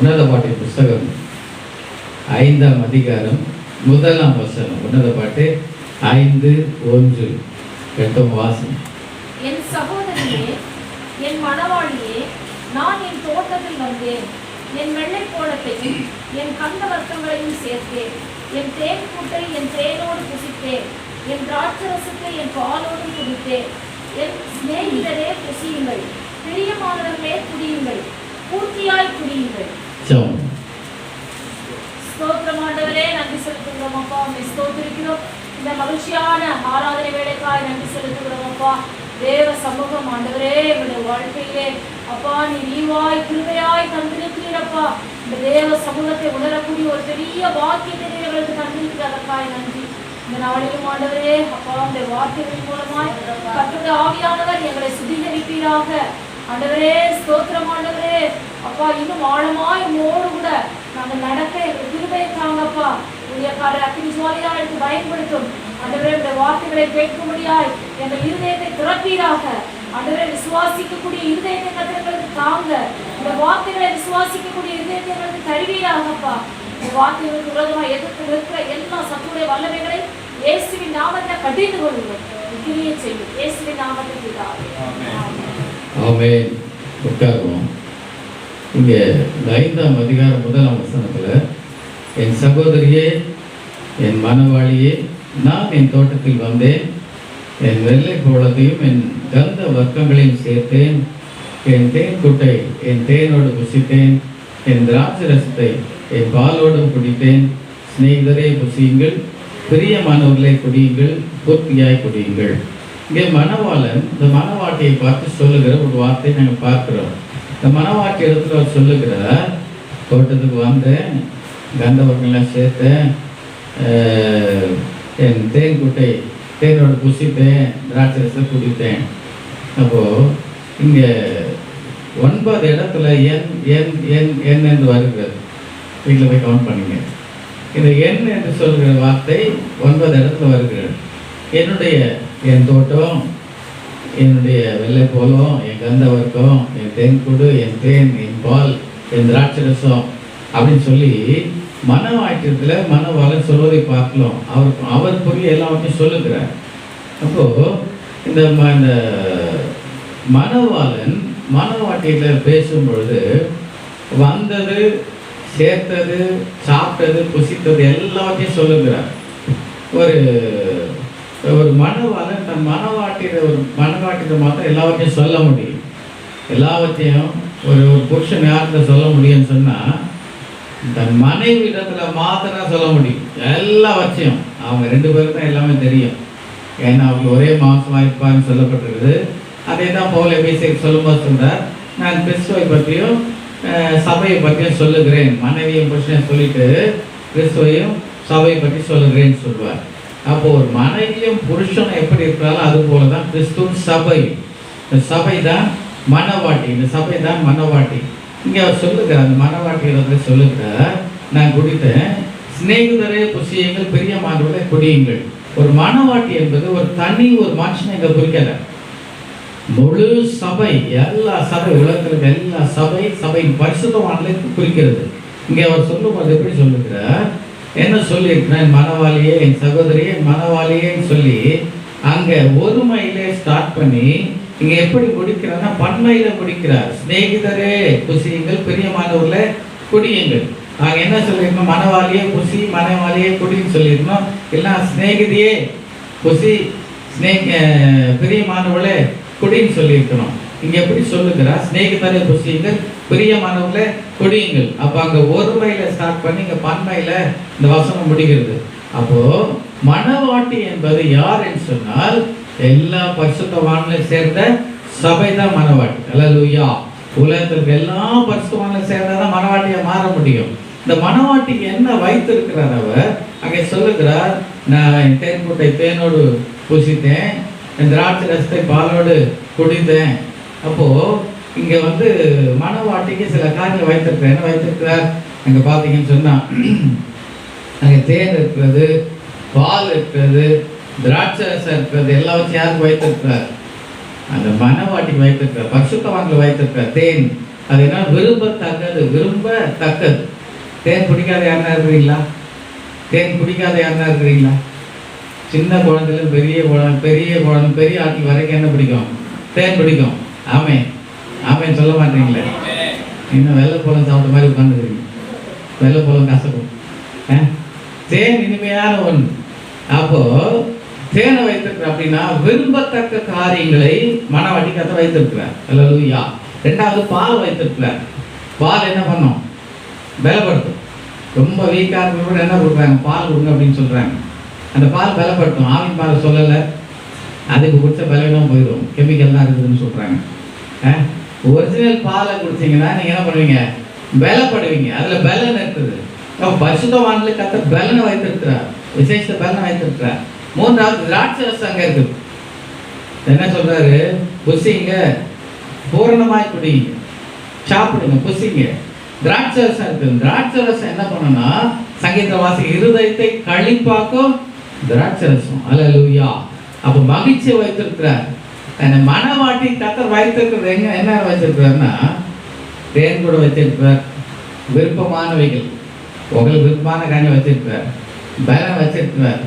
உன்னத பாட்டின் புஸ்தகம் 5ஆம் அதிகாரம் 1ஆம் வசனம். உன்னத பாட்டு 5:1 8 வாசம். என் சகோதரியே, என் மணவாளியே, நான் என் தோட்டத்தில் வந்தேன். என் வெள்ளை கோலத்தையும் என் கந்த வர்க்கங்களையும் சேர்த்தேன். என் தேன் கூட்டை என் தேனோடு புசித்தேன். என் திராட்சரசத்தை என் பாலோடு குடித்தேன். என் சிநேகிதரே புசியுங்கள், பிரியமானவர்களே குடியுங்கள், பூர்த்தியாய் குடியுங்கள். ஸ்தோத்திரம் ஆண்டவரே, நன்றி செலுத்துகிறோம் அப்பா. ஸ்தோத்திரிக்கிறோம். இந்த மகிழ்ச்சியான ஆராதனை வேலைக்காய் நன்றி செலுத்துகிறோம் அப்பா. தேவ சமூகம் ஆண்டவரே, என்னுடைய வாழ்க்கையிலே அப்பா நீ நீவாய் கிருபையாய் தந்திருக்கிறீரப்பா. இந்த தேவ சமூகத்தை உணரக்கூடிய ஒரு பெரிய வாக்கியத்தை எங்களுக்கு தந்திருக்கிறதற்காய் நன்றி. இந்த நாளிலும் ஆண்டவரே அப்பா, இந்த வார்த்தைகளின் மூலமாய் கர்த்தருடைய ஆவியானவர் எங்களை சுத்திகரிப்பீராக. ஆண்டவரே ஸ்தோத்திரம் ஆண்டவரே அப்பா, இன்னும் ஆழமாய் உங்களோடு கூட நாங்கள் நடக்க எங்கள் கிருபையை தாங்கப்பா. உடைய அக்கினி ஜுவாலையா எடுத்து பயன்படுத்தும் ஆண்டவரே. இந்த வார்த்தைகளை கேட்கும்படியாய் எங்கள் இருதயத்தை திறப்பீராக. ஆண்டவரை விசுவாசிக்கக்கூடிய இருதயத்தை கர்த்தர்களுக்கு தாங்க. இந்த வார்த்தைகளை விசுவாசிக்கக்கூடிய இருதயத்தை எங்களுக்கு தருவீராகப்பா. இந்த வார்த்தைகளுக்கு விரோதமாக எதிர்த்து நிற்கிற எல்லா சத்துடைய வல்லமைகளை இயேசுவின் நாமத்தை கடிந்து கொள்ளுங்கள், கிரியை செய்யும். இயேசுவின் நாமத்தை பிதாவே. ஆமென். உட்காருவோம். இங்கே 5ஆம் அதிகாரம் 1ஆம் வசனத்தில், என் சகோதரியே, என் மணவாளியே, நான் என் தோட்டத்தில் வந்தேன். என் வெள்ளை கோலத்தையும் என் கந்த வர்க்கங்களையும் சேர்த்தேன். என் தேன் கூட்டை என் தேனோடு புசித்தேன். என் திராட்சரசத்தை என் பாலோடும் குடித்தேன். சிநேகிதரே புசியுங்கள், பிரியமானவர்களே குடியுங்கள், பூர்த்தியாய் குடியுங்கள். இங்கே மணவாளன் இந்த மணவாட்டியை பார்த்து சொல்லுகிற ஒரு வார்த்தை நாங்கள் பார்க்கிறோம். இந்த மணவாட்டி இடத்துல அவர் சொல்லுகிறார், தோட்டத்துக்கு வந்தேன், கந்த வர்க்கங்கள்லாம் சேர்த்தேன், என் தேன் கூட்டை தேனோடு புசித்தேன், திராட்சரசத்தை குடித்தேன். அப்போது இங்கே 9 இடத்துல என் என் என் என் என்று வருகிறது. வீட்டில் போய் கவுண்ட் பண்ணுங்க. இந்த என் என்று சொல்கிற வார்த்தை 9 இடத்துல வருகிறது. என் தோட்டம், என்னுடைய வெள்ளை போலம், என் கந்த வர்க்கம், என் தேன் கூடு, என் தேன், என் பால், என் திராட்சரசம் அப்படின்னு சொல்லி மனவாக்கியத்தில் மனவாளன் சொல்வதை பார்க்கலாம். அவர் புரிய எல்லாவற்றையும் சொல்லுகிறார். அப்போது இந்த மனவாளன் மனவாட்டியில் பேசும் பொழுது வந்தது, சேர்த்தது, சாப்பிட்டது, புசித்தது எல்லாத்தையும் சொல்லுகிறார். ஒரு மனவாளன் தன் மனவாட்டியில் மாத்திரம் எல்லாவற்றையும் சொல்ல முடியும். எல்லாவற்றையும் ஒரு புருஷன் யார்கிட்ட சொல்ல முடியும்னு சொன்னால் தன் மனைவி இடத்துல மாத்திரம் சொல்ல முடியும். எல்லாவற்றையும் அவங்க 2 பேருக்கு தான் எல்லாமே தெரியும். ஏன்னா அவங்க ஒரே மாசமாக இருப்பான்னு சொல்லப்பட்டிருக்குது. அதே தான் பவுல் எபேசியருக்கு சொல்லும்போது சொல்கிறார், நான் கிறிஸ்துவை பற்றியும் சபையை பற்றியும் சொல்லுகிறேன். மனைவியும் புருஷனையும் சொல்லிட்டு கிறிஸ்துவையும் சபையை பற்றி சொல்லுகிறேன்னு சொல்லுவார். அப்போ ஒரு மனைவியும் புருஷனும் எப்படி இருக்கிறாலும் அது போல தான் கிறிஸ்துவும் சபை. இந்த சபை தான் மனவாட்டி, இந்த சபை தான் மனவாட்டி. இங்கே அவர் சொல்லுகிறார், அந்த மனவாட்டி இடத்துல சொல்லுகிறார், நான் குடித்தேன், சிநேகிதரே புசியுங்கள், பிரியமானவர்களே குடியுங்கள். ஒரு மனவாட்டி என்பது ஒரு மனுஷனை இங்கே குறிக்கல, முழு சபை, எல்லா சபை, உலகத்தில் எல்லா சபையின் பரிசுத்தவான்களை குறிக்கிறது. இங்கே அவர் சொல்லும்போது எப்படி சொல்லுகிறார், என்ன சொல்லியிருக்கிறார், என் மனவாளியே, என் சகோதரியே, என் மனவாளியேன்னு சொல்லி அங்கே ஒருமையிலே ஸ்டார்ட் பண்ணி இங்கே எப்படி முடிக்கிறார்னா பன்மையில முடிக்கிறார். சிநேகிதரே புசியுங்கள், பிரியமானவர்களே குடியுங்கள். நாங்கள் என்ன சொல்லியிருக்கோம், மனவாளியே புசி, மனவாளியே குடின்னு சொல்லியிருக்கோம். எல்லாம் சிநேகிதியே புசி, பிரியமானவர்களே குடின்னு சொல்லியிருக்கணும். இங்கே எப்படி சொல்லுகிறார், சிநேகிதரே புசியுங்கள், பிரியமானவர்களே குடியுங்கள். அப்போ அங்கே ஒருமையில ஸ்டார்ட் பண்ணி இங்கே பன்மையில இந்த வசனம் முடிகிறது. அப்போ மனவாட்டி என்பது யார் என்று சொன்னால் எல்லா பரிசுத்தவான்களையும் சேர்ந்த சபை தான் மனவாட்டி. அல்லேலூயா. உலகத்திற்கு எல்லா பரிசுத்தவான்களையும் சேர்ந்தாதான் மனவாட்டியா மாற முடியும். இந்த மனவாட்டிக்கு என்ன வைத்திருக்கிறார் அவர் அங்கே சொல்லுகிறார், நான் என் தேன் கூட்டை தேனோடு புசித்தேன், என் திராட்சை ரசத்தை பாலோடு குடித்தேன். அப்போ இங்க மனவாட்டிக்கு சில காரியங்கள் வைத்திருக்கிறார். என்ன வைத்திருக்கிறார் அங்க பாத்தீங்கன்னு சொன்னா, அங்கே தேன் இருக்கிறது, பால் இருக்கிறது, திராட்சை ரசம் இருக்கிறது, எல்லாவற்றையும் யாருக்கு வைத்திருக்கிறார், அந்த மனவாட்டிக்கு வைத்திருக்கிறார். பரிசுத்தவான்களை வைத்திருக்கிறார். தேன் அது என்ன? விரும்பத்தக்கது, விரும்பத்தக்கது. தேன் பிடிக்காத யாருன்னா இருக்கிறீங்களா? தேன் பிடிக்காத யாருன்னா இருக்கிறீங்களா? சின்ன குழந்தைல பெரிய ஆட்கள் வரைக்கும் என்ன பிடிக்கும்? தேன் பிடிக்கும். ஆமே ஆமேன்னு சொல்ல மாட்டீங்களே. இன்னும் வெள்ளைப்பழம் சாப்பிட்ட மாதிரி உட்காந்துக்கிறீங்க. வெள்ளைப்பழம் கசக்கும். தேன் இனிமையான ஒன்று. அப்போ தேனை வைத்திருக்கிற அப்படின்னா விரும்பத்தக்க காரியங்களை மனவாட்டி கத்த வைத்திருக்கிறார். அல்லேலூயா. ரெண்டாவது பால் வைத்திருக்கிறார். பால் என்ன பண்ணும்? பலப்படுத்தும். ரொம்ப வீக்காக இருக்கிறவங்க என்ன கொடுக்குறாங்க? பால் கொடுங்க அப்படின்னு சொல்கிறாங்க. அந்த பால் பலப்படுத்தும். ஆவின் பால் சொல்லலை, அதுக்கு குடிச்ச பலவீனம் போயிடும், கெமிக்கல் தான் இருக்குதுன்னு சொல்கிறாங்க. ஒரிஜினல் பாலை குடிச்சிங்கன்னா நீங்கள் என்ன பண்ணுவீங்க? பலப்படுவீங்க. அதில் பலன் இருக்குது. பரிசுத்தவான்களுக்கு கர்த்தர் பலனை வைத்திருக்கிறார், விசேஷ பலனை வைத்திருக்கிறார். மூன்றாவது திராட்சை ரசம் அங்கே இருக்குது. என்ன சொல்றாரு? புசிங்க, பூரணமாய் குடிங்க, சாப்பிடுங்க, புசிங்க. திராட்சை ரசம் இருக்குது. திராட்சை ரசம் என்ன பண்ணுன்னா சங்கீத வாசி இருதயத்தை களிப்பாக்கும் திராட்சை ரசம். அல்லேலூயா. அப்போ மகிழ்ச்சியை வைத்திருக்கிறார். அந்த மனவாட்டி கர்த்தர் வைத்திருக்கிறது என்ன வச்சிருக்கிறாருன்னா தேன் கூட வச்சிருக்கிறார், விருப்பமானவைகள், உங்களுக்கு விருப்பமான காரியம் வச்சிருக்கிறார், பலம் வச்சிருக்கிறார்,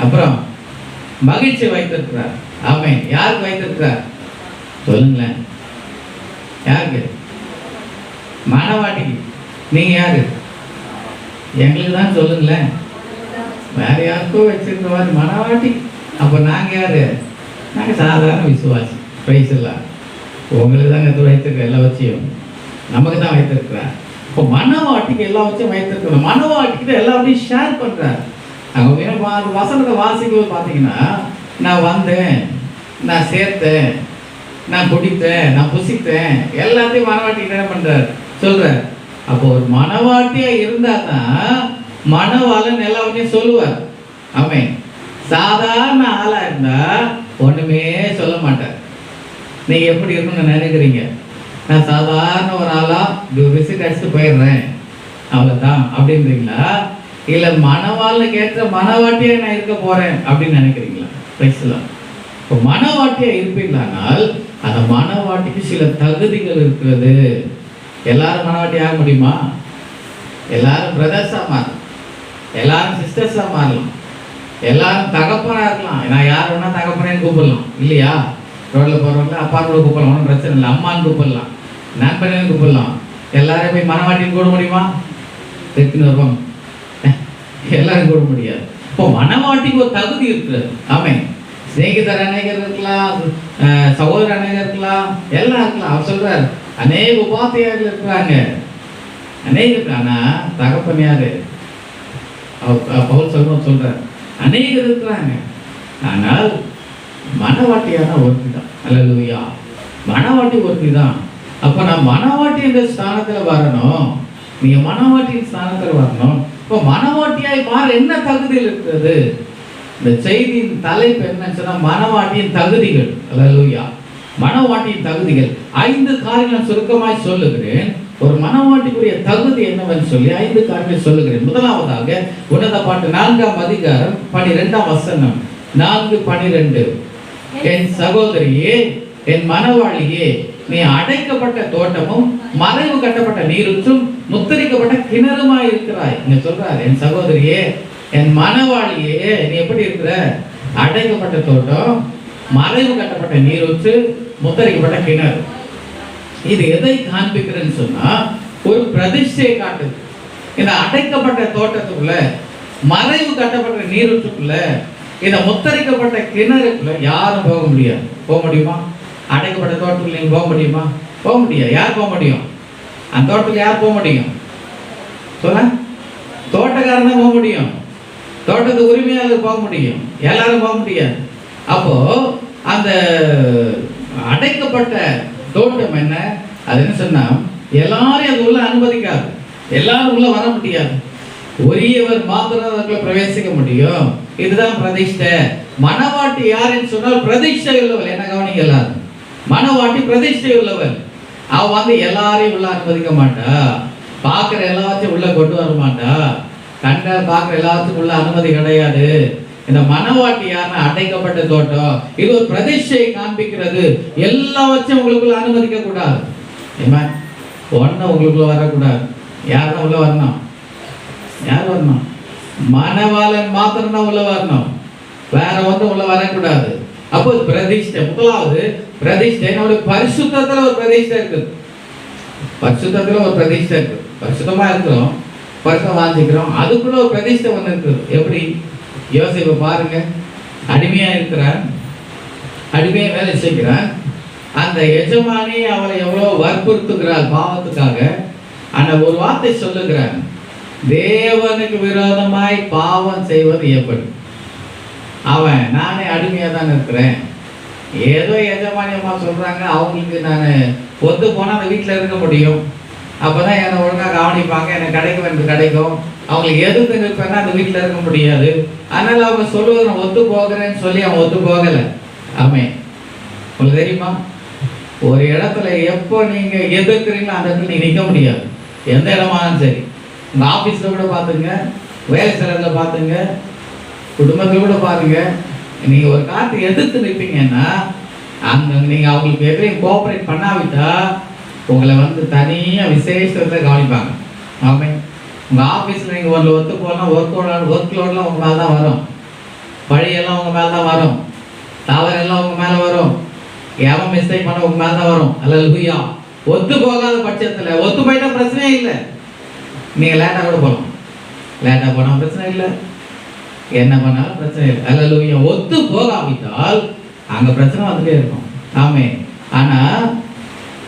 அப்புறம் மகிழ்ச்சி வைத்திருக்கிறார். ஆமென். யாருக்கு வைத்திருக்கிறார்? சொல்லுங்களேன். யாருக்கு? மனவாட்டிக்கு. நீங்க யாரு? எங்களுக்கு தான் சொல்லுங்களேன். வேற யாருக்கோ வச்சிருக்க மாதிரி மனவாட்டி. அப்ப நாங்க யாரு? நாங்க சாதாரண விசுவாசி. பிரைஸ் எல்லாம் உங்களுக்கு தான் கத்து வைத்திருக்க. எல்லா வச்சியும் நமக்கு தான் வைத்திருக்கிறார். இப்போ மனவாட்டிக்கு எல்லா வச்சும் வைத்திருக்கிறோம். மனவாட்டிக்கு எல்லாத்தையும் ஷேர் பண்றார். அவங்க வசனத்தை வாசிக்கும்போது பார்த்தீங்கன்னா, நான் வந்தேன், நான் சேர்த்தேன், நான் குடித்தேன், நான் புசித்தேன், எல்லாத்தையும் மனவாட்டிக்கு என்ன பண்றார்? சொல்றார். அப்போ ஒரு மனவாட்டியா இருந்தா தான் மனவாளன் எல்லாத்தையும் சொல்லுவார். ஆமென். சாதாரண ஆளா இருந்தா ஒண்ணுமே சொல்ல மாட்டார். நீங்க எப்படி இருக்கணும்னு நினைக்கிறீங்க? நான் சாதாரண ஒரு ஆளா விசிட் அடிச்சுட்டு போயிடுறேன், அவ்வளவுதான் அப்படின்றீங்களா? இல்ல மனவாளுக்கு ஏற்ற மனவாட்டியா நான் இருக்க போறேன் அப்படின்னு நினைக்கிறீங்களா? பேசலாம். இப்போ மனவாட்டியா இருப்பீங்களானால் அந்த மனவாட்டிக்கு சில தகுதிகள் இருக்கிறது. எல்லாரும் மனவாட்டி ஆக முடியுமா? எல்லாரும் பிரதர்ஸா மாறலாம், எல்லாரும் சிஸ்டர்ஸா மாறலாம், எல்லாரும் தகப்பனா இருக்கலாம். நான் யார் வேணா தகப்பனேன்னு கூப்பிடலாம் இல்லையா? ரோட்ல போறவங்க அப்பா கூட கூப்பிடலாம், ஒன்றும் பிரச்சனை இல்லை. அம்மான்னு கூப்பிடலாம், நண்பனேன்னு கூப்பிடலாம். எல்லாரும் போய் மனவாட்டின்னு கூட முடியுமா? தெற்குன்னு வருவாங்க, எல்லாரும் கூட முடியாது. இப்போ மனவாட்டிக்கு ஒரு தகுதி இருக்குது. ஆமென். சிநேகிதர் அநேகர் இருக்கலாம், சகோதரர் அநேகர் இருக்கலாம், எல்லாம் இருக்கலாம். அவர் சொல்றாரு அநேக உபாத்தியார்கள் இருக்கிறாங்க, அநேகர். ஆனா தகப்பன் யாரு? பவுல் சொல்றாரு அநேகர் இருக்கிறாங்க, ஆனால் மனவாட்டியான ஒருத்தி தான். அல்லேலூயா. மனவாட்டி ஒருத்தி தான். அப்ப நான் மனவாட்டி என்ற ஸ்தானத்துல வரணும், நீங்க மனவாட்டியின் ஸ்தானத்துல வரணும். இப்போ மனவாட்டியாய் மாற என்ன தகுதிகள் இருக்கிறது? இந்த செய்தியின் தலைப்பு என்னன்னு சொன்னா மனவாட்டியின் தகுதிகள். அல்லேலூயா. மனவாட்டியின் தகுதிகள் 5 காரியங்கள் சுருக்கமாய் சொல்லுகிறேன். ஒரு மனவாட்டிக்குரிய தகுதி என்னவென்று சொல்லி 5 காரியங்கள் சொல்லுகிறேன். முதலாவதாக உன்னத பாட்டு 4ஆம் அதிகாரம் 12ஆம் வசனம். 4:12. என் சகோதரியே, என் மனவாளியே, நீ அடைக்கப்பட்ட தோட்டமும் மறைவு கட்டப்பட்ட நீருற்றும் முத்திரிக்கப்பட்ட கிணறுமாய் இருக்கிறாய். இங்க சொல்றாரு, என் சகோதரியே, என் மனவாளியே, நீ எப்படி இருக்கிற? அடைக்கப்பட்ட தோட்டம், மறைவு கட்டப்பட்ட நீரூற்று, முத்திரிக்கப்பட்ட கிணறு. இது எதை காண்பிக்கிறேன்னு சொன்னா ஒரு பிரதிஷ்டையை காட்டுது. இந்த அடைக்கப்பட்ட தோட்டத்துக்குள்ள, மறைவு கட்டப்பட்ட நீரூற்றுக்குள்ள, இந்த முத்தரிக்கப்பட்ட கிணறுக்குள்ள யாரும் போக முடியாது. போக முடியுமா? அடைக்கப்பட்ட தோட்டத்துக்குள்ள நீங்க போக முடியுமா? போக முடியாது. யார் போக முடியும்? அந்த தோட்டத்துக்கு யார் போக முடியும்? சொல்ல, தோட்டக்காரன் தான் போக முடியும். தோட்டத்துக்கு உரிமையாளர் போக முடியும், எல்லாரும் போக முடியாது. அப்போ அந்த அடைக்கப்பட்ட தோட்டம் என்ன? அது என்ன சொன்னா எல்லாரையும் அது உள்ள அனுமதிக்காது, எல்லாரும் உள்ள வர முடியாது. ஒரியவர் மாத்திரம் அதுக்குள்ள பிரவேசிக்க முடியும். இதுதான் பிரதிஷ்டை. மனவாட்டி யாருன்னு சொன்னால் பிரதிஷ்டை உள்ளவள். என்ன கவனிங்க எல்லாரும், மனவாட்டி பிரதிஷ்டை உள்ளவள். அவ வந்து எல்லாரையும் உள்ள அனுமதிக்க மாட்டா, பார்க்குற எல்லாத்தையும் உள்ள கொண்டு வர மாட்டா, கண்ட பார்க்குற எல்லாத்துக்கும் உள்ள அனுமதி கிடையாது. இந்த மனவாட்டி யாருன்னா அடைக்கப்பட்ட தோட்டம். இது ஒரு பிரதிஷ்டையை காண்பிக்கிறது. எல்லாவற்றையும் உங்களுக்குள்ள அனுமதிக்க கூடாது. ஒன்று உங்களுக்குள்ள வரக்கூடாது. யார் தான் உள்ள வரணும்? யார் வரணும்? மணவாளன் மாத்திரம்தான் உள்ள வரணும், வேற ஒன்றும் உள்ள வரக்கூடாது. அப்போ பிரதிஷ்டை, முதலாவது பிரதிஷ்டை, நம்மளுடைய பரிசுத்தத்தில் ஒரு பிரதிஷ்டை இருக்குது. பரிசுத்தத்தில் ஒரு பிரதிஷ்டை இருக்குது. பரிசுத்தமாக இருக்கிறோம், பரிசுத்தம் வாஞ்சிக்கிறோம், அதுக்குள்ள ஒரு பிரதிஷ்டை ஒன்று இருக்குது. எப்படி? யோசிப்பை பாருங்க. அடிமையாக இருக்கிறான், அடிமையை வேலை செய்கிறான். அந்த எஜமானி அவளை எவ்வளோ வற்புறுத்துகிறாள் பாவத்துக்காக. ஆனால் ஒரு வார்த்தை சொல்லுகிறான், தேவனுக்கு விரோதமாய் பாவம் செய்வது எப்படி? அவன், நானே அடிமையாக தான் இருக்கிறேன், ஏதோ எஜமானி அம்மா சொல்கிறாங்க, அவங்களுக்கு நான் ஒத்து போனால் அந்த வீட்டில் இருக்க முடியும், அப்போ தான் என்னை ஒழுங்காக கவனிப்பாங்க, எனக்கு கிடைக்க வேண்டியது கிடைக்கும். அவங்களுக்கு எதிர்த்து நிற்பேன்னா அந்த வீட்டில் இருக்க முடியாது. அதனால் அவங்க சொல்லுவது நான் ஒத்து போகிறேன்னு சொல்லி அவன் ஒத்து போகலை. ஆமாம், உங்களுக்கு தெரியுமா, ஒரு இடத்துல எப்போ நீங்கள் எதிர்க்கிறீங்களோ அந்த இடத்துல நீங்கள் நிற்க முடியாது. எந்த இடமானாலும் சரி, உங்கள் ஆஃபீஸில் கூட பார்த்துங்க, வேலை ஸ்தலத்தில் பார்த்துங்க, குடும்பத்தில் கூட பாருங்க, நீங்கள் ஒரு காற்று எதிர்த்து நிற்பீங்கன்னா அங்கே நீங்கள் அவங்களுக்கு எதிரையும் கோஆப்ரேட் பண்ணாவிட்டா உங்களை வந்து தனியாக விசேஷத்தில் கவனிப்பாங்க. ஆமாம், உங்கள் ஆஃபீஸில் நீங்கள் ஒன்று ஒத்து போனால் ஒர்க் லோடெலாம் உங்கள் மேலே தான் வரும், பழியெல்லாம் உங்கள் மேலே தான் வரும், தவறெல்லாம் உங்கள் மேலே வரும், எவன் மிஸ்டேக் பண்ண உங்கள் மேலே தான் வரும். அல்லேலூயா. ஒத்து போகாத பட்சத்தில், ஒத்து போயிட்டால் பிரச்சனையே இல்லை, நீங்கள் லேட்டாக கூட போகலாம், லேட்டாக போனால் பிரச்சனை இல்லை, என்ன பண்ணாலும் பிரச்சனை இல்லை. அல்லேலூயா. ஒத்து போகாவிட்டால் அங்கே பிரச்சனை வந்துட்டே இருக்கும். ஆமே. ஆனால்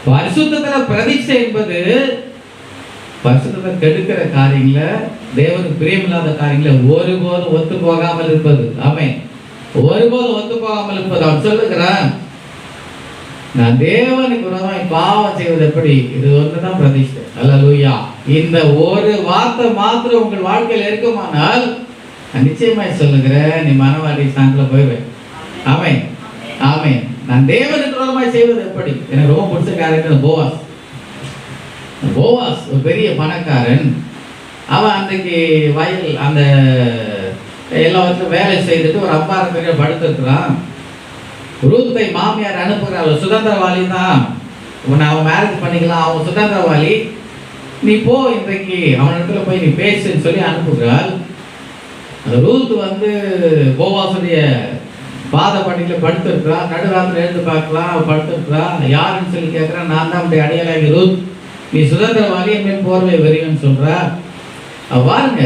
பரிசுத்தத்தில் பிரதிஷ்டை என்பது பரிசுத்தத்தை கெடுக்கிற காரியங்களை, தேவனுக்கு பிரியமில்லாத காரியங்களை ஒருபோதும் ஒத்து போகாமல் இருப்பது. ஆமே, ஒருபோதும் ஒத்து போகாமல் இருப்பது. அவன் சொல்லுகிறான், நான் தேவனுக்கு விரோதமாய் பாவம் செய்வது எப்படி? இது ஒன்றுதான் பிரதிஷ்டை. அல்லேலூயா. இந்த ஒரு வார்த்தை மாத்திரம் உங்கள் வாழ்க்கையில் இருக்குமானால் நான் நிச்சயமாய் சொல்லுகிறேன், நீ மனவாடி ஸ்தானத்தில் போயிடுவேன். ஆமே, ஆமே. நான் தேவனுக்கு விரோதமாய் செய்வது எப்படி? எனக்கு ரொம்ப பிடிச்ச காரியத்தில் போவாஸ். போவாஸ் ஒரு பெரிய பணக்காரன். அவன் அன்றைக்கு வயல் அந்த எல்லாவற்றும் வேலை செய்துட்டு ஒரு அப்பாரத்தில் படுத்துருக்குறான். ரூத்தை மாமியார் அனுப்புகிறாள், சுதந்திரவாளி தான், உன்னை அவன் மேரேஜ் பண்ணிக்கலாம், அவன் சுதந்திரவாளி, நீ போ, இன்றைக்கு அவனிடத்துல போய் நீ பேசுன்னு சொல்லி அனுப்புகிறாள். அந்த ரூத் வந்து போவாசுடைய பாத பண்ணியில் படுத்துருக்குறான். நடுராத்திரி எழுந்து பார்க்கலாம், அவன் படுத்துருக்குறான். யாருன்னு சொல்லி கேட்குறான், நான் தான் அப்படி அடையாளி ரூத், நீ சுதந்திரவாளி என் போர்வை வெறியன்னு சொல்கிறா. பாருங்க,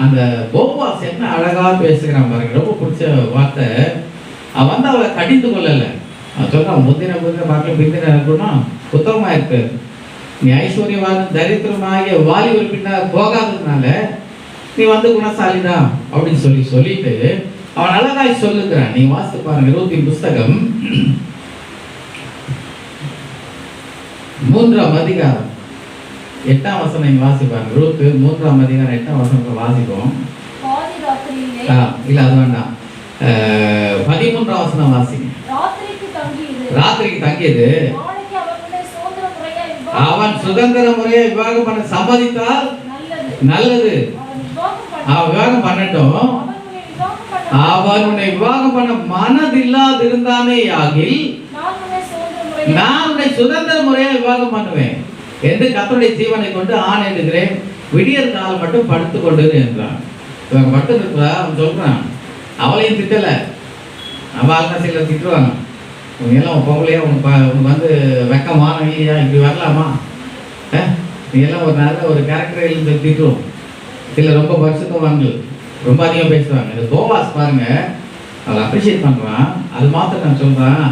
அந்த போவாஸ் என்ன அழகாக பேசுகிறான் பாருங்க, ரொம்ப பிடிச்ச வார்த்தை. அவன் வந்து அவளை கடிந்து கொள்ளலை. அவன் சொல்கிறான், முந்தின பார்க்க பிந்தின இருக்கணும், புத்தகமாக இருக்கு, நீ ஐஸ்வர்யவாத தரித்திரமாகிய வாலிபர் பின்னால் போகாததுனால நீ வந்து குணசாலி தான் அப்படின்னு சொல்லிட்டு அவன் அழகாய் சொல்லுகிறான். நீ வாசித்து பாருங்க, ரூத்தின் புஸ்தகம் 3ஆம் அதிகாரம் 8ஆம் வசனம் நீங்க வாசிப்பாங்க. ரூத் 3ஆம் அதிகாரம் 8ஆம் வசனத்தை வாசிப்போம். இல்ல அது வேண்டாம், 13ஆம் வசனம் வாசிங்க. ராத்திரிக்கு தங்கியது அவன் சுதந்திர முறையை விவாகம் பண்ண சம்மதித்தால் நல்லது, அவன் விவாகம் பண்ணட்டும். அவன் உன்னை விவாகம் பண்ண மனதில்லாதிருந்தானே ஆகில் நான் உன்னை சுதந்திர முறையை விவாகம் பண்ணுவேன் என்று கர்த்தருடைய ஜீவனை கொண்டு ஆணை எடுக்கிறேன், விடியற் காலம் மட்டும் படுத்துக் கொண்டு என்றான். இவன் படுத்து இருக்கிறா. அவன் சொல்றான், அவளையும் திட்டலை, அவள் சிலர் திட்டுவாங்க, உங்க எல்லாம் பொங்கலையா, உனக்கு வந்து வெக்கமான இல்லையா, இப்படி வரலாமா, நீ எல்லாம் ஒரு நல்ல ஒரு கேரக்டர் எழுந்து திட்டுவோம். சில ரொம்ப பரிசுத்தவான்கள் ரொம்ப அதிகம் பேசுவாங்க. இந்த போவாஸ் பாருங்க, அவளை அப்ரிஷியேட் பண்ணுறான். அது மாத்திரம் நான் சொல்கிறான்,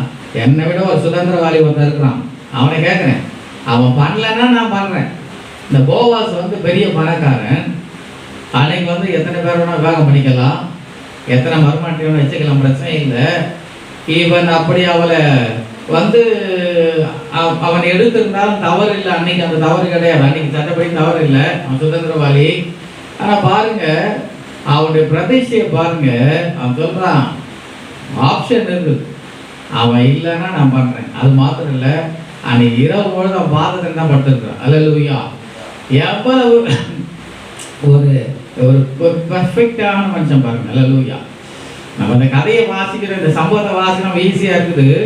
என்னை விட ஒரு சுதந்திரவாளி ஒருத்தர் இருக்கிறான், அவனை கேட்குறேன், அவன் பண்ணலைன்னா நான் பண்ணுறேன். இந்த போவாஸ் வந்து பெரிய பணக்காரன். அன்னைக்கு வந்து எத்தனை பேர் வேணால் விவாகம் பண்ணிக்கலாம், எத்தனை மருமாட்டி வேணால் வச்சுக்கலாம், பிரச்சனை இல்லை. ஈவன் அப்படி அவளை வந்து அவன் எடுத்திருந்தாலும் தவறு இல்லை, அன்னைக்கு அந்த தவறு கிடையாது, அன்னைக்கு சட்டப்படி தவறு இல்லை, அவன் சுதந்திரவாளி. ஆனால் பாருங்க, அவனுடைய பிரதிஷ்டையை பாருங்க, அவன் சொல்றான் ஆப்ஷன் இருக்குது, அவன் இல்லைன்னா நான் பண்றேன். அது மாத்திரம் இல்லை, அன்னைக்கு இரவு பொழுது அவன் பாதத்தை தான் படுத்துருக்கான். அல்லேலூயா. எவ்வளவு ஒரு ஒரு பெர்ஃபெக்டான மனுஷன் பாருங்க. அல்லேலூயா. நம்ம அந்த கதையை வாசிக்கிற, இந்த சம்பவத்தை வாசிக்கலாம் ஈஸியா இருக்குது,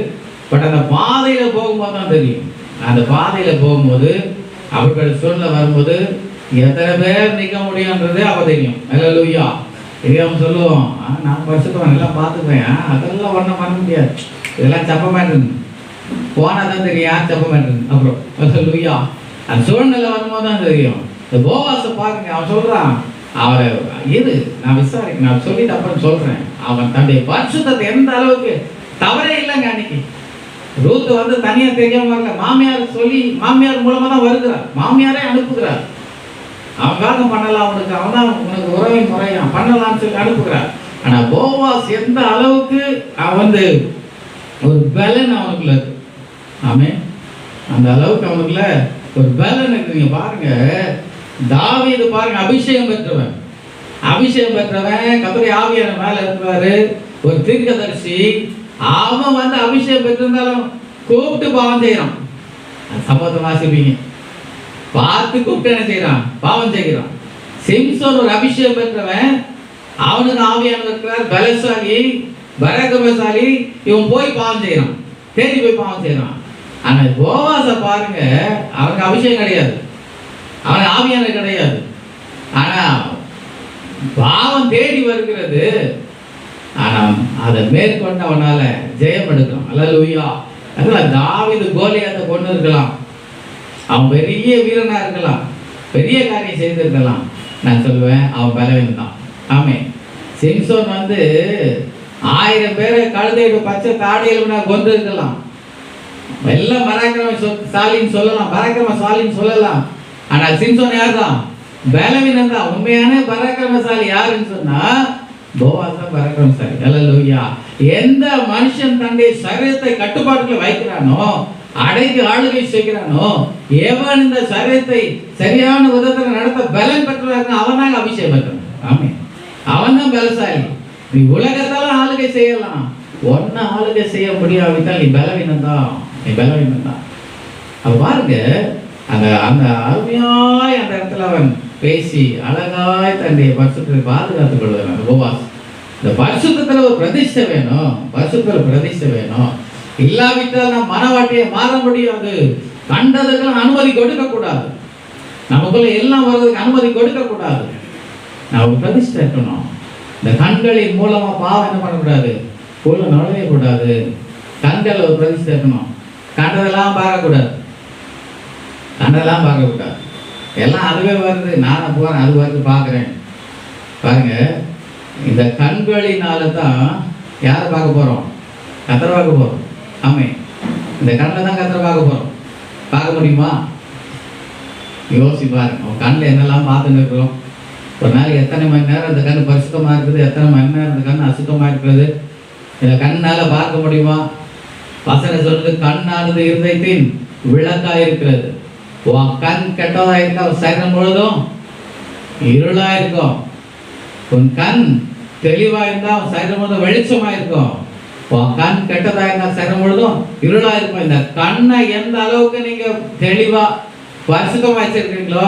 பட் அந்த பாதையில போகும்போது தான் தெரியும். அந்த பாதையில போகும்போது அப்படிப்பட்ட சூழ்நிலை வரும்போது எத்தனை பேர் நிற்க முடியுன்றது அவ தெரியும். அல்லேலூயா. தெரியாம சொல்லுவோம், நான் பரிசுத்தவன் எல்லாம் பார்த்துக்குவேன், அதெல்லாம் ஒன்றும் பண்ண முடியாது, இதெல்லாம் சப்ப மாட்டேன், போனால் தான் தெரியும் யார் சப்ப மாட்டேன். அப்புறம் அல்லேலூயா. அந்த சூழ்நிலை வரும்போது தான் தெரியும். இந்த போவாஸை பாருங்க, அவன் சொல்கிறான், அவரை இது நான் விசாரிக்க நான் சொல்லிட்டு அப்புறம் சொல்கிறேன், அவன் தன்னுடைய பரிசுத்தத்தை எந்த அளவுக்கு தவறே இல்லைங்க. அன்னைக்கு ரூத் வந்து தனியாக தெரியாம வரல, மாமியார் சொல்லி மாமியார் மூலமாக தான் வருகிறார், மாமியாரே அனுப்புகிறார். அவன் காரணம் பண்ணலாம், அவனுக்கு அவன் தான் உனக்கு உறவை முறையான் பண்ணலாம்னு சொல்லி அனுப்புகிறார். ஆனால் போவாஸ் எந்த அளவுக்கு அவன் வந்து ஒரு பலன் அவனுக்குள்ள இருக்கு. ஆமே, அந்த அளவுக்கு அவனுக்குள்ள ஒரு பலன் இருக்கு. நீங்க பாருங்க, தாவீது பாருங்க, அபிஷேகம் பெற்றவன், அபிஷேகம் பெற்றவன், கர்த்தருடைய ஆவியான மேல இருக்கிறாரு, ஒரு தீர்க்கதரிசி. அவன் வந்து அபிஷேகம் பெற்றிருந்தாலும் கூப்பிட்டு பாவம் செய்யறான். சம்பவத்தை வாசிப்பீங்க, பார்த்து கூப்பிட்டு என்ன செய்யறான், பாவம் செய்கிறான். சிம்சோன் ஒரு அபிஷேகம் பெற்றவன், அவனுக்கு ஆவியான இருக்கிறார், பலசாலி, பராக்கிரமசாலி. இவன் போய் பாவம் செய்யறான், தேடி போய் பாவம் செய்யறான். ஆனா போவாஸை பாருங்க, அவனுக்கு அபிஷேகம் கிடையாது, அவனுக்கு ஆவியான கிடையாது, ஆனா பாவம் தேடி வருகிறது. ஆனா அதை மேற்கொண்டு அவனால ஜெயம் எடுக்கலாம். அல்லேலூயா. அதனால தாவீது கோலியாத்தை கொண்டு இருக்கலாம், அவன் பெரிய வீரனா இருக்கலாம், பெரிய காரியம் செய்திருக்கலாம். நான் சொல்லுவேன், அவன் பலவீனம் தான். ஆமே, சிம்சோன் வந்து 1000 பேரை கழுதையோட பச்சை தாடியில் நான் கொண்டு இருக்கலாம், எல்லாம் பராக்கிரமசாலின்னு சொல்லலாம், பராக்கிரமசாலின்னு சொல்லலாம். ஆனால் சிம்சோன் யார் தான்? பலவீனம் தான். உண்மையான பராக்கிரமசாலி யாருன்னு சொன்னா போவாஸ் தான் பராக்கிரமசாலி. அல்லேலூயா. எந்த மனுஷன் தன்னுடைய சரீரத்தை கட்டுப்பாட்டுல வைக்கிறானோ, அடைக்கு ஆளுகை செய்கிறானோ, எவன் இந்த சரீரத்தை சரியான விதத்தில் நடத்த பலன் பெற்றவன் அவன் தான் அபிஷேகம் பெற்றவன். ஆமே, அவன் தான் பலசாலி. நீ உலகத்தால ஆளுகை செய்யலாம், ஒன்ன ஆளுகை செய்ய முடியாவிட்டால் நீ பலவீனம் தான், நீ பலவீனம் தான். அவ பாருங்க, அந்த அந்த அருமையாய் அந்த இடத்துல அவன் பேசி அழகாய் தன்னுடைய பரிசுத்தத்தை பாதுகாத்துக் கொள்வான். அந்த போவாஸ், இந்த பரிசுத்தத்துல ஒரு பிரதிஷ்டை வேணும், பரிசுத்தத்துல பிரதிஷ்டை வேணும். இல்லாவிட்டால் நாம் மனவாட்டியை மாற முடியாது. கண்டதுக்கெல்லாம் அனுமதி கொடுக்க கூடாது, நமக்குள்ள எல்லாம் வர்றதுக்கு அனுமதி கொடுக்க கூடாது. நான் பிரதிஷ்டை இருக்கணும். இந்த கண்களின் மூலமா பாவம் என்ன பண்ணக்கூடாது, உள்ள நுழைய கூடாது. கண்கள் ஒரு பிரதிஷ்டை இருக்கணும். கண்டதெல்லாம் பார்க்கக்கூடாது, கண்டதெல்லாம் பார்க்கக்கூடாது. எல்லாம் அதுவே வருது, நான் போறேன், அது வருது, பார்க்குறேன். பாருங்க, இந்த கண்களினால தான் யாரை பார்க்க போறோம்? கர்த்தரை பார்க்க போறோம். ஆமே, இந்த கண்ணில் தான் கர்த்தரை பார்க்க போறோம். பார்க்க முடியுமா? யோசி பாருங்க, உன் கண்ணில் என்னெல்லாம் பார்த்துன்னு இருக்கிறோம். ஒரு நாளைக்கு எத்தனை மணி நேரம் இந்த கண் பரிசுத்தமாக இருக்குது, எத்தனை மணி நேரம் இந்த கண் அசுத்தமாக இருக்கிறது, இந்த கண்ணால் பார்க்க முடியுமா? வசனம் சொல்றது, கண்ணானது இருதயத்தின் விளக்கா இருக்கிறது. உன் கண் கெட்டதா இருக்கா, சரீரம் முழுதும் இருளா இருக்கும். உன் கண் தெளிவா இருந்தா சரீரம் முழுதும் வெளிச்சமா இருக்கும். உன் கண் கெட்டதா இருந்தா சரீரம் முழுதும் இருளா இருக்கும். இந்த கண்ணை எந்த அளவுக்கு நீங்க தெளிவா பரிசுத்தமா வச்சிருக்கீங்களோ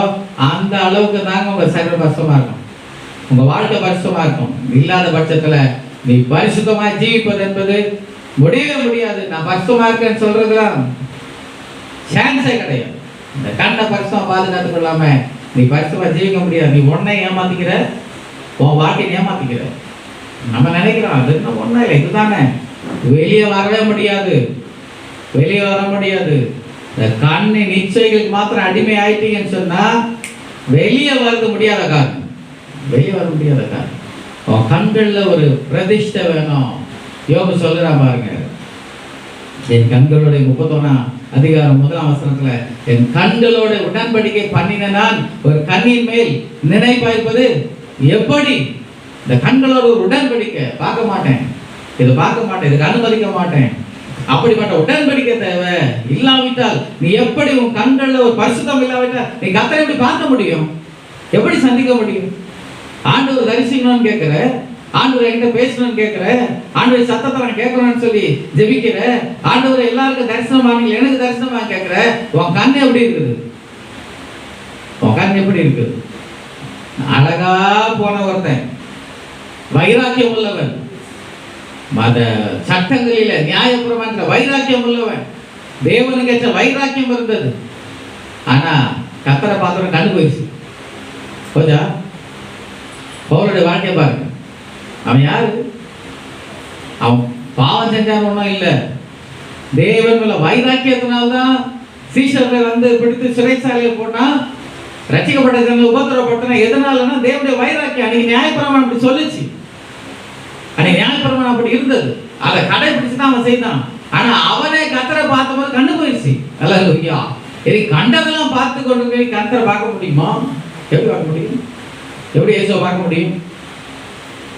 அந்த அளவுக்கு தாங்க உங்க சரீரம் பரிசுத்தமா இருக்கும், உங்க வாழ்க்கை பரிசுத்தமா இருக்கும். இல்லாத பட்சத்துல நீ பரிசுத்தமா ஜீவிப்பது என்பது முடியவே முடியாது. நான் பரிசுத்தமா இருக்கேன்னு சொல்றதுலாம் சான்ஸே கிடையாது. இந்த கண்ணை பரிசுத்தமா பாதுகாத்துக் கொள்ளாம நீ பரிசுத்தமா ஜீவிக்க முடியாது. நீ உன்னை ஏமாத்திக்கிற, உன் வாழ்க்கையை ஏமாத்திக்கிற. நம்ம நினைக்கிறோம் அது ஒன்றும் இல்லை, இதுதானே, வெளியே வரவே முடியாது, வெளியே வர முடியாது. இந்த கண்ணின் நிச்சயங்களுக்கு மாத்திரம் அடிமை ஆயிட்டீங்கன்னு சொன்னா வெளியே வர முடியாத காரணம், வெளியே வர முடியாத காரணம். உன் கண்கள்ல ஒரு பிரதிஷ்டை வேணும். யோபு சொல்லுறான் பாருங்க, என் கண்களுடைய 31 அதிகாரம் 1ஆம் வசனத்துல, என் கண்களோட உடன்படிக்கை பண்ணின நான் ஒரு கண்ணின் மேல் நினைப்பாயிருப்பது எப்படி? இந்த கண்களோட ஒரு உடன்படிக்கை பார்க்க மாட்டேன், இதை பார்க்க மாட்டேன், இதுக்கு அனுமதிக்க மாட்டேன். அப்படிப்பட்ட உடன்படிக்கை தேவை. இல்லாவிட்டால் நீ எப்படி உன் கண்கள்ல ஒரு பரிசுத்தம் இல்லாவிட்டால் நீ கர்த்தரை எப்படி பார்க்க முடியும், எப்படி சந்திக்க முடியும்? ஆண்டவர் தரிசிக்கணும்னு கேட்கிற, ஆண்டவர் என்கிட்ட பேசணும்னு கேட்கிற, ஆண்டவர் சத்தத்தை நான் கேட்கணும்னு சொல்லி ஜெபிக்கிற, ஆண்டவர் எல்லாருக்கும் தரிசனம் ஆனீங்க, எனக்கு தரிசனமா கேட்கிற, உன் கண் எப்படி இருக்குது? உன் கண் எப்படி இருக்குது? அழகா போன ஒருத்தன், வைராக்கியம் உள்ளவன், மத சட்டங்களில நியாயப்பிரமாணத்துல வைராக்கியம் உள்ளவன், தேவனுக்கு ஏற்ற வைராக்கியம் இருந்தது. ஆனா கத்தரை பார்த்தோட கண்டு போயிடுச்சு. போச்சா? பவுலுடைய வாழ்க்கையை பாருங்க. அவன் யாரு? அவன் பாவம் செஞ்சான் ஒன்றும் இல்லை. தேவன் மேல வைராக்கியத்தினால்தான் சீஷர்கள் வந்து பிடித்து சிறைச்சாலையில் போனா, ரட்சிக்கப்பட்ட ஜனங்கள் உபத்திரப்பட்டன. எதனாலன்னா தேவனுடைய வைராக்கியம். அன்னைக்கு நியாயப்பிரமாணம் அப்படி சொல்லுச்சு. அன்னைக்கு நியாயப்பிரமாணம் அப்படி இருந்தது. அதை கடைபிடிச்சு தான் அவன் செய்தான். ஆனா அவனே கத்தரை பார்த்தபோது கண்டு போயிடுச்சு. அல்லேலூயா. இது கண்டதெல்லாம் பார்த்து கொண்டு போய் கத்தரை பார்க்க முடியுமா? எப்படி பார்க்க முடியும்? எப்படி இயேசுவை பார்க்க முடியும்?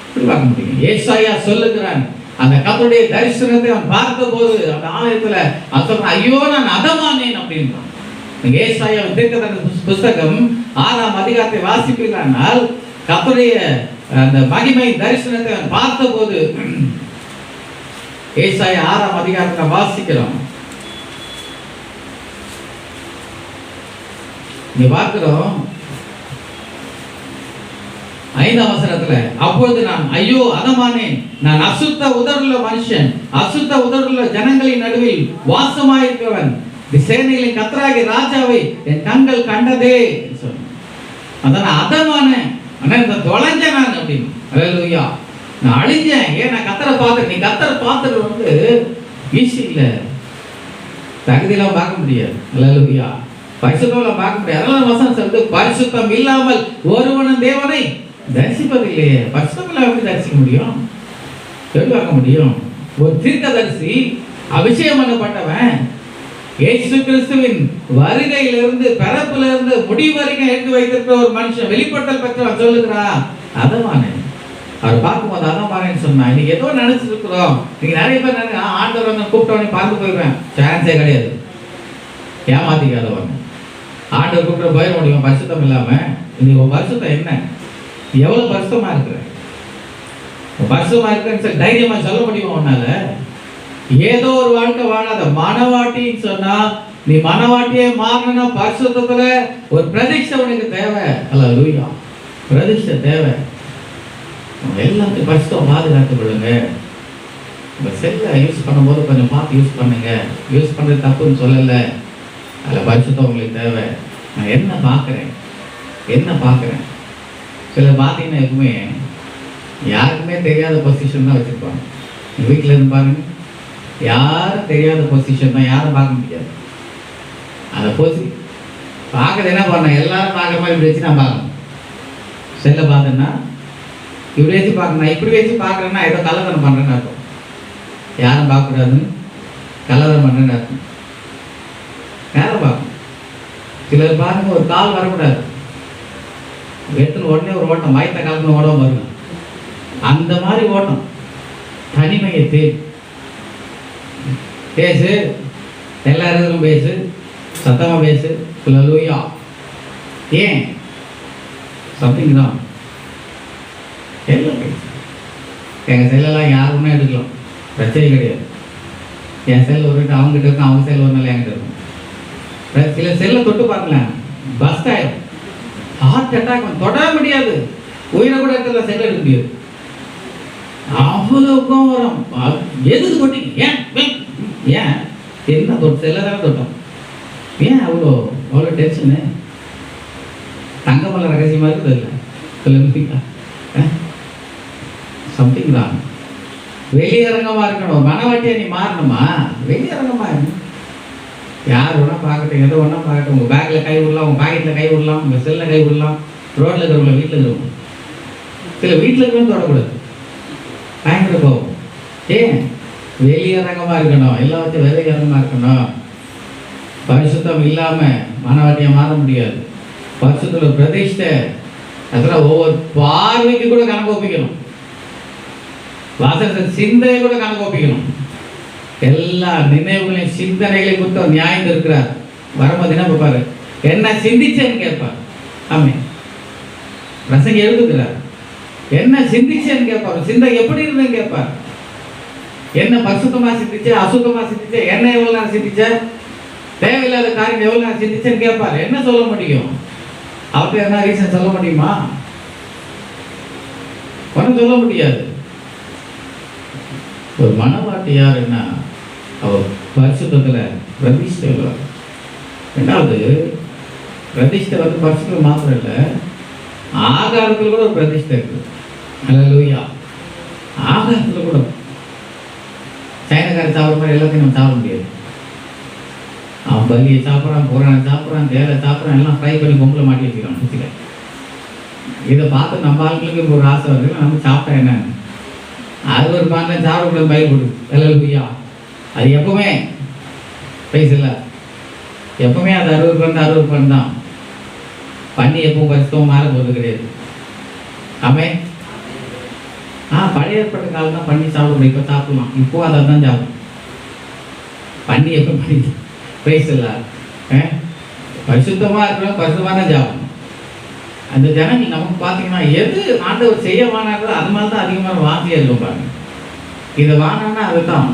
எப்படி பார்க்க முடியும்? ஏசாயா சொல்லுகிறான், அந்த கர்த்தருடைய தரிசனத்தை அவன் பார்த்தபோது அந்த ஆலயத்துல அவன் சொல்றான், ஐயோ நான் அதமானேன் அப்படின்றான். ஏசாயா தீர்க்கதரிசி புஸ்தகம் 6ஆம் அதிகாரத்தை வாசிப்பீர்களானால் கர்த்தருடைய அந்த மகிமை தரிசனத்தை அவன் பார்த்தபோது, ஏசாயா 6ஆம் அதிகாரத்தை வாசிக்கிறோம். இங்க பார்க்கிறோம் 5ஆம் வசனத்துல, அப்பொழுது நான் ஐயோ அதமானேன், நான் அசுத்த உதடுள்ள மனுஷன், அசுத்த உதடுள்ள ஜனங்களின் நடுவில் வாசமாயிருக்கிறவன், சேனைகளின் கர்த்தராகிய ராஜாவை என் கண்கள் கண்டதே சொன்னான். அதான் அதமானேன், ஆனா தொலைஞ்சேன் நான் அப்படின்னு. அல்லேலூயா. நான் அழிஞ்சேன். ஏன்? நான் கத்தரை பார்த்தேன். நீ கத்தரை பார்த்தது வந்து ஈஸி இல்லை, தகுதியெல்லாம் பார்க்க முடியாது. அல்லேலூயா. பரிசுத்தம் பார்க்க முடியாது. அதெல்லாம் வசனம் சொல்லுது, பரிசுத்தம் இல்லாமல் ஒருவனும் தேவனை தரிசிப்பதில்லையே. பரிசுத்தம் இல்லாமல் எப்படி தரிசிக்க முடியும்? எப்படி பார்க்க முடியும்? ஒரு தீர்க்கதரிசி, அபிஷேகம் பண்ணப்பட்டவன், இயேசு கிறிஸ்துவின் வருகையிலிருந்து பிறப்பிலிருந்து முடிவு வரைக்கும் எடுத்து வைத்திருக்கிற ஒரு மனுஷன், வெளிப்பட்டல் பெற்றவன் சொல்லுகிறான் அதமானே. அவர் பார்க்கும்போது அதமானேன்னு சொன்னா, இன்னைக்கு ஏதோ நினைச்சிட்டு இருக்கிறோம். நீங்க நிறைய பேர் நினைக்க ஆண்டவர் வந்து கூப்பிட்டவனே பார்த்து போயிடுவேன். சான்ஸே கிடையாது. ஏமாத்திக்காதவங்க. ஆண்டவர் கூப்பிட்டு போயிட முடியும் பரிசுத்தம் இல்லாம. இன்னைக்கு உன் பரிசுத்தம் என்ன? எவ்வளவு பரிசுத்தமா இருக்கிற? பரிசுத்தமா இருக்கிறேன்னு சொல்லி தைரியமா சொல்ல முடியுமா உன்னால? ஏதோ ஒரு வாழ்க்கை வாழாத மனவாட்டின்னு சொன்னா, நீ மனவாட்டியே மாறணும்னா பரிசுத்தத்துல ஒரு பிரதிஷ்டை உனக்கு தேவை. அல்லேலூயா. பிரதிஷ்டை தேவை. எல்லாத்தையும் பரிசுத்தம் பாதுகாத்துக் கொள்ளுங்க. இந்த செல்லை யூஸ் பண்ணும்போது கொஞ்சம் பார்த்து யூஸ் பண்ணுங்க. யூஸ் பண்ணுறது தப்புன்னு சொல்லலை. அதில் பரிசுத்தம் உங்களுக்கு தேவை. நான் என்ன பார்க்குறேன் சிலர் பார்த்தீங்கன்னா எப்பவுமே யாருக்குமே தெரியாத பொசிஷன் தான் வச்சுருப்பாங்க. வீட்டில் இருந்து பாருங்க, யாரும் தெரியாத பொசிஷன் தான், யாரும் பார்க்க முடியாது. அதை பார்க்கறது என்ன பண்ணேன், எல்லாரும் பார்க்குற மாதிரி இப்படி வச்சு நான் பார்க்கணும். செல்லை பார்த்தேன்னா இப்படி வச்சு பார்க்கணும். இப்படி வச்சு பார்க்குறேன்னா ஏதோ கள்ளத்தனம் பண்ணுறேன்னு அர்த்தம். யாரும் பார்க்கக்கூடாதுன்னு கள்ளத்தனம் பண்ணுறேன்னு அர்த்தம். யாரும் பார்க்கணும். சிலர் பாருங்க, ஒரு கால் வரக்கூடாது, எடுத்துன்னு உடனே ஒரு ஓட்டம், வயத்த காலத்தில் ஓடாம வருங்க. அந்த மாதிரி ஓட்டம். தனிமையை பேசு, எல்லாரும் பேசு, சத்தமாக பேசு. அல்லேலூயா. ஏன்? சம்திங் தான். எல்லாம் பேசு. எங்கள் செல்லெல்லாம் யாருன்னா எடுக்கலாம், பிரச்சனை கிடையாது. என் செல் ஒரு அவங்ககிட்ட இருக்கும், அவங்க செல் ஒரு நாள் என்கிட்ட இருக்கும். சில செல்லை தொட்டு பார்க்கலாம், பஸ்ட் ஆயிடும், ஹார்ட் அட்டாக், தொட முடியாது. உயிரை கூட இடத்துல செல் எடுக்க முடியாது. அவ்வளோ வரும். எதுக்கு தொட்டிங்க? ஏன் என்ன தொட்டு? செல்லை தானே தொட்டோம். ஏன் அவ்வளோ டென்ஷனு? தங்கமல்ல ரகசியமாக இருக்குது இல்லை சம்திங் தான். வெளியரங்கமாக இருக்கணும். மனவாட்டியை நீ மாறணுமா? வெளியரங்கமாக இருக்கணும். யார் வேணா பார்க்கட்டும், எதை வேணா பார்க்கட்டும். உங்கள் பேக்கில் கை விடலாம், உங்கள் பாக்கெட்டில் கை விடலாம், உங்கள் செல்லில் கை விடலாம். ரோட்டில் இருக்கிறவங்கள, வீட்டில் இருக்கிறவங்க, சில வீட்டில் இருக்கிறவங்க தொடக்கூடாது, பயங்கர போகும். ஏன்? வெளியரங்கமாக இருக்கணும். எல்லாத்தையும் வெளியரங்கமாக இருக்கணும். பரிசுத்தம் இல்லாமல் மனவாட்டியை மாற முடியாது. பரிசுத்தோட பிரதிஷ்டை. அதெல்லாம் ஒவ்வொரு பார்வைக்கு கூட கணக்கு ஒப்பிக்கணும். வாசகத்தின் சிந்தையை கூட கணக்கு ஒப்பிக்கணும். எல்லா நினைவுகளையும் சிந்தனைகளையும் கொடுத்து நியாயம் இருக்கிறார். வரும்போது என்ன பார்ப்பாரு? என்ன சிந்திச்சேன்னு கேட்பார். ஆமாம், பிரசங்க எழுதுகிறார். என்ன சிந்திச்சேன்னு கேட்பார். சிந்தை எப்படி இருந்ததுன்னு கேட்பார். என்ன பரிசுத்தமா சிந்திச்ச, அசுத்தமா சிந்திச்ச, என்ன எவ்வளோ நேரம் சிந்திச்ச, தேவையில்லாத காரியம் எவ்வளோ நேரம் சிந்திச்சேன்னு கேட்பார். என்ன சொல்ல முடியும்? அவர்கிட்ட என்ன ரீசன் சொல்ல முடியுமா? ஒன்றும் சொல்ல முடியாது. ஒரு மனவாட்டி யாருன்னா அவர் பரிசுத்தத்தில் பிரதிஷ்டை உள்ளவர். ரெண்டாவது, பிரதிஷ்டை வந்து பரிசுத்தம் மாத்திரம் இல்லை, ஆகாரத்தில் கூட ஒரு பிரதிஷ்டை இருக்குது. அல்லேலூயா. ஆகாரத்தில் கூட சைனக்காரன் சாப்பிட்ற மாதிரி எல்லாத்தையும் நம்ம சாப்பிட முடியாது. அவன் பல்லியை சாப்பிட்றான், புறானை சாப்பிட்றான், தேலை சாப்பிட்றான், எல்லாம் ஃப்ரை பண்ணி பொங்கலை மாட்டி வச்சுக்கிறான் வச்சுக்க. இதை பார்த்து நம்ம ஆட்களுக்கு ஒரு ஆசை வருது, நம்ம சாப்பிட்டா என்ன, அது ஒரு பாட்டில் சாப்பிடக்கூடாது பயப்படு. அல்லேலூயா. அது எப்பவுமே பைசா இல்லை, எப்பவுமே அது 60% தான். பண்ணி எப்பவும் பரிசுத்தமாக மாற போகிறது கிடையாது. ஆமே. பழைய ஏற்பட்ட காலம் தான் பண்ணி சாப்பிடணும். இப்போ சாப்பிடலாம், இப்போ அதை தான் சாப்பிடும். பண்ணி எப்போ பண்ணி பைசா இல்லை, பரிசுத்தமாக இருக்கிறோம், பரிசுத்தமாக தான் சாப்பிடணும். அந்த ஜனங்கள் நமக்கு பார்த்தீங்கன்னா எது ஆண்டவர் செய்ய வானாங்களோ அது மாதிரி தான் அதிகமான வாந்தியாக இருக்கும் பாருங்க. இதை வாங்கினா அதுதான்,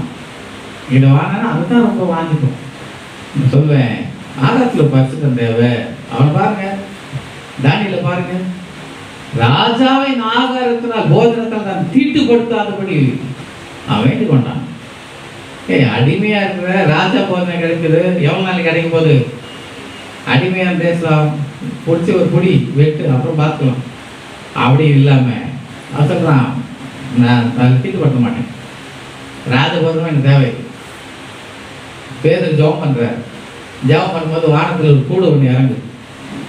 இதை வாங்கினா அதுதான் ரொம்ப வாங்கிக்கும். நான் சொல்லுவேன், ஆகாரத்தில் பரிசுத்தம் தேவை. அவனை பாருங்க, தானியேலை பாருங்க, ராஜாவின் ஆகாரத்தினால் போஜனத்தால் தான் தீட்டு கொடுத்தாதபடி அவன் வேண்டிக் கொண்டான். அடிமையா இருக்கிற ராஜா போஜனம் கிடைக்குது, எவ்வளவு நாளைக்கு கிடைக்கும் போது அடிமையான பேசலாம், பிடிச்சி ஒரு பொடி வெட்டு அப்புறம் பார்த்துக்கலாம். அப்படி இல்லாமல் அவன் சொல்கிறான், நான் தீட்டுப்படுத்த மாட்டேன், ராஜபோதனம் எனக்கு தேவை. பேர் ஜெபம் பண்ணுறார். ஜெபம் பண்ணும்போது வானத்தில் ஒரு கூடு ஒன்று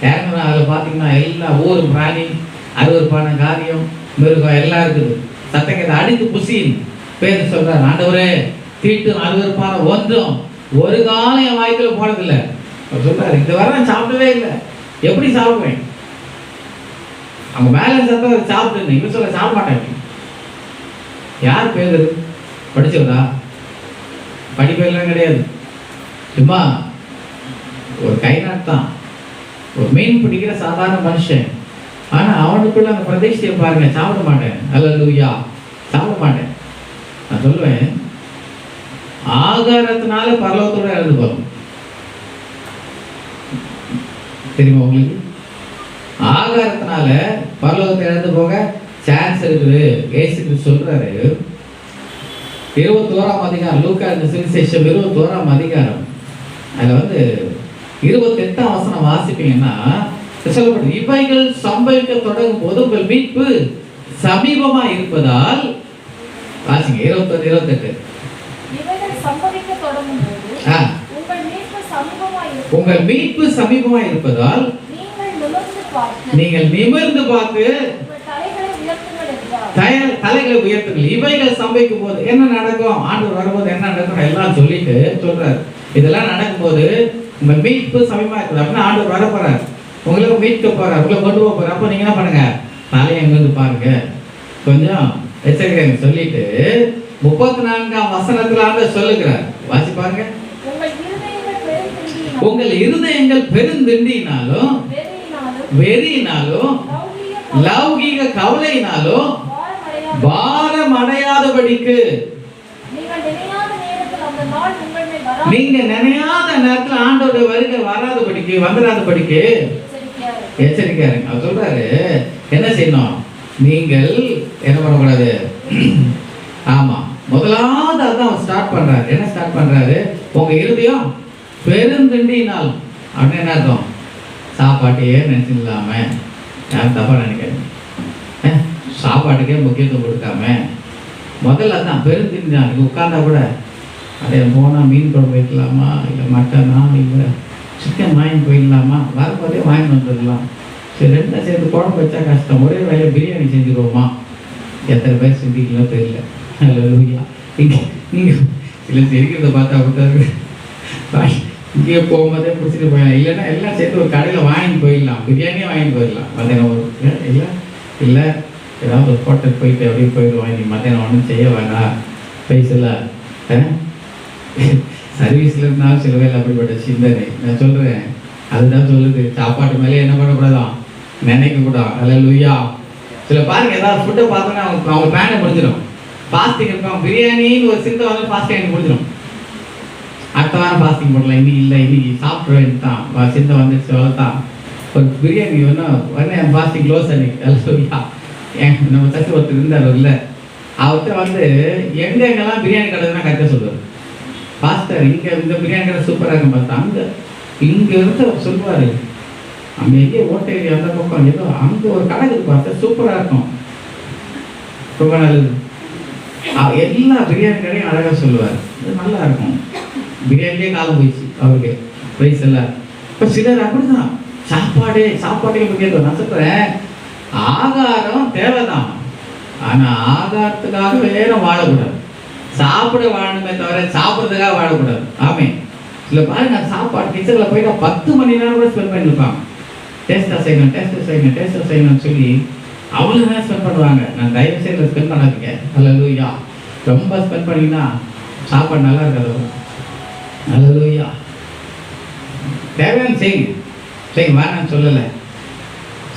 இறங்குனா அதில் பார்த்தீங்கன்னா எல்லா ஊரும் பிராணி, 60 காரியம், மிருகம் எல்லாம் இருக்குது. சத்தங்கத்தை அடித்து புசின்னு பேர் சொல்கிறார். ஆண்டவரே, தீட்டு 60 ஒன்றும் ஒரு காலம் என் வாய்க்குள்ள போனதில்லை. அவர் சொல்றாரு, இந்த வரை நான் சாப்பிடவே இல்லை, எப்படி சாப்பிடுவேன்? அவங்க மேலே சத்தம் அதை சாப்பிட்டு, இவன் சொல்ல சாப்பிட மாட்டேன். யார் பேர் படிச்சவரா? படிப்பெல்லாம் கிடையாது, சும்மா ஒரு கை நாட்தான், ஒரு மீன் பிடிக்கிற சாதாரண மனுஷன். ஆனால் அவனுக்குள்ள அந்த பிரதேசத்தை பாருங்க, சாப்பிட மாட்டேன். அல்லேலூயா. சாப்பிட மாட்டேன். நான் சொல்லுவேன், ஆகாரத்தினால பரலோகத்தோட இறந்து போகும். தெரியுமா உங்களுக்கு? ஆகாரத்தினால பரலோகத்தை இழந்து போக சான்ஸ் இருக்குது. இயேசு சொல்றாரு, 21ஆம் அதிகாரம், லூக்கா சுவிசேஷம் 21ஆம் அதிகாரம், அதுல வந்து 28ஆம் வசனம் வாசிப்பீங்கன்னா சொல்லப்படும், இவைகள் சம்பவிக்க தொடங்கும் போது உங்கள் மீட்பு சமீபமா இருப்பதால், வாசிங்க 21 28. இவைகள் சம்பவிக்க தொடங்கும் போது உங்கள் மீட்பு சமீபமா இருப்பதால் நீங்கள் நிமிர்ந்து பார்த்து தலைகளை உயர்த்துங்கள். இவைகள் சம்பவிக்கும் போது என்ன நடக்கும், ஆண்டவர் வரும்போது என்ன நடக்கும் எல்லாம் சொல்லிட்டு சொல்றாரு. இதெல்லாம் நடக்கும் போது உங்கள் மீட்பு சமீபமா இருக்குது அப்படின்னா ஆண்டவர் வர போறார், உங்களுக்கு மீட்க போறார், உங்களை கொண்டு போக போறார். அப்போ நீங்க என்ன பண்ணுங்க, தலையை எங்கிருந்து பாருங்க, கொஞ்சம் எச்சரிக்கை சொல்லிட்டு 34ஆம் வசனத்துல ஆண்டவர் சொல்லுகிறார். வாசி பாருங்க. உங்கள் இருதயங்கள் பெருந்திண்டினாலும் வெறியினாலும் லௌகீக கவலையினாலும் பாரம் அடையாதபடிக்கு, நீங்க நினையாத நேரத்தில் ஆண்டோட வருகை வராதபடிக்கு வந்துடாதபடிக்கு எச்சரிக்கையா இருங்க. அவர் சொல்றாரு, என்ன செய்யணும், நீங்கள் என்ன பண்ணக்கூடாது. ஆமா, முதலாவது அதான் ஸ்டார்ட் பண்றாரு. என்ன ஸ்டார்ட் பண்றாரு, உங்க இருதயம் பெருந்திண்டினால் அப்படின்னு என்ன அர்த்தம், சாப்பாட்டையே நினைச்சிடலாம, யாரும் தப்பா நினைக்காது, சாப்பாட்டுக்கே முக்கியத்துவம் கொடுக்காம முதல்ல தான் பெருந்திண்டினால். உட்கார்ந்தா கூட அதே போனால் மீன் குழம்பு வைக்கலாமா, இல்லை மட்டனா, இல்லை சிக்கன் வாங்கி போயிடலாமா, வரும்போதே வாங்கி வந்துடலாம், சரி ரெண்டும் சேர்த்து குழம்பு வச்சா கஷ்டம், ஒரே வேலையை பிரியாணி செஞ்சுருவோமா. எத்தனை பேர் செஞ்சுக்கலாம் தெரியல. அல்லேலூயா. நீங்கள் சில சிரிக்கிறத பார்த்தா கொடுத்தாரு, இங்கே போகும்போதே பிடிச்சிட்டு போயிடலாம், இல்லைன்னா எல்லாம் சேர்த்து ஒரு கடையில் வாங்கி போயிடலாம், பிரியாணியே வாங்கிட்டு போயிடலாம். மத்தியானம் ஒரு இல்லை இல்லை ஏதாவது ஒரு ஹோட்டல் போயிட்டு அப்படியே போயிடுவோம், இன்னைக்கு மத்தியானம் ஒன்றும் செய்ய வேண்டாம், பைசா சர்வீஸில் இருந்தாலும் சில வேலை அப்படிப்பட்ட சிந்தனை. நான் சொல்கிறேன், அதுதான் சொல்லுது, சாப்பாட்டு மேலே என்ன பண்ணக்கூடாதான், நினைக்கக்கூடாது. அல்லேலூயா. சில பாருங்க, ஏதாவது ஃபுட்டை பார்த்தோன்னா அவங்க பேனை முடிஞ்சிடும், ஃபாஸ்டிங் இருப்பாங்க, பிரியாணின்னு ஒரு சிந்தை வந்து ஃபாஸ்டிங் எனக்கு முடிஞ்சிடும், அடுத்த வாரம் ஃபாஸ்டிங் போடலாம், இன்னைக்கு இல்லை இன்னைக்கு சாப்பிட்ற தான் சிந்தை வந்துடுச்சு, அவ்வளோதான். ஒரு பிரியாணி வேணா ஃபாஸ்டிங் க்ளோஸ் அன்னைக்கு. அல்லேலூயா. நம்ம சச்சு ஒருத்தர் இருந்தார் இல்லை, அவர்கிட்ட வந்து எங்கெங்கெல்லாம் பிரியாணி கடைன்னா கரெக்டாக சொல்லுவார். பாஸ்டர் இங்கே இந்த பிரியாணி கடை சூப்பராக இருக்கும் பார்த்தா, அங்கே இங்கே இருந்து அவர் சொல்லுவார், அங்கே எங்கேயோ ஓட்டேரி அந்த பக்கம் ஏதோ அங்கே ஒரு கடை பார்த்தா சூப்பராக இருக்கும், ரொம்ப நல்லது. எல்லா பிரியாணி கடையும் அழகாக சொல்லுவார், அது நல்லா இருக்கும். பிரியாணிலே காலம் போயிடுச்சு அவருக்கு, ப்ரைஸ் எல்லாம். இப்போ சிலர் அப்படிதான் சாப்பாடே முக்கியம். நான் சொல்கிறேன், ஆகாரம் தேவைதான், ஆனால் ஆகாரத்துக்காக வேற வாழக்கூடாது. சாப்பிட வாழணுமே தவிர சாப்பிட்றதுக்காக வாழக்கூடாது. ஆமே, சில பாருங்க சாப்பாடு கிச்சனில் போயிட்டா 10 மணி நேரம் கூட ஸ்பெண்ட் பண்ணியிருப்பாங்க. டேஸ்ட்டாக செய்யணும்னு சொல்லி அவ்வளோ நேரம் ஸ்பெண்ட் பண்ணுவாங்க. நான் தயவு செய்து ஸ்பெண்ட் பண்ணாதீங்க. அல்லேலூயா. ரொம்ப ஸ்பெண்ட் பண்ணிங்கன்னா சாப்பாடு நல்லா இருக்காது. அல்லேலூயா. தேவையான செய்யுங்க, வேணான்னு சொல்லலை.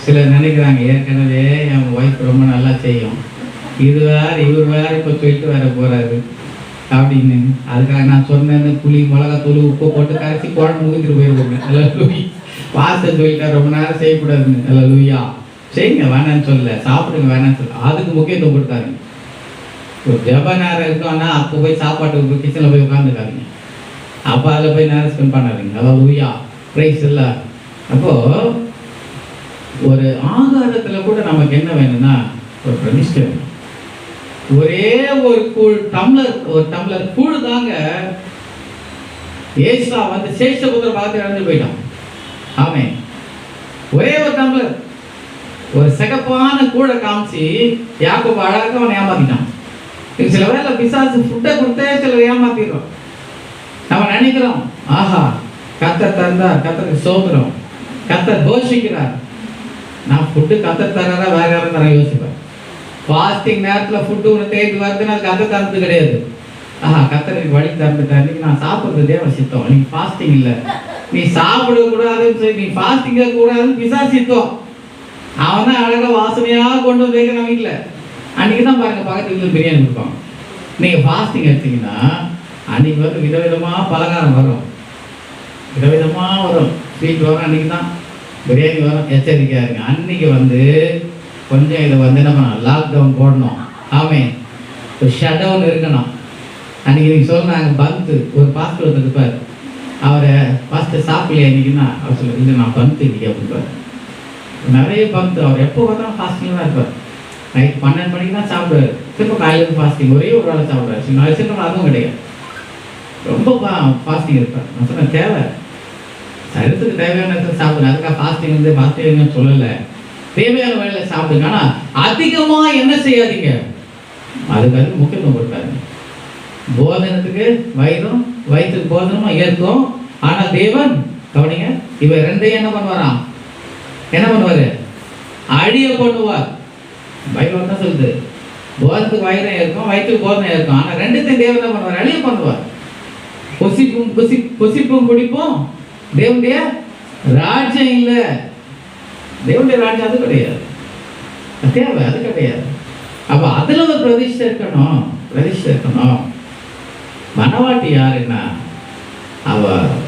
சிலர் நினைக்கிறாங்க ஏற்கனவே என் ஒய்ஃப் ரொம்ப நல்லா செய்யும், இவர் வேறு இப்போ சொல்லிட்டு வேற போகிறாரு அப்படின்னு. அதுக்காக நான் சொன்னேன்னு புளி மிளகாத்தூள் உப்பு போட்டு கரைச்சி குழம்பு முகிட்டு போயிருக்கோங்க. அல்லேலூயா. வாசல் சொல்லிட்டா ரொம்ப நேரம் செய்யக்கூடாதுன்னு. அல்லேலூயா. செய்யுங்க, வேணான்னு சொல்லலை. சாப்பிடுங்க, வேணான்னு சொல்ல. அதுக்கு முக்கியத்துவம் கொடுத்தாருங்க. ஒரு ஜப நேரம் இருக்கோன்னா அப்போ போய் சாப்பாட்டுக்கு கிச்சனில் போய் உட்காந்துக்காதீங்க. அப்போ அதில் போய் நேரம் ஸ்பெண்ட் பண்ணாதீங்க. அல்லேலூயா. ப்ரைஸ் இல்லை. அப்போது ஒரு ஆகாரத்தில் கூட நமக்கு என்ன வேணும்னா ஒரு பிரதிஷ்டை வேணும். ஒரே ஒரு டம்ளர் கூழ் தாங்க ஏசா வந்து சேஷபுத்திர பார்த்து இறந்து போயிட்டான். ஆமே, ஒரே ஒரு டம்ளர், ஒரு சிகப்பான கூழை காமிச்சு யாக்கோபு அழகாக அவனை ஏமாத்திட்டான். சில வேளை பிசாசு ஃபுட்டை கொடுத்தே சில ஏமாத்திடுறோம். நம்ம நினைக்கிறோம், ஆஹா கர்த்தர் தந்தார், கர்த்தருக்கு சோதரம், கர்த்தர் போஷிக்கிறார். நான் ஃபுட்டு கர்த்தர் தராரா வேற யாரும் தர யோசிப்பேன். ஃபாஸ்டிங் நேரத்தில் ஃபுட்டு ஒன்று தேடி வருதுன்னு அது கர்த்தர் தரது கிடையாது. ஆஹா கர்த்தருக்கு வழி தந்துட்டார், இன்னைக்கு நான் சாப்பிட்றது தேவ சித்தம், நீ ஃபாஸ்டிங் இல்லை, நீ சாப்பிடக்கூடாதுன்னு சொல்லி நீ ஃபாஸ்டிங் கூடாதுன்னு பிசாசு சித்தம். அவன் தான் அழகாக வாசனையாக கொண்டு வந்து வைக்கிறான் வீட்டில். அன்றைக்கி தான் பாருங்கள் பக்கத்து வீட்டில் பிரியாணி கொடுப்பாங்க. நீங்கள் ஃபாஸ்டிங் எடுத்தீங்கன்னா அன்றைக்கி வந்து விதவிதமாக பலகாரம் வரும், விதவிதமாக வரும், ஸ்வீட் வரும். அன்றைக்கி தான் பிரியாணி வரும். எச்சரிக்கையாக இருங்க. அன்றைக்கி வந்து கொஞ்சம் இதை வந்து என்ன பண்ணணும், லாக்டவுன் போடணும். ஆமே, ஒரு ஷட் டவுன் இருக்கணும். அன்றைக்கி நீங்கள் சொன்னாங்க பந்து ஒரு பாஸ்டர் ஒருத்தர் இருப்பார். அவரை பாஸ்டர் சாப்பிடலையா இன்றைக்கின்னா அவர் சொல்ல, இல்லை நான் பந்து இன்னைக்கு அப்படிப்பார். நிறைய பந்து அவர் எப்போ பார்த்தாலும் ஃபாஸ்டிங் தான் இருப்பார். நைட் 12 மணிக்கு தான் சாப்பிடுவார், திரும்ப காலையில் ஃபாஸ்டிங், ஒரே ஒரு வேளை சாப்பிடுவார். சில நாள் சில அதுவும் கிடையாது, ரொம்ப ஃபாஸ்டிங் இருப்பார். நான் சொன்னேன் தேவை, சரீரத்துக்கு தேவையான இடத்துல சாப்பிடுங்க. அதுக்காக ஃபாஸ்டிங் வந்து ஃபாஸ்டிங்னு சொல்லலை, தேவையான வேலையில் சாப்பிடுங்க. ஆனால் அதிகமாக என்ன செய்யாதீங்க, அதுக்கு அது முக்கியத்துவம் கொடுத்தாருங்க. போதனத்துக்கு வயிறும் வயிற்றுக்கு போதனமும் ஏற்கும். ஆனால் தேவன் கவனிங்க, இவர் ரெண்டையும் என்ன பண்ணுவாராம், என்ன பண்ணுவார், அழிய பண்ணுவார். பைபிள் தான் சொல்லுது, போதனத்துக்கு வயிறும் இருக்கும், வயிற்றுக்கு போதனம் இருக்கும். ஆனால் ரெண்டுத்தையும் தேவன் என்ன பண்ணுவார், அழிய பண்ணுவார். புசிப்பும் குடிப்பும் தேவனுடைய ராஜ்யம் இல்லை. தேவனுடைய ராஜ்யம் அது கிடையாது, தேவை அது கிடையாது. அப்போ அதில் ஒரு பிரதிஷ்டை இருக்கணும். மனவாட்டி யாருன்னா அவ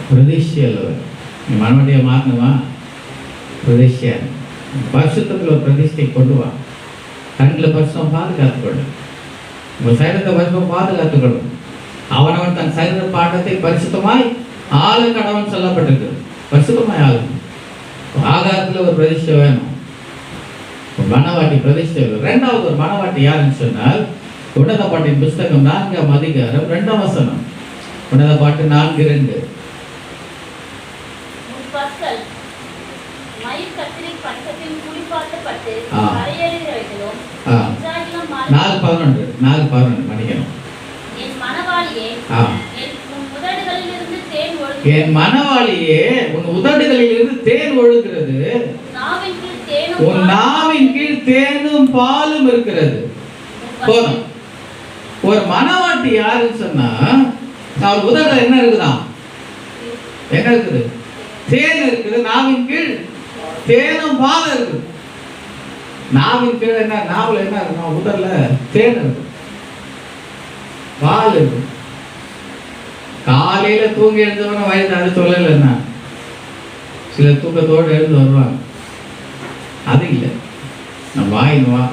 பிரதிஷ்டையில் நீ மனவாட்டியை மாற்றணுமா, பிரதிஷ்டை பரிசுத்தத்தில் ஒரு பிரதிஷ்டை கொண்டு வா. கண்ணில் பரிசுத்தம் பாதுகாத்துக்கொள்ளும், உங்கள் சரீரத்தை பரிசுத்தம் பாதுகாத்துக்கொள்ளும். அவனவன் தன் சரீர பாட்டத்தை பரிசுத்தமாய் ஆள கடவுள் சொல்லப்பட்டிருக்கு. பரிசுத்தமாய் ஆளும். ஆகாரத்தில் ஒரு பிரதிஷ்டை வேணும், மனவாட்டி பிரதிஷ்டை வேணும். ரெண்டாவது ஒரு மனவாட்டி யாருன்னு சொன்னால் உன்னத பாட்டின் புஸ்தகம் 4ஆம் அதிகாரம் 2ஆம் வசனம். உன்னத பாட்டு 4:2. மன்னிக்கணும். என் மனவாளியே உன் உதடுகளிலிருந்து தேன் ஒழுகிறது, உன் நாவின் கீழ் தேனும் பாலும் இருக்கிறது. போதும். ஒரு மனவாட்டி யாருன்னு சொன்னா அவர் உதடுல என்ன இருக்குதான், என்ன இருக்குது, தேன் இருக்குது. நாவின் கீழ் தேனும் பாலும் இருக்குது. நாவின் கீழ் என்ன, நாவில் என்ன இருக்கும், உதடுல தேன் இருக்கு, பால் இருக்கு. காலையில தூங்கி எழுந்தவன வயது அது சொல்லலைன்னா சில தூக்கத்தோடு எழுந்து வருவாங்க. அது இல்லை, நம்ம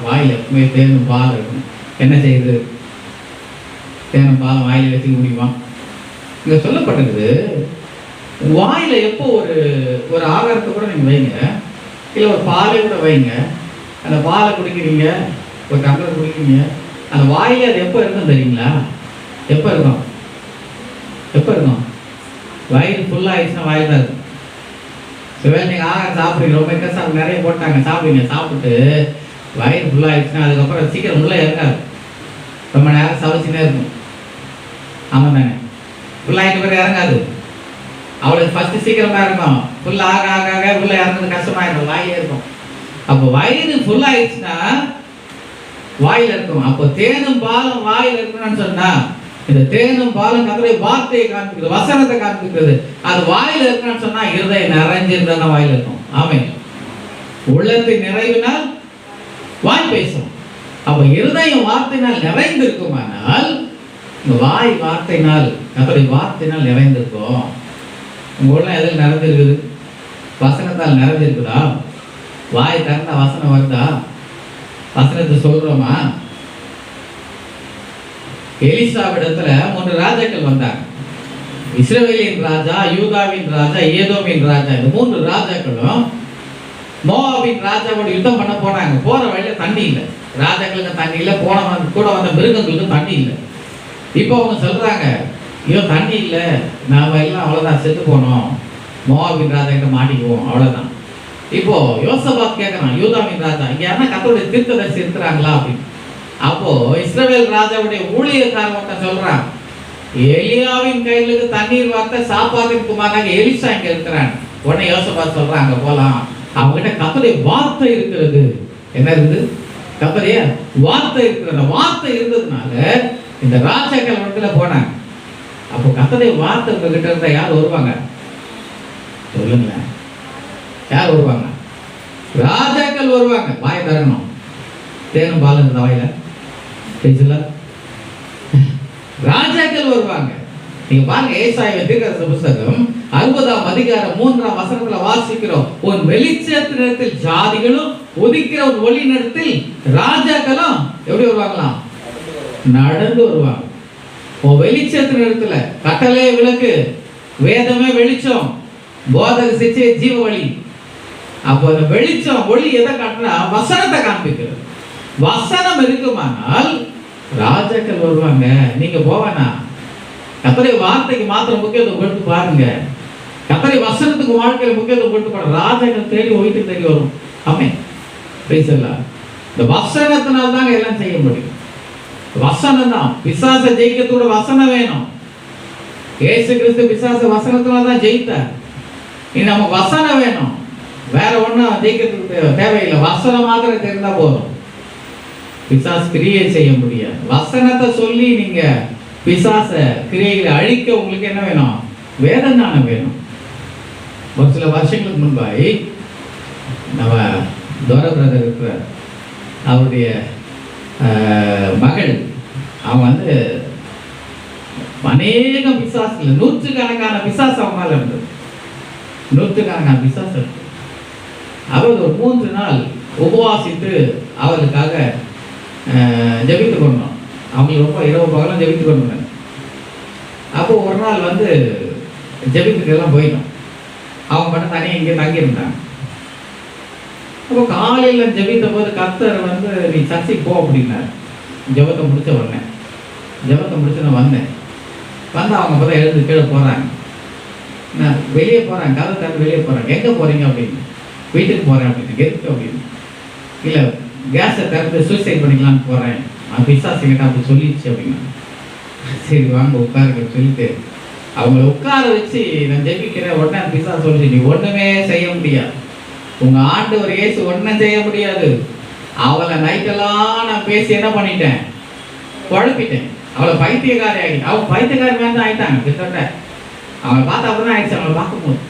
வாயில் எப்பவுமே தேனும் பால் இருக்கும். என்ன செய்யுது, தேனும் பால் வாயில் வச்சுக்க முடியுமா? இங்கே சொல்லப்பட்டிருக்குது, வாயில எப்போ ஒரு ஒரு ஆகாரத்தை கூட நீங்க வைங்க, இல்லை ஒரு பாலை கூட வைங்க. அந்த பாலை குடிக்கிறீங்க, ஒரு டம்ளர் குடிக்கிறீங்க, அந்த வாயில அது எப்போ இருக்கும் தெரியுங்களா? எப்போ இருக்கும்? எப்போ இருக்கும்? வயிறு ஃபுல்லாகிடுச்சுன்னா வாயில் தான் இருக்கும். சில நீங்கள் ஆகாரம் சாப்பிட்றீங்க, ரொம்ப இன்ட்ரெஸ்டாக நிறைய போட்டாங்க, சாப்பிடுங்க, சாப்பிட்டு வயிறு ஃபுல்லாகிடுச்சுன்னா அதுக்கப்புறம் சீக்கிரம் உள்ளே இறங்காது, ரொம்ப நேரம் சமைச்சுனே இருக்கும். ஆமாம் தானே? ஃபுல்லாகிட்டு பேர் இறங்காது. அவளுக்கு ஃபஸ்ட்டு சீக்கிரமாக இருக்கும், ஃபுல்லாக ஆக ஆக ஆக உள்ளே இறங்குறது கஷ்டமாயிருக்கும், வாயிலே இருக்கும். அப்போ வயிறு ஃபுல்லாகிடுச்சுன்னா வாயில் இருக்கும். அப்போ தேனும் பாலும் வாயில் இருக்கணும்னு சொன்னா, இந்த தேனும் பாலும் கர்த்தருடைய வார்த்தையை காண்பிக்கிறது, வசனத்தை காண்பிக்கிறது. அது வாயில் இருக்கணும்னு சொன்னா இருதயம் நிறைஞ்சிருந்தா வாயில் இருக்கும். ஆமென். உள்ளத்தின் நிறைவினால் வாய் பேசும். அப்ப இருதயம் வார்த்தையினால் நிறைந்திருக்குமானால் இந்த வாய் வார்த்தையினால், கர்த்தருடைய வார்த்தையினால் நிறைந்திருக்கும். உங்க உள்ள எதில் நிறைஞ்சிருக்குது? வசனத்தால் நிறைஞ்சிருக்குதா? வாய் திறந்தா வசனம் வருதா? வசனத்தை சொல்றோமா? எலிசாவிடத்துல 3 ராஜாக்கள் வந்தாங்க. இஸ்ரவேலின் ராஜா, யூதாவின் ராஜா, ஏதோமின் ராஜா. இந்த 3 ராஜாக்களும் மோவாபின் ராஜாவோட யுத்தம் பண்ண போனாங்க. போற வழியில தண்ணி இல்லை, ராஜாக்களுக்கு தண்ணி இல்லை, கூட வந்த மிருகங்களுக்கு தண்ணி இல்லை. இப்போ அவங்க சொல்றாங்க, ஐயோ தண்ணி இல்லை, நாம எல்லாம் அவ்வளோதான், செத்து போனோம், மோவாபின் ராஜா கிட்ட மாட்டிக்குவோம், அவ்வளோதான். இப்போ யோசபாத் கேட்கறான், யூதாவின் ராஜா, இங்க யாருன்னா கர்த்தருடைய தீர்க்கதரிசி இருக்கிறாங்களா அப்படின்னு. அப்போ இஸ்ரவேல் ராஜாவுடைய ஊழியக்காரன் சொல்றான், எலியாவின் கையிலுக்கு தண்ணீர் வார்த்தை சாப்பாட்டின் குமாரனாக எலிசா இங்க இருக்கிறான். உடனே யோசபாத் சொல்றான், அங்க போலாம், அவங்ககிட்ட கர்த்தருடைய வார்த்தை இருக்கிறது. என்ன இருக்குது? கர்த்தருடைய வார்த்தை இருக்கிறது. வார்த்தை இருந்ததுனால இந்த ராஜாக்கள் இடத்துல போனாங்க. அப்போ கர்த்தருடைய வார்த்தை உங்ககிட்ட இருந்தா யார் வருவாங்க? சொல்லுங்களேன், யார் வருவாங்க? ராஜாக்கள் வருவாங்க. வாயை தரணும், தேனும் பாலும் இந்த வாயில பேசல. ராஜாக்கள் வருவாங்க. நீங்க பாருங்க, ஏசாயா தீர்க்கதரிசி புத்தகம் 60ஆம் அதிகாரம் 3ஆம் வசனத்துல வாசிக்கிறோம், உன் வெளிச்சத்தினிடத்தில் ஜாதிகளும் உதிக்கிற ஒரு ஒளி நேரத்தில் ராஜாக்களும் எப்படி வருவாங்களாம்? நடந்து வருவாங்க. உன் வெளிச்சத்தினிடத்துல கட்டளை விளக்கு, வேதமே வெளிச்சம், போதக சிச்சை ஜீவ வழி. அப்போ அந்த வெளிச்சம் ஒளி எதை காட்டுனா வசனத்தை காண்பிக்கிறது. வசனம் இருக்குமானால் ராஜாக்கள் வருவாங்க. நீங்க போவானா? கர்த்தருடைய வார்த்தைக்கு மாத்திரம் முக்கியத்துவம் கொடுத்து பாருங்க. கர்த்தருடைய வசனத்துக்கு வாழ்க்கையில முக்கியத்துவம் கொடுத்து பாருங்க. ராஜாக்கள் தேடி வீட்டுக்கு தேடி வரும். ஆமென். Praise the lord. இந்த வசனத்தினால தான் எல்லாம் செய்ய முடியும். வசனம் தான். பிசாசை ஜெயிக்கிறதோட வசனம் வேணும். இயேசு கிறிஸ்து பிசாசை வசனத்தினால தான் ஜெயித்தார். இனி நமக்கு வசனம் வேணும், வேற ஒன்றும் ஜெயிக்கிறதுக்கு தேவையில்லை. வசனம் மாத்திரம் தெரிந்தா போதும். பிசாசு கிரியை செய்ய முடியாது. வசனத்தை சொல்லி நீங்க பிசாச கிரியைகளை அழிக்க உங்களுக்கு என்ன வேணும்? வேத ஞானம் வேணும். ஒரு சில வருஷங்களுக்கு முன்பாய் நம்ம தோர பிரதர் இருக்கிறார், அவருடைய மகள், அவன் வந்து அநேக பிசாசுல, நூற்றுக்கணக்கான பிசாசு அவங்க மேல இருந்தது. நூற்றுக்கணக்கான பிசாசு இருக்கு. அவர் ஒரு 3 நாள் உபவாசித்து அவர்களுக்காக ஜெபித்து கொண்டோம். அவங்களுக்கு ரொம்ப இரவு பகலாம் ஜெபித்து கொண்டாங்க. அப்போ ஒரு நாள் வந்து ஜெபித்துக்கெல்லாம் போயிட்டோம். அவங்க மட்டும் தனியாக இங்கே தங்கியிருந்தாங்க. அப்போ காலையில் ஜெபித்த போது கர்த்தர் வந்து நீ சர்ச்சைக்கு போ அப்படின்னாரு. ஜெபத்தை முடிச்ச உடனே, ஜெபத்தை முடிச்சு நான் வந்தேன். வந்து அவங்க அப்போ தான் எழுந்து கீழே போகிறாங்க. நான் வெளியே போகிறேன், கதை திறந்து வெளியே போகிறேன். எங்கே போகிறீங்க அப்படின்னு. வீட்டுக்கு போகிறேன் அப்படின்னு. எதுக்கு அப்படின்னு. இல்லை, கேஸை திறந்து சூசைட் பண்ணிக்கலான்னு போகிறேன், பிசாசுங்கிட்ட அப்படி சொல்லிடுச்சு அப்படின்னா. சரி வாங்க உட்காருங்க சொல்லிட்டு அவங்கள உட்கார வச்சு நான் ஜெபிக்கிறேன். உடனே அந்த பிசாசு சொல்லிச்சு, நீ ஒன்றுமே செய்ய முடியாது, உங்கள் ஆண்டவர் இயேசு ஒன்றும் செய்ய முடியாது. அவளை நைட்டெல்லாம் நான் பேசி என்ன பண்ணிட்டேன், குழப்பிட்டேன். அவளை பைத்தியக்காரி ஆகிட்டேன். அவள் பைத்தியக்காரி மாதிரி தான் ஆகிட்டாங்க கிட்டத்தட்ட. அவளை பார்த்த அப்புறம் தான் ஆயிடுச்சு. அவளை பார்க்கும்போது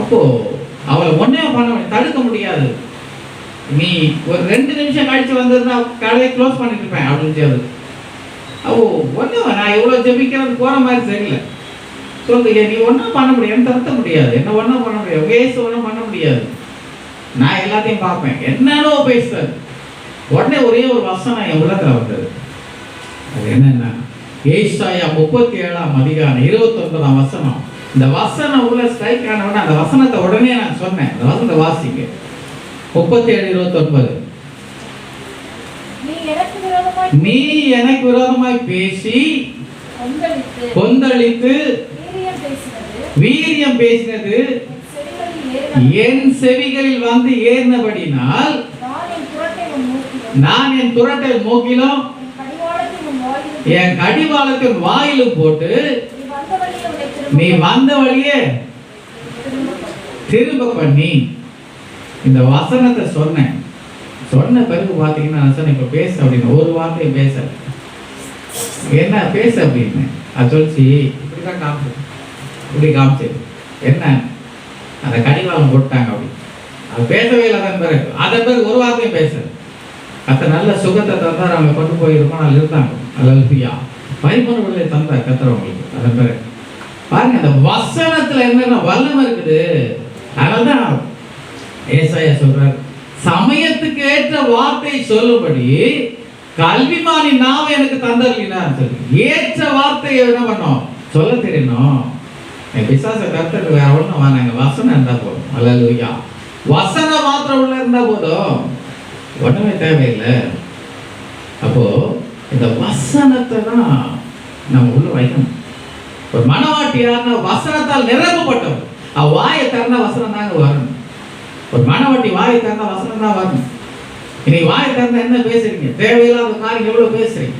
அப்போது அவளை ஒன்றே பண்ண முடியாது, தடுக்க முடியாது. நீ ஒரு 2 நிமிஷம் கழிச்சு வந்திருந்தா கடையை க்ளோஸ் பண்ணிட்டு இருப்பேன் அப்படின்னு சொல்லு. அப்போ ஒன்றும் நான் எவ்வளோ ஜெபிக்கிறது போகிற மாதிரி தெரியல. சொல்லுங்க, நீ ஒன்றும் பண்ண முடியாது, தடுத்த முடியாது, என்ன ஒன்றும் பண்ண முடியாது, வேஸ்ட் ஒன்றும் பண்ண முடியாது. நான் எல்லாத்தையும் பார்ப்பேன். என்னன்னோ பேசுறது. உடனே ஒரே ஒரு வசனம் என் உள்ளத்தில் வந்தது. அது என்னன்னா, ஏசாயா 37ஆம் அதிகாரம் 29ஆம் வசனம். இந்த வசனம் உள்ள ஸ்ட்ரைக் ஆன உடனே அந்த வசனத்தை உடனே நான் சொன்னேன். அந்த வசனத்தை வாசிங்க. 37:29. நீ எனக்கு விரோதமாய் பேசி கொந்தளித்து வீரியம் பேசினது என் செவிகளில் வந்து ஏறினபடினால் நான் என் துரட்டை மூக்கிலும் என் கடிவாளத்தின் வாயிலும் போட்டு நீ வந்த வழியே திரும்ப பண்ணி. இந்த வசனத்தை சொன்னேன். சொன்ன பிறகு பார்த்தீங்கன்னா நான் சொன்னேன், இப்போ பேச அப்படின்னு ஒரு வார்த்தையும் பேச. என்ன பேச அப்படின்னு அது சொல்லிச்சு. இப்படிதான் காமிச்சு, இப்படி காமிச்சது என்ன, அந்த கடிவாளம் போட்டாங்க அப்படி. அது பேசவே இல்லை. அதன் பிறகு ஒரு வார்த்தையும் பேச. கத்த நல்ல சுகத்தை தந்தார். அவங்க கொண்டு போய் ரொம்ப நாள் இருந்தாங்க. அல்லேலூயா. 13 விடுதலை தந்தார் கத்தர் அவங்களுக்கு. அதன் பிறகு பாருங்க, அந்த வசனத்துல என்னென்ன வல்லமை இருக்குது. அதனால்தான் ஏசாயா சொல்றாரு, சமயத்துக்கு ஏற்ற வார்த்தை சொல்லும்படி கல்விமானி நாம எனக்கு தந்தர்லினார் சொல்லி. ஏற்ற வார்த்தையை என்ன பண்ணோம், சொல்ல தெரியணும். பிசாச கருத்துக்கு வேற ஒன்றும் வேணாங்க, வசனம் இருந்தா போதும். அல்லேலூயா. வசனம் மாத்திரம் உள்ள இருந்தா போதும், ஒண்ணுமே தேவையில்லை. அப்போ இந்த வசனத்தை தான் நம்ம உள்ள வைக்கணும். ஒரு மனவாட்டியான வசனத்தால் நிரப்பப்பட்டவர். வாயை திறந்தா வசனம் தாங்க வரணும். ஒரு மனவாட்டி வாயை திறந்தா வசனம் தான் வரணும். இன்னைக்கு வாயை திறந்தா என்ன பேசுறீங்க, தேவையில்லாத காரியம் எவ்வளவு பேசுறீங்க,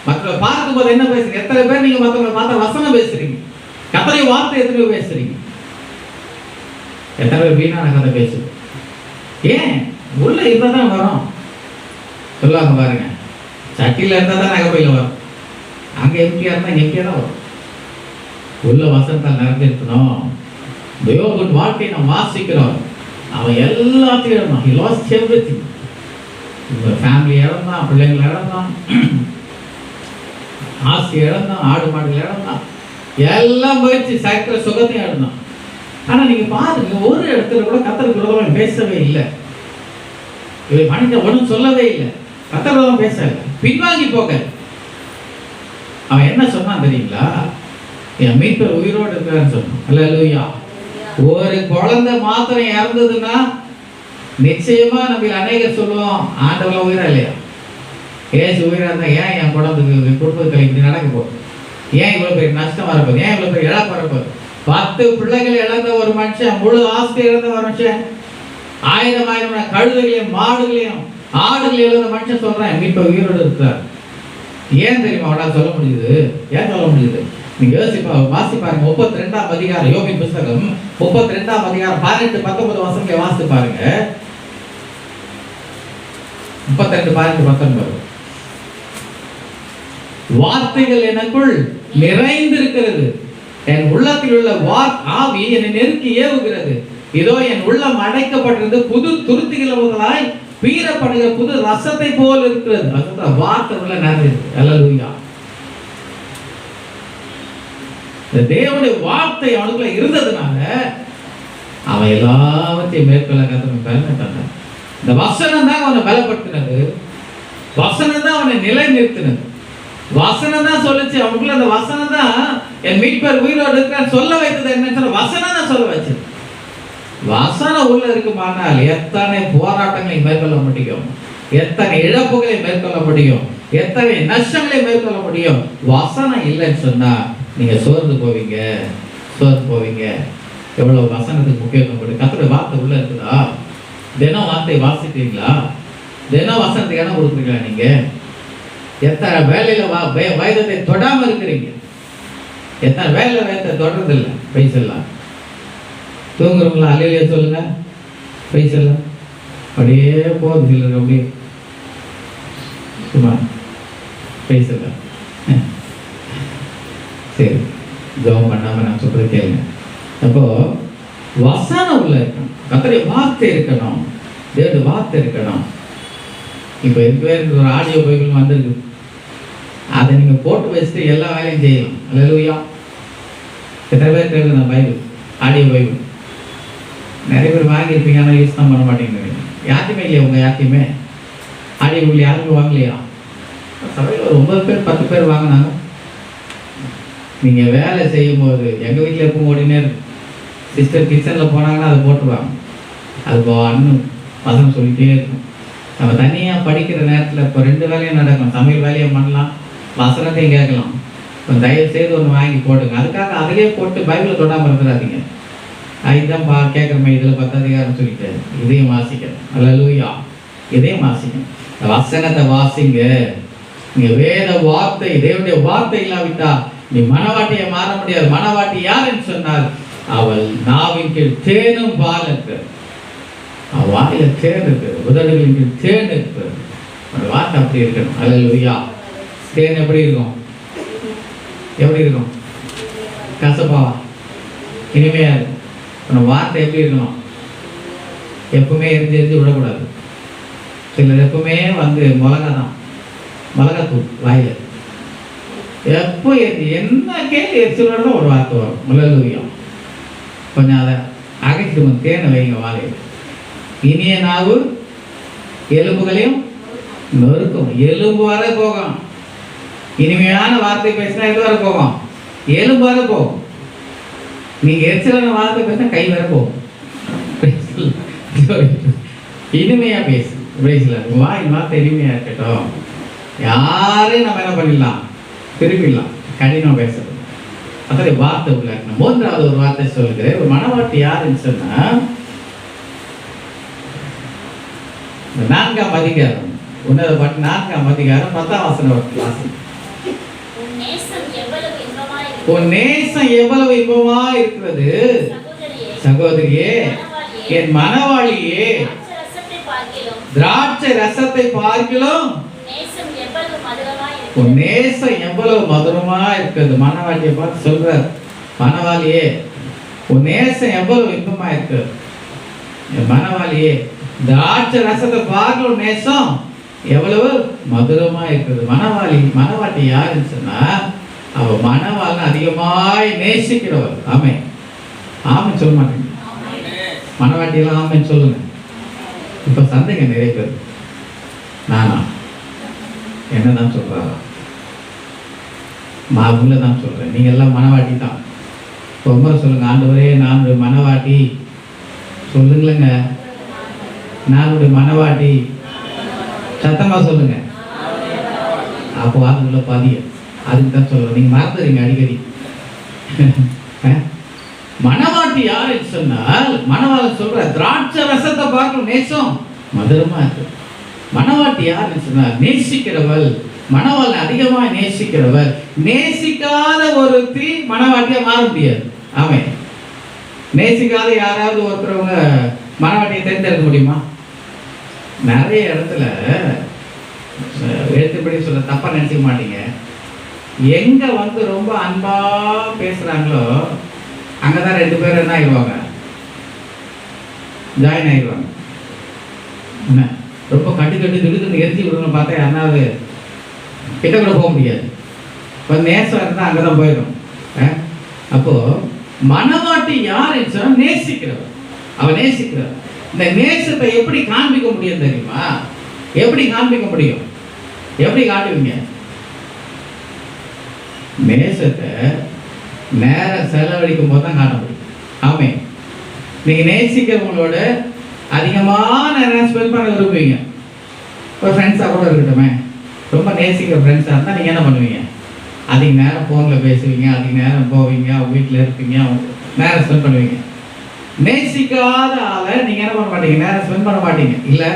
மற்றவங்களை பார்க்கும் போது என்ன பேசுறீங்க, எத்தனை பேர் நீங்க மற்றவங்களை பார்த்தா வசனம் பேசுறீங்க, கத்தனை வார்த்தை எத்தனை பேர் பேசுறீங்க, எத்தனை பேர் வீணான கதை பேசுது. ஏன் உள்ள இருந்தா தான் வரும். சொல்லாங்க பாருங்க, சட்டியில இருந்தா தான் நகைப்பையில வரும். அங்க எம்டியா இருந்தா எம்டியா தான் வரும். உள்ள வசனத்தால் நிறைஞ்சிருக்கணும். யோபுவின் வாழ்க்கையை நம்ம வாசிக்கிறோம். அவன் எல்லாத்தையும் இழந்தான். He lost everything. ஃபேமிலி இழந்தான், பிள்ளைங்களை இழந்தான், ஆசை இழந்தான், ஆடு மாடுகள் இழந்தான், எல்லாம் போயிடுச்சு. சக்கர சுகத்தையும் இழந்தான். ஆனா நீங்க பாருங்க, ஒரு இடத்துல கூட கத்தருக்கு விரோதமா பேசவே இல்லை. மனிதன் ஒன்றும் சொல்லவே இல்லை, கத்தருக்கு விரோதமா பேசல, பின்வாங்கி போக. அவன் என்ன சொன்னான் தெரியுங்களா, என் மீட்பர் உயிரோடு இருக்கிறான்னு சொன்னான். அல்லேலூயா. ஒரு குழந்தை மாத்திரம் இறந்ததுன்னா நிச்சயமா நம்ம அநேகர் சொல்லுவோம், ஆண்டவெல்லாம் உயிரா இல்லையா, ஏசு உயிரா இருந்தா ஏன் என் குழந்தைக்கு குடும்பத்தில் இப்படி நடக்க போகுது, ஏன் இவ்வளவு பெரிய நஷ்டம் வரப்போகுது, ஏன் இவ்வளவு பெரிய இழப்பு வரப்போகுது. 10 பிள்ளைகள் இழந்த ஒரு மனுஷன், முழு ஆஸ்தி இழந்த ஒரு மனுஷன், 1000 கழுதைகளையும் மாடுகளையும் ஆடுகளையும் இழந்த மனுஷன் சொல்றான் என் மீட்பர் உயிரோடு இருக்கிறார். ஏன் தெரியுமா அவனால் சொல்ல முடியுது? ஏன் சொல்ல முடியுது? நீங்க வாசி பாருங்க. 32ஆம் அதிகாரம், யோபின் புத்தகம் 32ஆம் அதிகாரம் 18-19 வசனங்களை வாசித்து பாருங்க. 32-19. வார்த்தைகள் எனக்குள் நிறைந்திருக்கிறது, என் உள்ளத்தில் உள்ள ஆவி என்னை நெருக்கி ஏவுகிறது. இதோ என் உள்ளம் அடைக்கப்பட்டிருந்து புது துருத்திகள் முதலாய் பீரப்படுகிற புது ரசத்தை போல் இருக்கிறது. அதுதான் வார்த்தை உள்ள நிறைந்திருக்கு. அல்லேலூயா. இந்த தேவனுடைய வார்த்தை அவனுக்குள்ள இருந்ததுனால அவன் எல்லாவற்றையும் மேற்கொள்ள கத்தவன் பெருமை தந்தான். இந்த வசனம் தான் அவனை பலப்படுத்தினது, வசனம் தான் அவனை நிலை நிறுத்தினது, வசனம் தான் சொல்லுச்சு. அவனுக்குள்ள அந்த வசனம் தான் என் மீட்பர் உயிரோடு இருக்கிறார் சொல்ல வைத்தது. என்ன வசனம் தான் சொல்ல வச்சது. வசனம் உள்ள இருக்குமானால் எத்தனை போராட்டங்களை மேற்கொள்ள முடியும், எத்தனை இழப்புகளை மேற்கொள்ள முடியும், எத்தனை நஷ்டங்களை மேற்கொள்ள முடியும். வசனம் இல்லைன்னு சொன்னா நீங்க சோர்ந்து போவீங்க, சோர்ந்து போவீங்க. எவ்வளவு வசனத்துக்கு முக்கியத்துவம் கொடுத்து. கர்த்தருடைய வார்த்தை உள்ள இருக்குதா? தினம் வார்த்தை வாசிக்கிறீங்களா? தினம் வசனத்துக்கு இடம் கொடுக்குறீங்களா? நீங்க எத்தனை வேலையில வேதத்தை தொடாம இருக்கிறீங்க, எத்தனை வேலையில வேதத்தை தொடர்றது இல்லை. பேசலாம் தூங்குறவங்களா அலையிலே சொல்லுங்க, பேசலாம் அப்படியே போகுது. சிலர் அப்படியே சும்மா பேசலாம். சரி, ஜெபம் பண்ணாம நான் சொல்றது கேளுங்க. அப்போ வசனம் உள்ள இருக்கணும், கர்த்தருடைய வார்த்தை இருக்கணும், தேவனுடைய வார்த்தை இருக்கணும். இப்போ ஒரு ஆடியோ பைபிள் வந்திருக்கு, அதை நீங்க போட்டு வச்சுட்டு எல்லா வேலையும் செய்யலாம். அல்லேலூயா. எத்தனை பேர் தெரியுது பைபிள், ஆடியோ பைபிள்? நிறைய பேர் வாங்கியிருப்பீங்க, ஆனால் யூஸ் தான் பண்ண மாட்டேங்கிறீங்க. யாருக்குமே இல்லையா? உங்க யாருக்குமே ஆடியோ பைபிள் யாருமே வாங்கலையா? சபையில் ஒரு 9 பேர் 10 பேர் வாங்கினாங்க. நீங்கள் வேலை செய்யும்போது எங்கள் வீட்டில் எப்பவும் ஓடினே இருக்கும். சிஸ்டர் கிச்சனில் போனாங்கன்னா அதை போட்டுருவாங்க. அது அண்ணன் வசனம் சொல்லிகிட்டே இருக்கும். நம்ம தனியாக படிக்கிற நேரத்தில் இப்போ 2 வேலையும் நடக்கும். சமையல் வேலையும் பண்ணலாம், வசனத்தையும் கேட்கலாம். இப்போ தயவு செய்து ஒன்று வாங்கி போடுங்க. அதுக்காக அதிலே போட்டு பைபிளை தொடாமல் இருக்கிறாதீங்க. இதுதான் கேட்குறமே, இதில் 10 அதிகாரம் சொல்லிட்டு இதையும் வாசிக்கணும். அல்லேலூயா, இதையும் வாசிக்கணும். வசனத்தை வாசிங்க. நீங்கள் வேத வார்த்தை, தேவனுடைய வார்த்தை இல்லாவிட்டா நீ மனவாட்டியை மாற முடியாது. மனவாட்டி யாருன்னு சொன்னால் அவள் நாவின் கீழ் தேனும் பால் இருக்கு. அவள் வாயில தேன் இருக்கு, உதடுகளின் கீழ் தேன் இருக்கு. அந்த வார்த்தை அப்படி இருக்கணும். அல்லேலூயா. தேன் எப்படி இருக்கும்? எப்படி இருக்கும்? கசப்பாவா? இனிமையா இருக்கும். அந்த வார்த்தை எப்படி இருக்கணும்? எப்பவுமே எரிஞ்சு விடக்கூடாது. சிலர் எப்பவுமே மிளகாத்தூள் வாயில எப்போ என்ன கேள்வி எரிச்சலோட ஒரு வார்த்தை வரும். அல்லேலூயா. கொஞ்சம் அதை அகைச்சிட்டு வந்து தேனை வைங்க வாழையில். இனிய நாவு எலும்புகளையும் நொறுக்கும். எலும்பு வரை போகும். இனிமையான வார்த்தை பேசினா எது வரை போகும்? எலும்பு வரை போகும். நீங்க எரிச்சலான வார்த்தை பேசினா கை வரை போகும். இனிமையா பேசு. வாய் வார்த்தை இனிமையா இருக்கட்டும். யாரையும் நம்ம என்ன பண்ணிடலாம்? திருப்பிடலாம். கடினம் பேசுறது அத்தனை வார்த்தை உள்ள. 3வது ஒரு வார்த்தை சொல்லுகிறேன். ஒரு மனவாட்டி யாருன்னு சொன்னா 4ஆம் அதிகாரம், உன்னத பாட்டு 4ஆம் அதிகாரம் 10ஆம் வசனம் வாசி. உன் நேசம் எவ்வளவு இன்பமா இருக்கிறது சகோதரியே, என் மனவாளியே, திராட்சை ரசத்தை பார்க்கிலும் உன் நேசம் எவ்வளவு மதுரமா இருக்குது. மனவாளியை பார்த்து சொல்றார், மனவாளியே உன் நேசம் எவ்வளவு இன்பமா இருக்கு. என் மனவாளியே, திராட்சை ரசத்தை பார்க்கல உன் நேசம் எவ்வளவு மதுரமா இருக்குது. மனவாட்டி யாருன்னு சொன்னா அவ மனவாளன் அதிகமாய் நேசிக்கிறவர். ஆமே ஆமே சொல்ல மாட்டேங்க. மனவாட்டியெல்லாம் ஆமைன்னு சொல்லுங்க. இப்ப சந்தைங்க நிறைய பேர் நானா என்னதான் சொல்றாரா? உள்ளதான் சொல்றேன். நீங்க எல்லாம் மனவாட்டி தான். ரொம்ப சொல்லுங்க, ஆண்டவரே நான் ஒரு மனவாட்டி சொல்லுங்களேங்க. நான் ஒரு மனவாட்டி சத்தமா சொல்லுங்க. அப்போ அது உள்ள பதிய அதுக்கு தான் சொல்றேன். நீங்க மறந்துறீங்க அடிக்கடி. மனவாட்டி யாருன்னு சொன்னால் மனவாளன் சொல்ற திராட்சை ரசத்தை பார்க்கணும் நேசம் மதுரமா இருக்கு. மனவாட்டி யாருன்னு சொன்னால் நேசிக்கிறவள். மனவாளன் அதிகமா நேசிக்கிறவர். நேசிக்காத ஒருத்தி மனவாட்டியா மாற முடியாது. ஆமே, நேசிக்காத யாராவது ஒருத்தரவங்க மனவாட்டியை தேர்ந்தெடுக்க முடியுமா? நிறைய இடத்துல எழுத்துப்படி சொல்ல தப்பா நினைச்சுக்க மாட்டீங்க. எங்க ரொம்ப அன்பா பேசுறாங்களோ அங்கதான் 2 பேரும் என்ன ஆயிடுவாங்க? ஜாயின் ஆயிடுவாங்க. என்ன ரொம்ப கட்டு திடுக்குன்னு எரிச்சு விடணும்னு பார்த்தா யாருனாவது கிட்ட கூட போக முடியாது. இப்போ நேசம் இருந்தால் அங்கே தான் போயிடும். அப்போ மனவாட்டி யாருன்னு சொன்னா நேசிக்கிறவர். அவன் நேசிக்கிறவர். இந்த நேசத்தை எப்படி காண்பிக்க முடியும் தெரியுமா? எப்படி காண்பிக்க முடியும்? எப்படி காட்டுவீங்க? நேசத்தை நேரம் செலவழிக்கும் போது தான் காட்ட முடியும். ஆமே, நீங்க நேசிக்கிறவங்களோட அதிகமான நேரம் ஸ்பெண்ட் பண்ண விரும்புவீங்க. ஒரு ஃப்ரெண்ட்ஸாக கூட இருக்கட்டுமே, ரொம்ப நேசிக்கிற ஃப்ரெண்ட்ஸாக இருந்தால் நீங்கள் என்ன பண்ணுவீங்க? அதிக நேரம் ஃபோனில் பேசுவீங்க, அதிக நேரம் போவீங்க, அவங்க வீட்டில் இருப்பீங்க, நேரம் ஸ்பெண்ட் பண்ணுவீங்க. நேசிக்காத ஆளை நீங்கள் என்ன பண்ண மாட்டீங்க? நேரம் ஸ்பெண்ட் பண்ண மாட்டீங்க. இல்லை,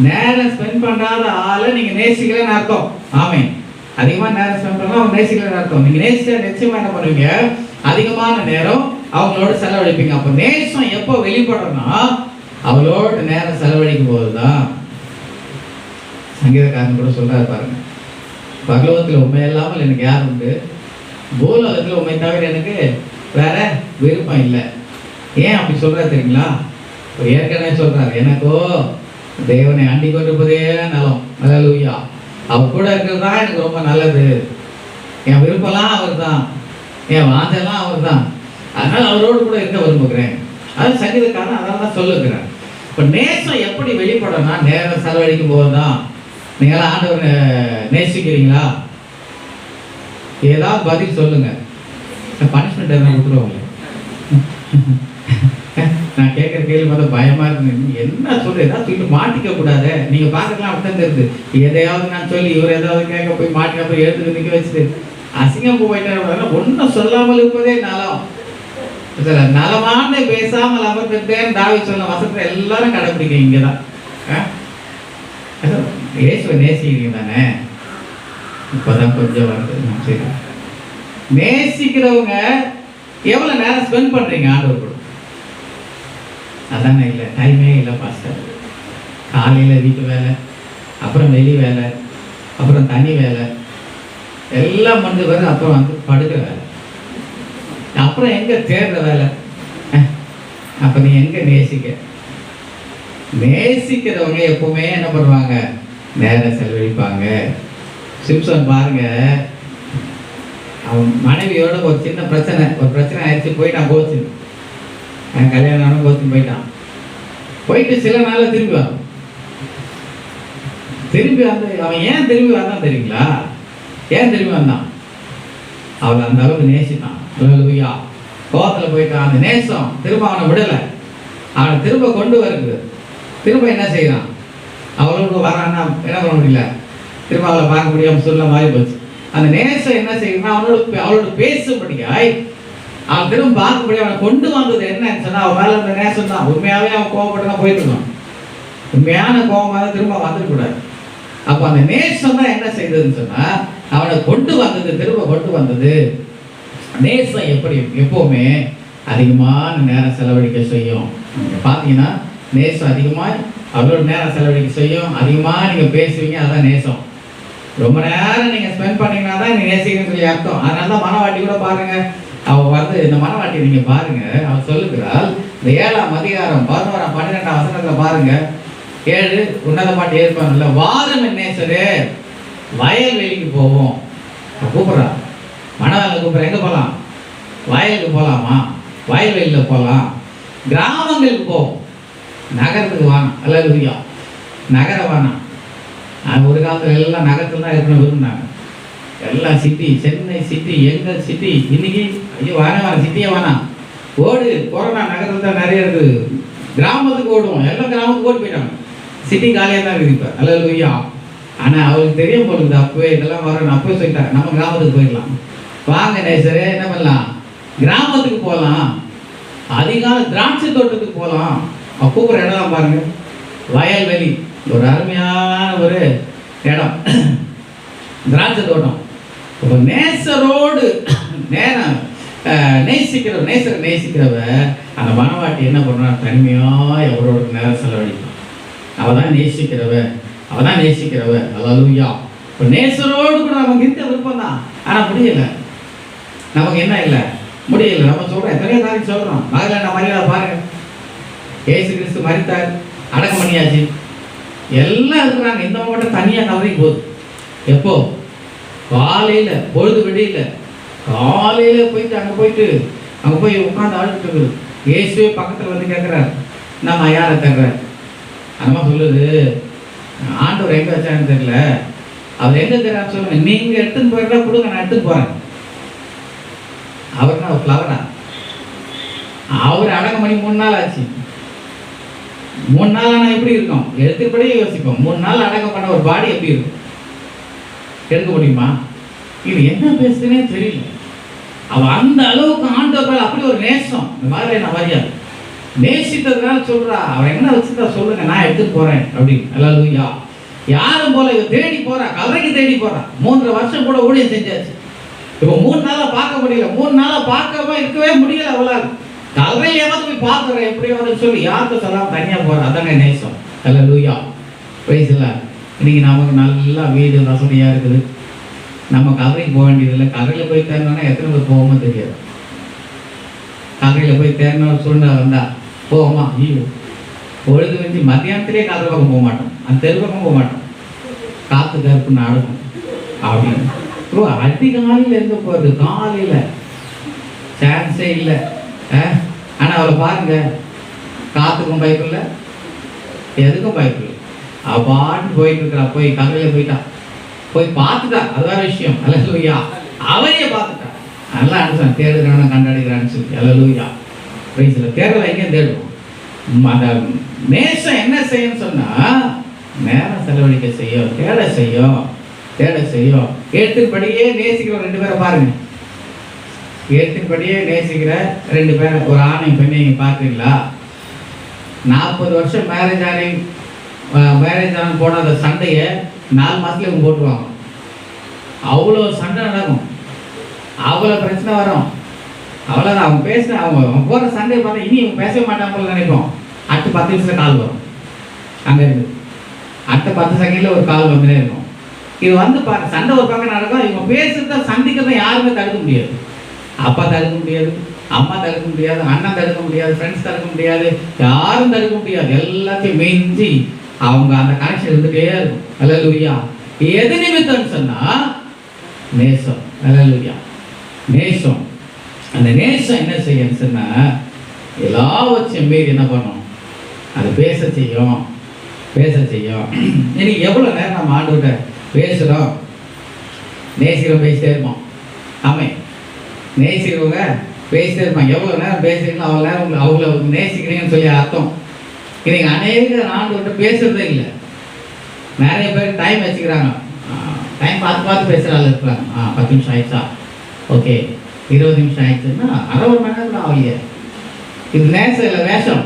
நேரம் ஸ்பெண்ட் பண்ணாத ஆளை நீங்கள் நேசிக்கலன்னு அர்த்தம். ஆமே, அதிகமாக நேரம் ஸ்பெண்ட் பண்ணலாம் அவங்க நேசிக்கலன்னு அர்த்தம். நீங்கள் நேசிச்சா நிச்சயமாக என்ன பண்ணுவீங்க? அதிகமான நேரம் அவங்களோட செலவழிப்பீங்க. அப்போ நேசம் எப்போ வெளிப்படணும்னா அவளோட நேரம் செலவழிக்கும் போது தான். சங்கீதக்காரன் கூட சொல்றாரு பாருங்க, பகலோகத்தில் உண்மை இல்லாமல் எனக்கு யார் உண்டு, பூலோகத்தில் உண்மை தவிர எனக்கு வேற விருப்பம் இல்லை. ஏன் அப்படி சொல்றாரு தெரியுங்களா? ஏற்கனவே சொல்றாரு, எனக்கோ தேவனை அண்டி கொண்டிருப்பதே நலம். அல்லேலூயா. அவர் கூட இருக்கிறது தான் எனக்கு ரொம்ப நல்லது. என் விருப்பம்லாம் அவர் தான், என் வாஞ்செல்லாம் அவர் தான். அதனால அவரோடு கூட இருக்க விரும்புகிறேன். அது சங்கீதக்காரன் அதனால தான் சொல்லுகிறேன். இப்போ நேசம் எப்படி வெளிப்படணும்னா நேரம் செலவழிக்கும் போது தான். நீங்களாம் ஆண்டவரை நேசிக்கிறீங்களா? ஏதாவது பதில் சொல்லுங்க. பனிஷ்மெண்ட் எதனா கொடுத்துருவாங்க. நான் கேட்குற கேள்வி பார்த்தா பயமாக இருக்கு. என்ன சொல்கிறேன், ஏதாவது சொல்லிட்டு மாட்டிக்க கூடாது. நீங்கள் பார்க்கலாம் அப்படித்தான் தெரியுது. எதையாவது நான் சொல்லி இவர் ஏதாவது கேட்க போய் மாட்டிக்க போய் எடுத்துட்டு நிற்க வச்சுட்டு அசிங்கம் போயிட்டேன். ஒன்றும் சொல்லாமல் இருப்பதே நலம். நலமான பேசாமல் அமர்ந்திருக்கேன் தாவி சொன்ன வசத்தை எல்லாரும் கடைப்பிடிக்க. இங்கே தான் இயேசுவை நேசிக்கிறீங்க தானே? இப்போதான் கொஞ்சம் வருது. சரி, நேசிக்கிறவங்க எவ்வளோ நேரம் ஸ்பெண்ட் பண்ணுறீங்க ஆண்டவர் கூட? அதானே இல்லை, டைமே இல்லை பாஸ்டர். காலையில் வீட்டு வேலை, அப்புறம் வெளி வேலை, அப்புறம் தனி வேலை எல்லாம் பண்ணி வருது. அப்புறம் வந்து படுக்கிற வேலை, அப்புறம் எங்கே தேடுற வேலை. அப்போ நீ எங்கே நேசிக்க? நேசிக்கிறவங்க எப்பவுமே என்ன பண்ணுவாங்க? நேரம் செலவழிப்பாங்க. சிம்சன் பாருங்க, அவன் மனைவியோட ஒரு சின்ன பிரச்சனை ஆயிடுச்சு, போயிட்டான் கோச்சு. கல்யாணம் ஆன கோச்சு போயிட்டு சில நாளில் திரும்பி வரான். திரும்பி வந்து அவன் ஏன் திரும்பி வந்தான் தெரியுங்களா? ஏன் திரும்பி வந்தான்? அவளை அந்த அளவுக்கு நேசித்தான். கோவத்தில் போயிட்டான். அந்த நேசம் திரும்ப அவனை விடலை. அவனை திரும்ப கொண்டு வருது. திரும்ப என்ன செய்யறான்? அவளோட வரான்னா என்ன பண்ண முடியல, திரும்ப அவளை பார்க்க முடியாமல் சொல்ல மாறி போச்சு. அந்த நேசம் என்ன செய்யணும்னா அவளோட பேசும்படியாய் அவன் திரும்ப பார்க்க முடியும். அவனை கொண்டு வந்தது என்னன்னு சொன்னா அவன் மேல அந்த நேசம் தான். உண்மையாவே அவன் கோவப்பட்டு தான் போயிட்டு இருக்கான். உண்மையான கோபமாக திரும்ப வந்துடக்கூடாது. அப்போ அந்த நேசம் தான் என்ன செய்ததுன்னு சொன்னா அவனை கொண்டு வந்தது, திரும்ப கொண்டு வந்தது. நேசம் எப்படி எப்பவுமே அதிகமான நேரம் செலவழிக்க செய்யும். நீங்கள் பார்த்தீங்கன்னா நேசம் அதிகமாக அவளோட நேரம் செலவழிக்க செய்யும். அதிகமாக நீங்கள் பேசுவீங்க, அதான் நேசம். ரொம்ப நேரம் நீங்கள் ஸ்பெண்ட் பண்ணீங்கன்னா தான் நீங்கள் நேசிக்கணும்னு சொல்லி அர்த்தம். அதனால தான் மனவாட்டி கூட பாருங்க, அவள் வந்து இந்த மனவாட்டி நீங்கள் பாருங்க, அவள் சொல்லுகிறாள். இந்த 7ஆம் அதிகாரம் 11ஆம் 12ஆம் வசனத்தில் பாருங்க. 7 உன்னத பாட்டு ஏற்பாங்கல்ல, வாரம் நேசரே வயல்வெளிக்கு போவோம். கூப்பிட்றா, மணவாளை கூப்பிட்ற, எங்கே போகலாம்? வயலுக்கு போகலாமா? வயல்வெளியில் போகலாம். கிராமங்களுக்கு போவோம், நகரத்துக்கு வாங்க. அல்ல, நகரம் வேணாம். ஒரு காலத்தில் எல்லாம் நகரத்தில் தான் இருக்கணும் விரும்பினாங்க. எல்லாம் சிட்டி, சென்னை சிட்டி, எங்கள் சிட்டி. இன்னைக்கு ஐயோ வேணாம், சிட்டியே வேணாம், ஓடு. கொரோனா நகரத்தில் தான் நிறைய இருக்குது. கிராமத்துக்கு ஓடுவோம். எல்லாம் கிராமத்துக்கு ஓடி போயிட்டாங்க. சிட்டி காலியாக தான் இருக்குது இப்போ. அல்ல, ஆனால் அவருக்கு தெரியும் போலுது அப்பவே இதெல்லாம் வரணும். அப்பவே சொல்லிட்டாங்க நம்ம கிராமத்துக்கு போயிடலாம். வாங்க நேசரே, என்ன பண்ணலாம்? கிராமத்துக்கு போகலாம். அதிகால திராட்சை தோட்டத்துக்கு போகலாம். கூப்பிட்ற இடம்லாம் பாருங்க, வயல்வெளி. ஒரு அருமையான ஒரு இடம், திராட்சை தோட்டம். இப்போ நேசரோடு நேரம் நேசிக்கிறவ அந்த மனவாட்டி என்ன பண்ணுறா? தனிமையாக எவரோட நேரம் செலவழிப்பான். அவள் தான் நேசிக்கிறவ. அல்லேலூயா. இப்போ நேசரோடு கூட நமக்கு இருக்க விருப்பம் தான், ஆனால் முடியல. நமக்கு என்ன இல்லை, முடியல. நம்ம சொல்கிறோம், எத்தனையோ நாளைக்கு சொல்கிறோம். மகள மரியாதை பாருங்க, இயேசு கிறிஸ்து மரித்தார், அடக்கம் பண்ணியாச்சு, எல்லாம் இருக்கிறாங்க. இந்த மாவட்டம் தனியாக கவரைக்கு போகுது. எப்போ? காலையில், பொழுது விடியல காலையில் போயிட்டு அங்கே போய் உட்காந்து ஆடிட்டு இருக்குது. இயேசுவே பக்கத்தில் வந்து கேட்குறாரு, நம்ம யாரை தர்றார்? அம்மா சொல்லுது, ஆண்டவர் எங்கே வச்சான்னு தெரியல, அவர் எங்கே தர்றாரு சொல்லுங்க, நீங்கள் எடுத்துன்னு போயிட்டா கொடுங்க, நான் எடுத்துன்னு போகிறேன். அவர்னா ஒரு ஃப்ளவரா? அவர் அடக்கம் பண்ணி 3 நாள் ஆச்சு. 3 நாள் ஆனால் எப்படி இருக்கும்? எடுத்துப்படியே யோசிப்போம். 3 நாள் அடக்கம் பண்ண ஒரு பாடி எப்படி இருக்கும்? எடுக்க முடியுமா? இது என்ன பேசுதுன்னே தெரியல. அவள் அந்த அளவுக்கு ஆண்டவர் அப்படி ஒரு நேசம். இந்த மாதிரி நான் மரியாதை நேசித்ததுனால சொல்றா, அவர் என்ன வச்சுட்டா சொல்லுங்க, நான் எடுத்துட்டு போறேன் அப்படின்னு. அல்லேலூயா. யாரும் போல இவ தேடி போறா, கவரைக்கு தேடி போறா. 3 வருஷம் கூட ஊழியம் செஞ்சாச்சு. இப்போ 3 நாளா பார்க்க முடியல. 3 நாளா பார்க்காம இருக்கவே முடியல அவளால். கவரையாவது போய் பார்க்குறேன் எப்படியாவது சொல்லி யாருக்கு சொல்லாம தனியாக போறா. அதாங்க நேசம். அல்லேலூயா. பிரைஸ் இல்ல. இன்னைக்கு நமக்கு நல்லா வீடு வசதியாக இருக்குது, நம்ம கவரைக்கு போக வேண்டியதில்லை. கவரையில் போய் தேர்ந்தோன்னா எத்தனை பேர் போவோமோ தெரியாது. கவரையில் போய் தேர்ந்த சூழ்நிலை வந்தா போவோமா? ஐயோ, பொழுது வச்சு மத்தியானத்திலே கவரை பக்கம் போக மாட்டோம், அந்த தெரு பக்கம் போக மாட்டோம். காற்று கருப்புன்னு அடக்கும் அப்படின்னு. அதிகாலையில் எங்கே போகிறது? காலையில் சான்ஸே இல்லை. ஆனால் அவளை பாருங்க, காற்றுக்கும் பயப்பில்லை, எதுக்கும் பயப்பில்லை. அவள் பாட்டு போயிட்டு இருக்கிறா. போய் கவலையில் போயிட்டா, போய் பார்த்துட்டா, அது வேற விஷயம். அல்லேலூயா. அவரையே பார்த்துட்டா. அதெல்லாம் அனுப்பிச்சான் தேடுகிறான கண்டாடுகிறான்னு சொல்லி. அல்லேலூயா. பிரைஸ்ல தேடல எங்கேயும் தேடுவோம். அந்த நேசம் என்ன செய்யும்னு சொன்னா நேரம் செலவழிக்க செய்யும், தேட செய்யும், தேட செய்யும். ஏற்றின்படியே நேசிக்கிற 2 பேரை பாருங்க. ஏற்றின்படியே நேசிக்கிற 2 பேரை, ஒரு ஆணை பெண்ணை பார்க்குறீங்களா? 40 வருஷம் மேரேஜ் ஆன போடாத சண்டையை 4 மாதத்துல இவங்க போட்டுருவாங்க. அவ்வளோ சண்டை நடக்கும், அவ்வளோ பிரச்சனை வரும். அவ்வளோதான். அவங்க பேசின அவங்க போகிற சண்டையை பார்த்தா இனி இவங்க பேசவே மாட்டாங்க நினைப்போம். அடுத்த 10 நிமிஷத்தில் கால் வரும் அங்கே இருந்து. அடுத்த 10 செகண்டில் ஒரு கால் வந்துனே இருக்கும். இது வந்து பாருங்க, சண்டை ஒரு பக்கம் நடக்கும். இவங்க பேசுறத சந்திக்கிறத யாருமே தடுக்க முடியாது. அப்பா தடுக்க முடியாது, அம்மா தடுக்க முடியாது, அண்ணன் தடுக்க முடியாது, ஃப்ரெண்ட்ஸ் தடுக்க முடியாது, யாரும் தடுக்க முடியாது. எல்லாத்தையும் மிஞ்சி அவங்க அந்த கனெக்ஷன் இருந்துகிட்டே இருக்கும். அல்லேலூயா. எது நிமித்தம்னு சொன்னா நேசம். அல்லேலூயா. நேசம். அந்த நேசம் என்ன செய்யும் சொன்னா எல்லாவற்றையும் மீறி என்ன பண்ணும்? அது பேச செய்யும், பேச செய்யும். இன்னைக்கு எவ்வளோ நேரம் நம்ம ஆண்டுகிட்ட பேசுகிறோம், நேசிக்கிறோம், பேசிட்டே இருப்போம். ஆமாம், நேசிக்கிறவங்க பேசிட்டே இருப்பாங்க. எவ்வளோ நேரம் பேசுறீங்களோ அவ்வளோ நேரம் அவங்கள நேசிக்கிறீங்கன்னு சொல்லி அர்த்தம். இன்னைக்கு அநேக ஆண்டுகிட்ட பேசுறதே இல்லை. நிறைய பேர் டைம் வச்சுக்கிறாங்க, டைம் பார்த்து பேசுகிற ஆள் இருக்கிறாங்க. 10 நிமிஷம் ஆயிடுச்சா, ஓகே 20 நிமிஷம் ஆயிடுச்சுன்னா அரை மணி நேரத்தில் ஆகலையே. இது நேசம் இல்லை, வேஷம்.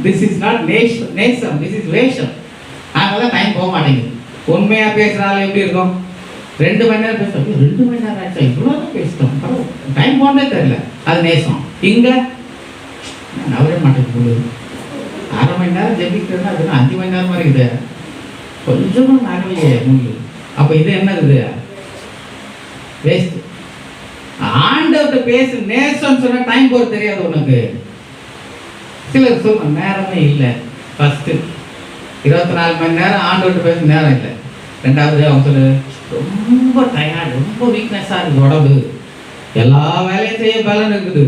திஸ் இஸ் நாட் நேசம், திஸ் இஸ் வேஷம். அதனால டைம் போக மாட்டேங்குது. உண்மையாக பேசுகிறாலும் எப்படி இருக்கும்? 2 மணி நேரம் பேசுகிறோம், 2 மணி நேரம் ஆச்சா, இவ்வளோ தான் பேசிட்டோம், டைம் போனதே தெரியல. அது நேசம். இங்கே நவரே மாட்டேங்குது. அரை மணி நேரம் ஜெபிக்கிறதுனா அது 5 மணி நேரம் மாதிரி இருக்குது. கொஞ்சமும் நகலையே முடியும். அப்போ இது என்னது? வேஸ்ட். ஆண்டவர்கிட்ட பேசு நேசம் சொன்னா டைம் போகிறது தெரியாது உனக்கு. சிலர் சொல்ல நேரமே இல்லை. ஃபஸ்ட்டு 24 மணி நேரம் ஆண்டவர்கிட்ட பேச நேரம் இல்லை. 2வது அவங்க சொல்லு ரொம்ப டயர்டு, ரொம்ப வீக்னஸாக இருக்குது உடம்பு, எல்லா வேலையும் செய்ய பலன் இருக்குது,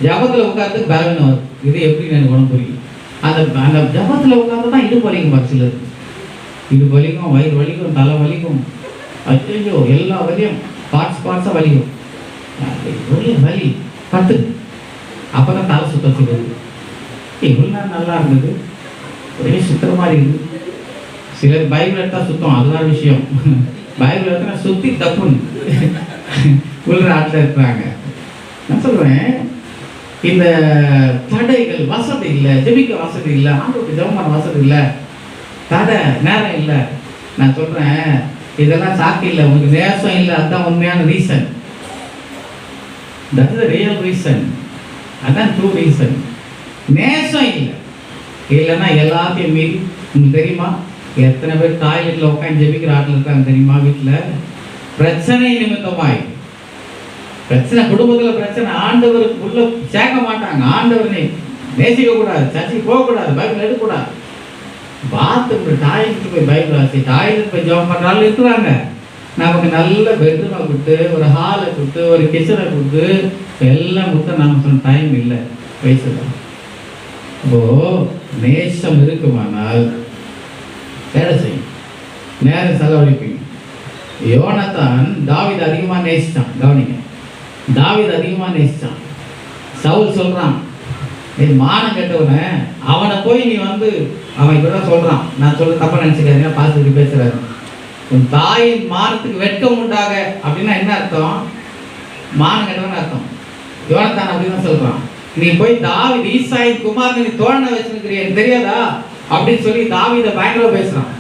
ஜபத்தில் உட்காந்து பலன் வருது. இது எப்படி எனக்கு உடம்பு புரியும்? அந்த ஜபத்தில் உட்காந்து தான் இடுப்பு வலிக்கும். சிலருக்கு இடுப்பு வலிக்கும், வயிறு வலிக்கும், தலை வலிக்கும், ஐயோ எல்லா வலியும் பார்ட்ஸாக வலிக்கும். வலி 10 அப்போ தான் தலை சுத்தம் செய்வது. இவ்வளோ நேரம் நல்லா இருந்தது, ஒரே சுத்தம் மாதிரி இருக்குது. சிலர் பைபிள் எடுத்தால் சுத்தம், அதுதான் விஷயம். பைபிள் எடுத்தா சுற்றி தப்புன்னு உள்ள ஆட்டில் இருக்கிறாங்க. நான் சொல்கிறேன், இந்த தடைகள், வசதி இல்லை, ஜெபிக்க வசதி இல்லை, ஆண்டவருக்கு ஜெபமான வசதி இல்லை, தடை, நேரம் இல்லை. நான் சொல்கிறேன், இதெல்லாம் சாக்கு இல்லை, உங்களுக்கு நேசம் இல்லை. அதுதான் உண்மையான reason. That is the real reason. அதுதான் ட்ரூ ரீசன். நேசம் இல்லை. இல்லைன்னா எல்லாத்தையும் மீறி. உங்களுக்கு தெரியுமா எத்தனை பேர் டாய்லெட்டில் உட்காந்து ஜெபிக்கிற ஆட்டில் இருக்காங்க தெரியுமா? வீட்டில் பிரச்சனை நிமித்தமாய் பிரச்சனை, குடும்பத்தில் பிரச்சனை, ஆண்டவருக்கு உள்ள சேர்க்க மாட்டாங்க. ஆண்டவரை நேசிக்க கூடாது, சர்ச்சைக்கு போகக்கூடாது, பைபிள் எடுக்கக்கூடாது. பாத்ரூம் டாய்லெட்டுக்கு போய் பைபிள் வாசி, டாய்லெட் போய் ஜெபம் பண்ணுறாலும் இருக்கிறாங்க. நமக்கு நல்ல பெட்ரூமை கொடுத்து, ஒரு ஹாலை கொடுத்து, ஒரு கிச்சனை கொடுத்து, எல்லாம் கொடுத்து நமக்கு சொன்ன டைம் இல்லை, வயசுதான். இப்போ நேசம் இருக்குமானால் வேலை செய்யும், நேரம் செலவழிப்பீங்க. யோனத்தான் தாவீது அதிகமாக நேசித்தான். கவனிங்க, தாவீது அதிகமாக நேசித்தான். சவுல் சொல்கிறான், இது மானம் கெட்டவன, அவனை போய் நீ வந்து, அவன் இப்படி தான் சொல்கிறான், நான் சொல்ல தப்பாக நினச்சிக்காதீங்க, பார்த்து இப்படி பேசுகிறாரு. உன் தாயின் மானத்துக்கு வெட்கம் உண்டாக அப்படின்னா என்ன அர்த்தம்? மானம் கெட்டவன் அர்த்தம். யோனத்தான் அப்படி தான் சொல்கிறான். நீ போய் தாவீது ஈசாயின் குமாரனை நீ தோழனை வச்சுருக்கிறிய, எனக்கு தெரியாதா அப்படின்னு சொல்லி தாவீதை பயங்கர பேசுகிறான்.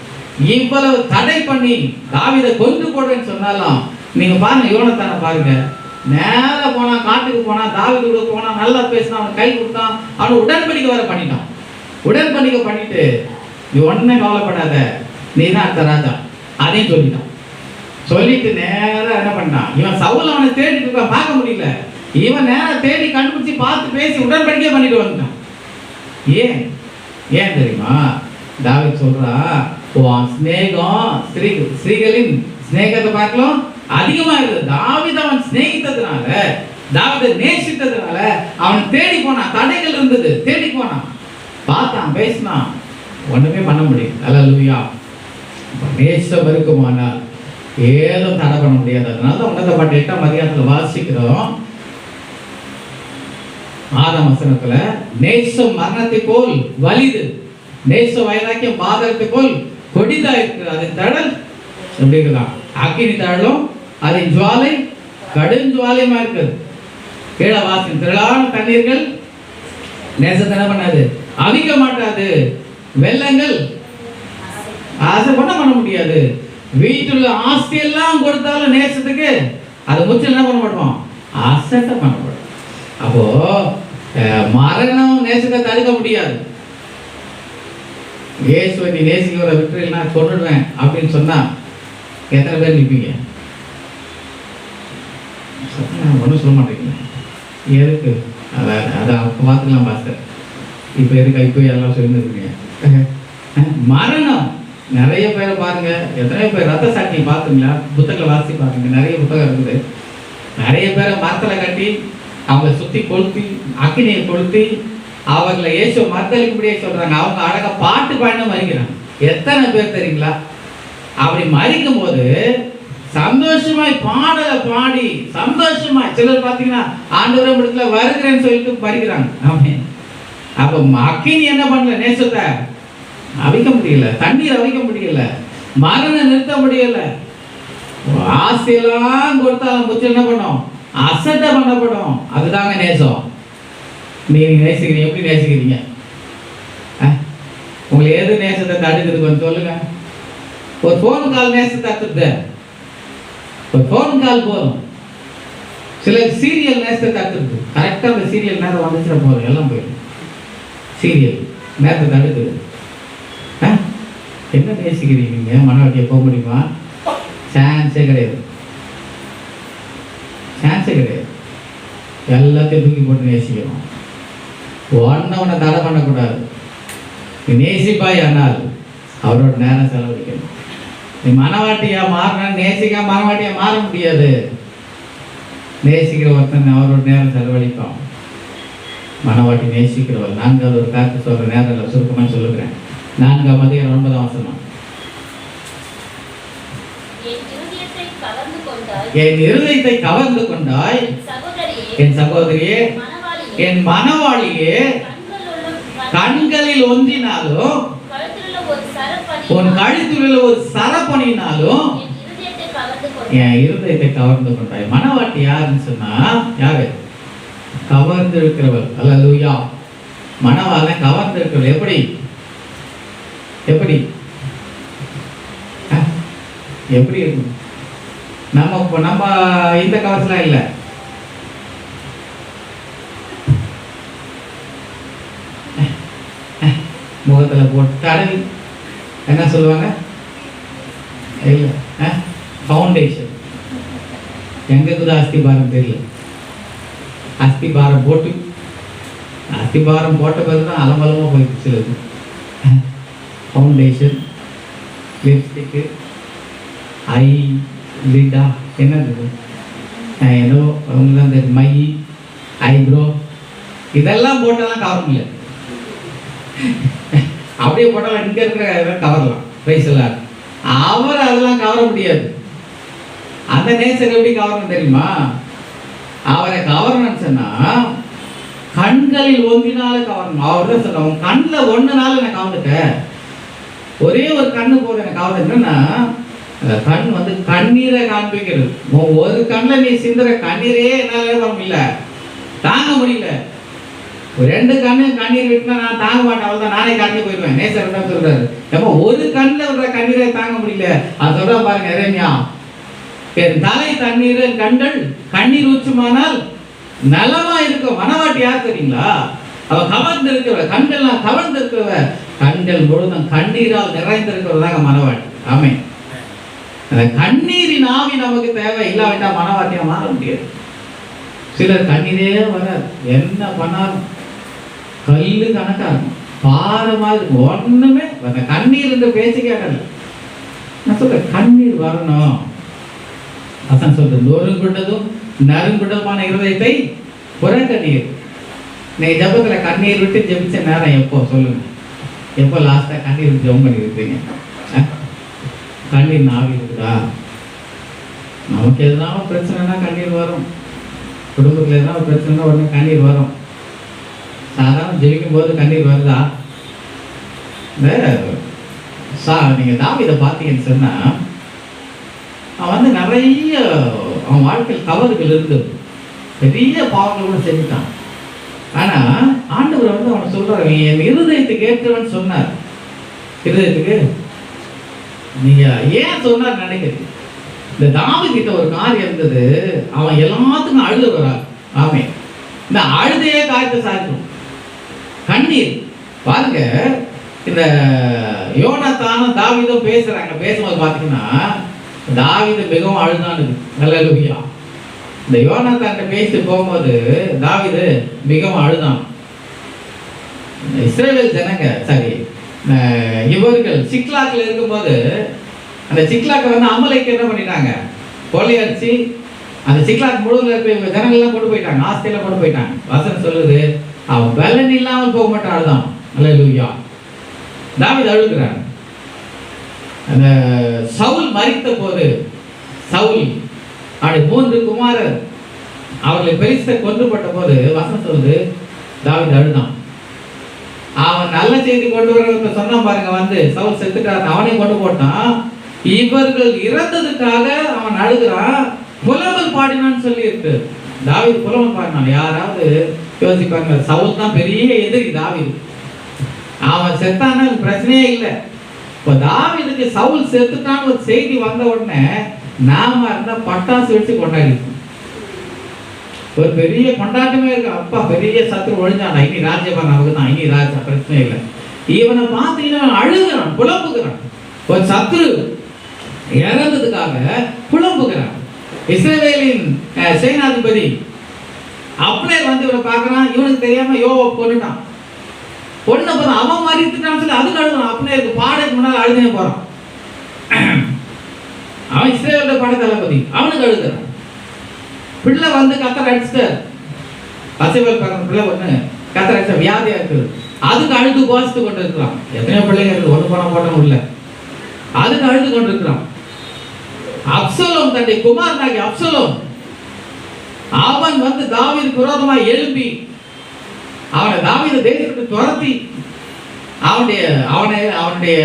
இவ்வளவு தடை பண்ணி தாவீதை கொண்டு போடுறேன்னு சொன்னாலும் நீங்க பாருங்க, யோனத்தானை பாருங்க, நேரா போனா, காட்டுக்கு போனா, தாவீது கூட போனா, நல்லா பேசினா, அவனை கை கொடுத்தான், அவனை உடன்படிக்கை வர பண்ணிட்டான். உடன்படிக்கை பண்ணிட்டு நீ ஒன்றுமே கவலைப்படாத, நீ தான் அடுத்த ராஜா, அதையும் சொல்லிட்டான். சொல்லிட்டு நேரம் என்ன பண்ணான், இவன் சவுல் அவனை தேடிட்டு இருக்கான், பார்க்க முடியல. இவன் நேரம் தேடி கண்டுபிடிச்சி பார்த்து பேசி உடன்படிக்கை பண்ணிட்டு வந்துட்டான். ஏன் ஏன் தெரியுமா? தாவீது சொல்றா, உன் ஸ்நேகம் ஸ்ரீகளின் ஸ்நேகத்தை பார்க்கலாம் அதிகமா இருக்குது. தாவீது அவன் ஸ்நேகித்ததுனால, தாவீதை நேசித்ததுனால அவன் தேடி போனான். தடைகள் இருந்தது, தேடி போனான், பார்த்தான், பேசினான், ஒண்ணுமே பண்ண முடியும். அல்லேலூயா. நேசம் இருக்குமானால் ஏதும் தடை பண்ண முடியாது. அதனால தான் உன்னத பாட்டு 8ஆம் அதிகாரத்தில் வாசிக்கிறோம் 6ஆம் வசனத்துல, நேசம் மரணத்தை போல் வலிது, நேச வைராக்கியம் பாதகத்தை போல் கொடிதா இருக்கு, அதன் தடல் எப்படி இருக்கலாம், அக்கினி தழலும் அதன் ஜுவாலை கடுஞ்சுவாலையுமா இருக்குது. கீழே வாசம் திரளான தண்ணீர்கள் நேசத்தை என்ன பண்ணாது, அவிக்க மாட்டாது, வெள்ளங்கள் ஆசை பண்ண முடியாது. வீட்டுல ஆஸ்தி எல்லாம் கொடுத்தாலும் நேசத்துக்கு அது முச்சு என்ன பண்ண மாட்டோம், அசட்டை பண்ணப்படும். அப்போ மரணம் நேசத்தை தடுக்க முடியாது. இயேசுவை நீ நேசிக்கிற விட்டு நான் சொல்லிடுவேன் அப்படின்னு சொன்னா எத்தனை பேர் நிற்பீங்க? ஒன்றும் சொல்ல மாட்டேங்க. எதுக்கு அதை அப்போ பார்த்துக்கலாம் பாஸ்டர், இப்போ எதுக்கு இப்போ எல்லாம் சொல்லியிருக்கீங்க. மரணம் நிறைய பேரை பாருங்க, எத்தனையோ பேர் ரத்த சாட்சியை பார்த்துங்களா, புத்தகங்களை வாசி பாருங்க, நிறைய புத்தகம் இருக்குது. நிறைய பேரை மரத்தில் கட்டி அவங்களை சுற்றி கொளுத்தி அக்கினியை கொளுத்தி அவர்களை இயேசு மறுதளிக்கும்படியே சொல்றாங்க. அவங்க அழகா பாட்டு பாடின மறிக்கிறாங்க. எத்தனை பேர் தெரியுங்களா? அப்படி மறிக்கும் போது சந்தோஷமாய் பாடலை பாடி சந்தோஷமாய், சிலர் பார்த்தீங்கன்னா ஆண்டவரை இடத்துல வருகிறேன்னு சொல்லிட்டு மறிக்கிறாங்க. ஆமே. அப்போ அக்கினி என்ன பண்ணல, நேசத்தை அவிக்க முடியல, தண்ணீர் அவிக்க முடியல, மரணம் நிறுத்த முடியல, ஆசையெல்லாம் கொடுத்தாலும் முச்சு என்ன பண்ணும், அசட்டை பண்ணப்படும். அதுதாங்க நேசம். நீங்க நேசிக்கிறீங்க, எப்படி நேசிக்கிறீங்க? உங்களுக்கு எது நேசத்தை தடுக்குது கொஞ்சம் சொல்லுங்க. ஒரு போன் கால் நேசத்தை தடுத்துது, ஒரு போன் கால் போதும். சில சீரியல் நேசத்தை தடுத்துது, கரெக்டாக அந்த சீரியல் நேரம் வந்துச்சுன்னா போதும், எல்லாம் போயிடும். சீரியல் நேரத்தை தடுக்குது. என்ன நேசிக்கிறீங்க? மனவாட்டியை போக முடியுமா? சான்ஸே கிடையாது, சான்ஸே கிடையாது. எல்லாத்தையும் தூக்கி போட்டு நேசிக்கணும். ஒன்றை தடை பண்ணக்கூடாது. நீ நேசிப்பாய், ஆனால் அவரோட நேரம் செலவழிக்கணும். நீ மனவாட்டியா மாறின நேசிக்கா மனவாட்டியா மாற முடியாது. நேசிக்கிற ஒருத்தன் அவரோட நேரம் செலவழிப்பான். மனவாட்டி நேசிக்கிறவர். 4வது ஒரு காத்து சொல்ற நேரம் சுருக்கமாக சொல்லுகிறேன். 4ஆம் அதிகாரம் 9ஆம் வசனம். என் இருதயத்தை கவர்ந்து கொண்டாய் என் சகோதரியே, என் மனவாளியே, கண்களில் ஒன்றினாலும் உன் கழுத்தில் ஒரு சரப்பணினாலும் என் இருதயத்தை கவர்ந்து கொண்டாய். மனவாட்டி யாருன்னு சொன்னா யாரு? கவர்ந்து இருக்கிறவள். அல்லேலூயா. மனவாளன் கவர்ந்து இருக்கிறவள். எப்படி எப்படி எப்படி இருக்கும்? நம்ம இந்த கவர்ஸ்லாம் இல்லை. முகத்தில் போட்டு தடவி என்ன சொல்லுவாங்க? இல்லை, ஃபவுண்டேஷன். எங்களுக்கு அஸ்திபாரம் தெரியல. அஸ்திபாரம் போட்டு அஸ்திபாரம் போட்ட பிறகு தான் அலமலமாக போயிடுச்சு. சிலது ஃபவுண்டேஷன், லிப்ஸ்டிக்கு, ஐ லிடா, என்னது ஏதோ அவங்களாம் அந்த மை, ஐப்ரோ, இதெல்லாம் போட்டாலாம் கவர் இல்லை. அப்படியே போட்டாலும் இங்கே இருக்கிற கவரலாம். பிரைஸ்லாம் அவர் அதெல்லாம் கவர முடியாது. அந்த நேச்சர் எப்படி கவரணும் தெரியுமா? அவரை கவரணும்னு சொன்னா கண்களில் ஒன்றினால கவரணும். அவர் தான் சொன்ன, உன் கண்ணில் ஒன்றுனால எனக்கு கவர்ந்துட்டேன். ஒரே ஒரு கண்ணு போது எனக்கு கவர்ந்துன்னா கண் வந்து கண்ணீரை காண்பிக்கிறது. ஒரு கண்ணில் நீ சிந்துற கண்ணீரே என்னால் முடியல, தாங்க முடியல. ஒரு 2 கண்ணு கண்ணீர் விட்டுனா நான் தாங்க மாட்டேன், அவள் தான் நானே கண்ணி போயிடுவேன். நேசர் தான் சொல்றாரு. ஏப்போ ஒரு கண்ணில் விடுற கண்ணீரே தாங்க முடியல. அது சொல்ற பாருங்க எரேமியா, என் தலை தண்ணீர் கண்கள் கண்ணீர் ஊற்றுமானால் நலமா இருக்கும். மனவாட்டி யார் தெரியுங்களா? அவ கவர்ந்து இருக்கிறவ, கண்கள்லாம் கவர்ந்து இருக்கிறவ, கண்கள் முழுதும் கண்ணீரால் நிறைந்திருக்கிறதாங்க மனவாட்டி. ஆமே. அந்த கண்ணீரின் ஆவி நமக்கு தேவை. இல்லாவிட்டா மனவாட்டியா மாற முடியாது. சிலர் கண்ணீரே வராது, என்ன பண்ணாலும் கல்லு கணக்கா இருக்கும், பாரமா இருக்கும், ஒண்ணுமே அந்த கண்ணீர் என்று பேச்சு கேட்கல. நான் சொல்றேன் கண்ணீர் வரணும். அதான் சொல்றேன், நொறுங்குண்டதும் நறுங்குண்டதுமான இருதயத்தை புறக்கண்ணீர். நீங்க ஜபத்துல கண்ணீர் விட்டு ஜெபிச்ச நேரம் எப்போ சொல்லுங்க? எப்போ லாஸ்டா கண்ணீர் ஜெபம் பண்ணி இருப்பீங்க? கண்ணீர் நாவி இருக்குதா? நமக்கு எதுனா ஒரு பிரச்சனைனா கண்ணீர் வரும். குடும்பத்தில் எதுனா ஒரு பிரச்சனைனா உடனே கண்ணீர் வரும். சாதாரண ஜெபிக்கும் போது கண்ணீர் வருதா? நீங்கள் தாவீதை பார்த்தீங்கன்னு சொன்னால், அவன் வந்து நிறைய அவன் வாழ்க்கையில் தவறுகள் இருந்தது, பெரிய பாவங்கள் கூட செஞ்சுட்டான். ஆனால் ஆண்டவர் வந்து அவனை சொல்கிறார், என் இருதயத்துக்கு ஏற்றவன் சொன்னார். இருதயத்துக்கு நீங்கள் ஏன் சொன்னார் நினைக்கிறீங்க? இந்த தாவீதுகிட்ட ஒரு காரியம் இருந்தது, அவன் எல்லாத்துக்கும் அழுத வராது. ஆமே, இந்த அழுதையே காரியத்தை சாதிக்கும். கண்ணீர் பாருங்க, இந்த யோனத்தானும் தாவீதும் பேசுறாங்க. பேசும்போது பார்த்தீங்கன்னா தாவீது மிகவும் அழுதானது. அல்லேலூயா. இந்த யோனத்தான்கிட்ட பேசிட்டு போகும்போது தாவீது மிகவும் அழுதான். இஸ்ரவேல் ஜனங்க சரி இவர்கள் சிக்லாக்கில் இருக்கும்போது அந்த சிக்லாக்கை வந்து அமலைக்கு என்ன பண்ணிட்டாங்க? கொள்ளையடிச்சு அந்த சிக்லாக் முழுவதும் இருக்க ஜனங்கள்லாம் கொண்டு போயிட்டாங்க, ஆஸ்திரேலியா கொண்டு போயிட்டாங்க. வசனம் சொல்லுது, அவன் பலன் இல்லாமல் போக மாட்டான். அழுதான். அல்லேலூயா. தாவீது அழுகிறான். அந்த சவுல் மரித்த போது, சவுல் அவருடைய 3 குமாரர் அவர்களை பெரிஸ்தை கொன்றுபட்ட போது வசனம் சொல்லுது, தாவீது அழுதான். அவன் நல்ல செய்தி கொண்டு வர சொன்னான் பாருங்க, வந்து சவுல் செத்துட்டான், அவனையும் கொண்டு போட்டான். இவர்கள் இறந்ததுக்காக அவன் அழுகிறான், புலவல் பாடினான்னு சொல்லி இருக்கு. தாவீது புலவல் பாடினான். யாராவது யோசிப்பாங்க, சவுல் தான் பெரிய எதிரி தாவீது, அவன் செத்தான பிரச்சனையே இல்லை. இப்போ தாவீதுக்கு சவுல் செத்துட்டான்னு ஒரு செய்தி வந்த உடனே நாம இருந்தா பட்டாசு வச்சு கொண்டாடி ஒரு பெரிய கொண்டாட்டமே இருக்கு. அப்பா பெரிய சத்துரு ஒழிஞ்சான், இனி ராஜ்யபான் நமக்கு தான், இனி ராஜா பிரச்சனை இல்லை. இவனை பார்த்தீங்கன்னா அழுகிறான், புலம்புகிறான். ஒரு சத்துரு இறந்ததுக்காக புலம்புகிறான். இஸ்ரவேலின் சேனாதிபதி அப்னேர் வந்து இவனை பார்க்கறான். இவனுக்கு தெரியாம யோவாப் கொன்னுட்டான். பொண்ணை போதும் அவன் மறித்துட்டான்னு சொல்லி அதுக்கு அழுகிறான். அப்னேருக்கு பாடத்துக்கு முன்னால் அழுதுனே போறான். அவன் இஸ்ரவேலோட படை தளபதி, அவனுக்கு அழுகிறான். பிள்ளை வந்து கத்தரை அடிச்சுட்டார். பசைவல் பிறந்த பிள்ளை ஒன்று கத்தரை அடிச்ச வியாதியா இருக்குது, அதுக்கு அழுது உபாசித்து கொண்டு இருக்கிறான். எத்தனையோ பிள்ளைங்க இருக்குது, ஒன்று பணம் போட்ட முடியல, அதுக்கு அழுது கொண்டு இருக்கிறான். அப்சலோம் தன்னுடைய குமாரனாகி அப்சலோம் அவன் வந்து தாவீதுக்கு விரோதமாக எழுப்பி அவனை தாவீது தேசத்துக்கு துரத்தி அவனுடைய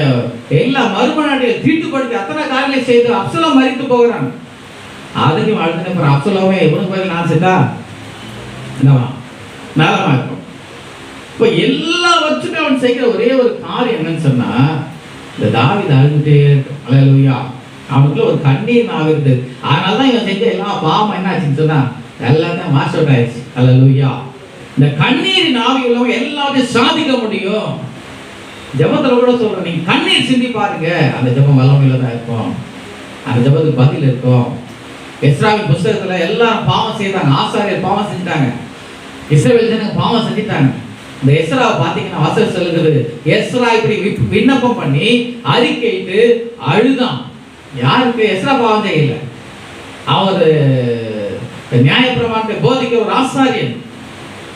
எல்லா மறுமனாட்டியை தீட்டுப்படுத்தி அத்தனை காரியங்களை செய்து அப்சலோம் மரித்து போகிறான். அதுக்கு வாழ்த்துன அப்சலோமே இவனுக்கு பதில் நான் செத்தா என்னவா நலமா இருக்கும். இப்போ எல்லாவற்றுக்கும் அவன் செய்கிற ஒரே ஒரு காரியம் என்னன்னு சொன்னா, இந்த தாவீது அழுதுட்டே இருக்கும். அல்லேலூயா. அவனுக்குள்ள ஒரு கண்ணீர் ஆகுது. அதனாலதான் இவன் செஞ்ச எல்லா பாவம் என்ன ஆச்சுன்னு சொன்னா எல்லாத்தையும் மாஸ்ட் அவுட் ஆயிடுச்சு. அல்லேலூயா. இந்த கண்ணீரின் ஆவி உள்ளவங்க எல்லாத்தையும் சாதிக்க முடியும். ஜெபத்துல கூட சொல்றேன், நீங்க கண்ணீர் சிந்தி பாருங்க, அந்த ஜெபம் வல்லமையில தான் இருக்கும், அந்த ஜெபத்துக்கு பதில் இருக்கும். எஸ்ராவின் புஸ்தகத்துல எல்லாரும் பாவம் செய்தாங்க, ஆசாரியர் பாவம் செஞ்சிட்டாங்க, இஸ்ரவேல் ஜனங்க பாவம் செஞ்சிட்டாங்க. இந்த எஸ்ராவை பார்த்தீங்கன்னா வசனம் சொல்லுகிறது, எஸ்ரா இப்படி விண்ணப்பம் பண்ணி அறிக்கையிட்டு அழுதான். யாருக்கு? எஸ்ரா பாவம் செய்யல, அவர் நியாயப்பிரமாணத்தை போதிக்க ஒரு ஆசாரியன்.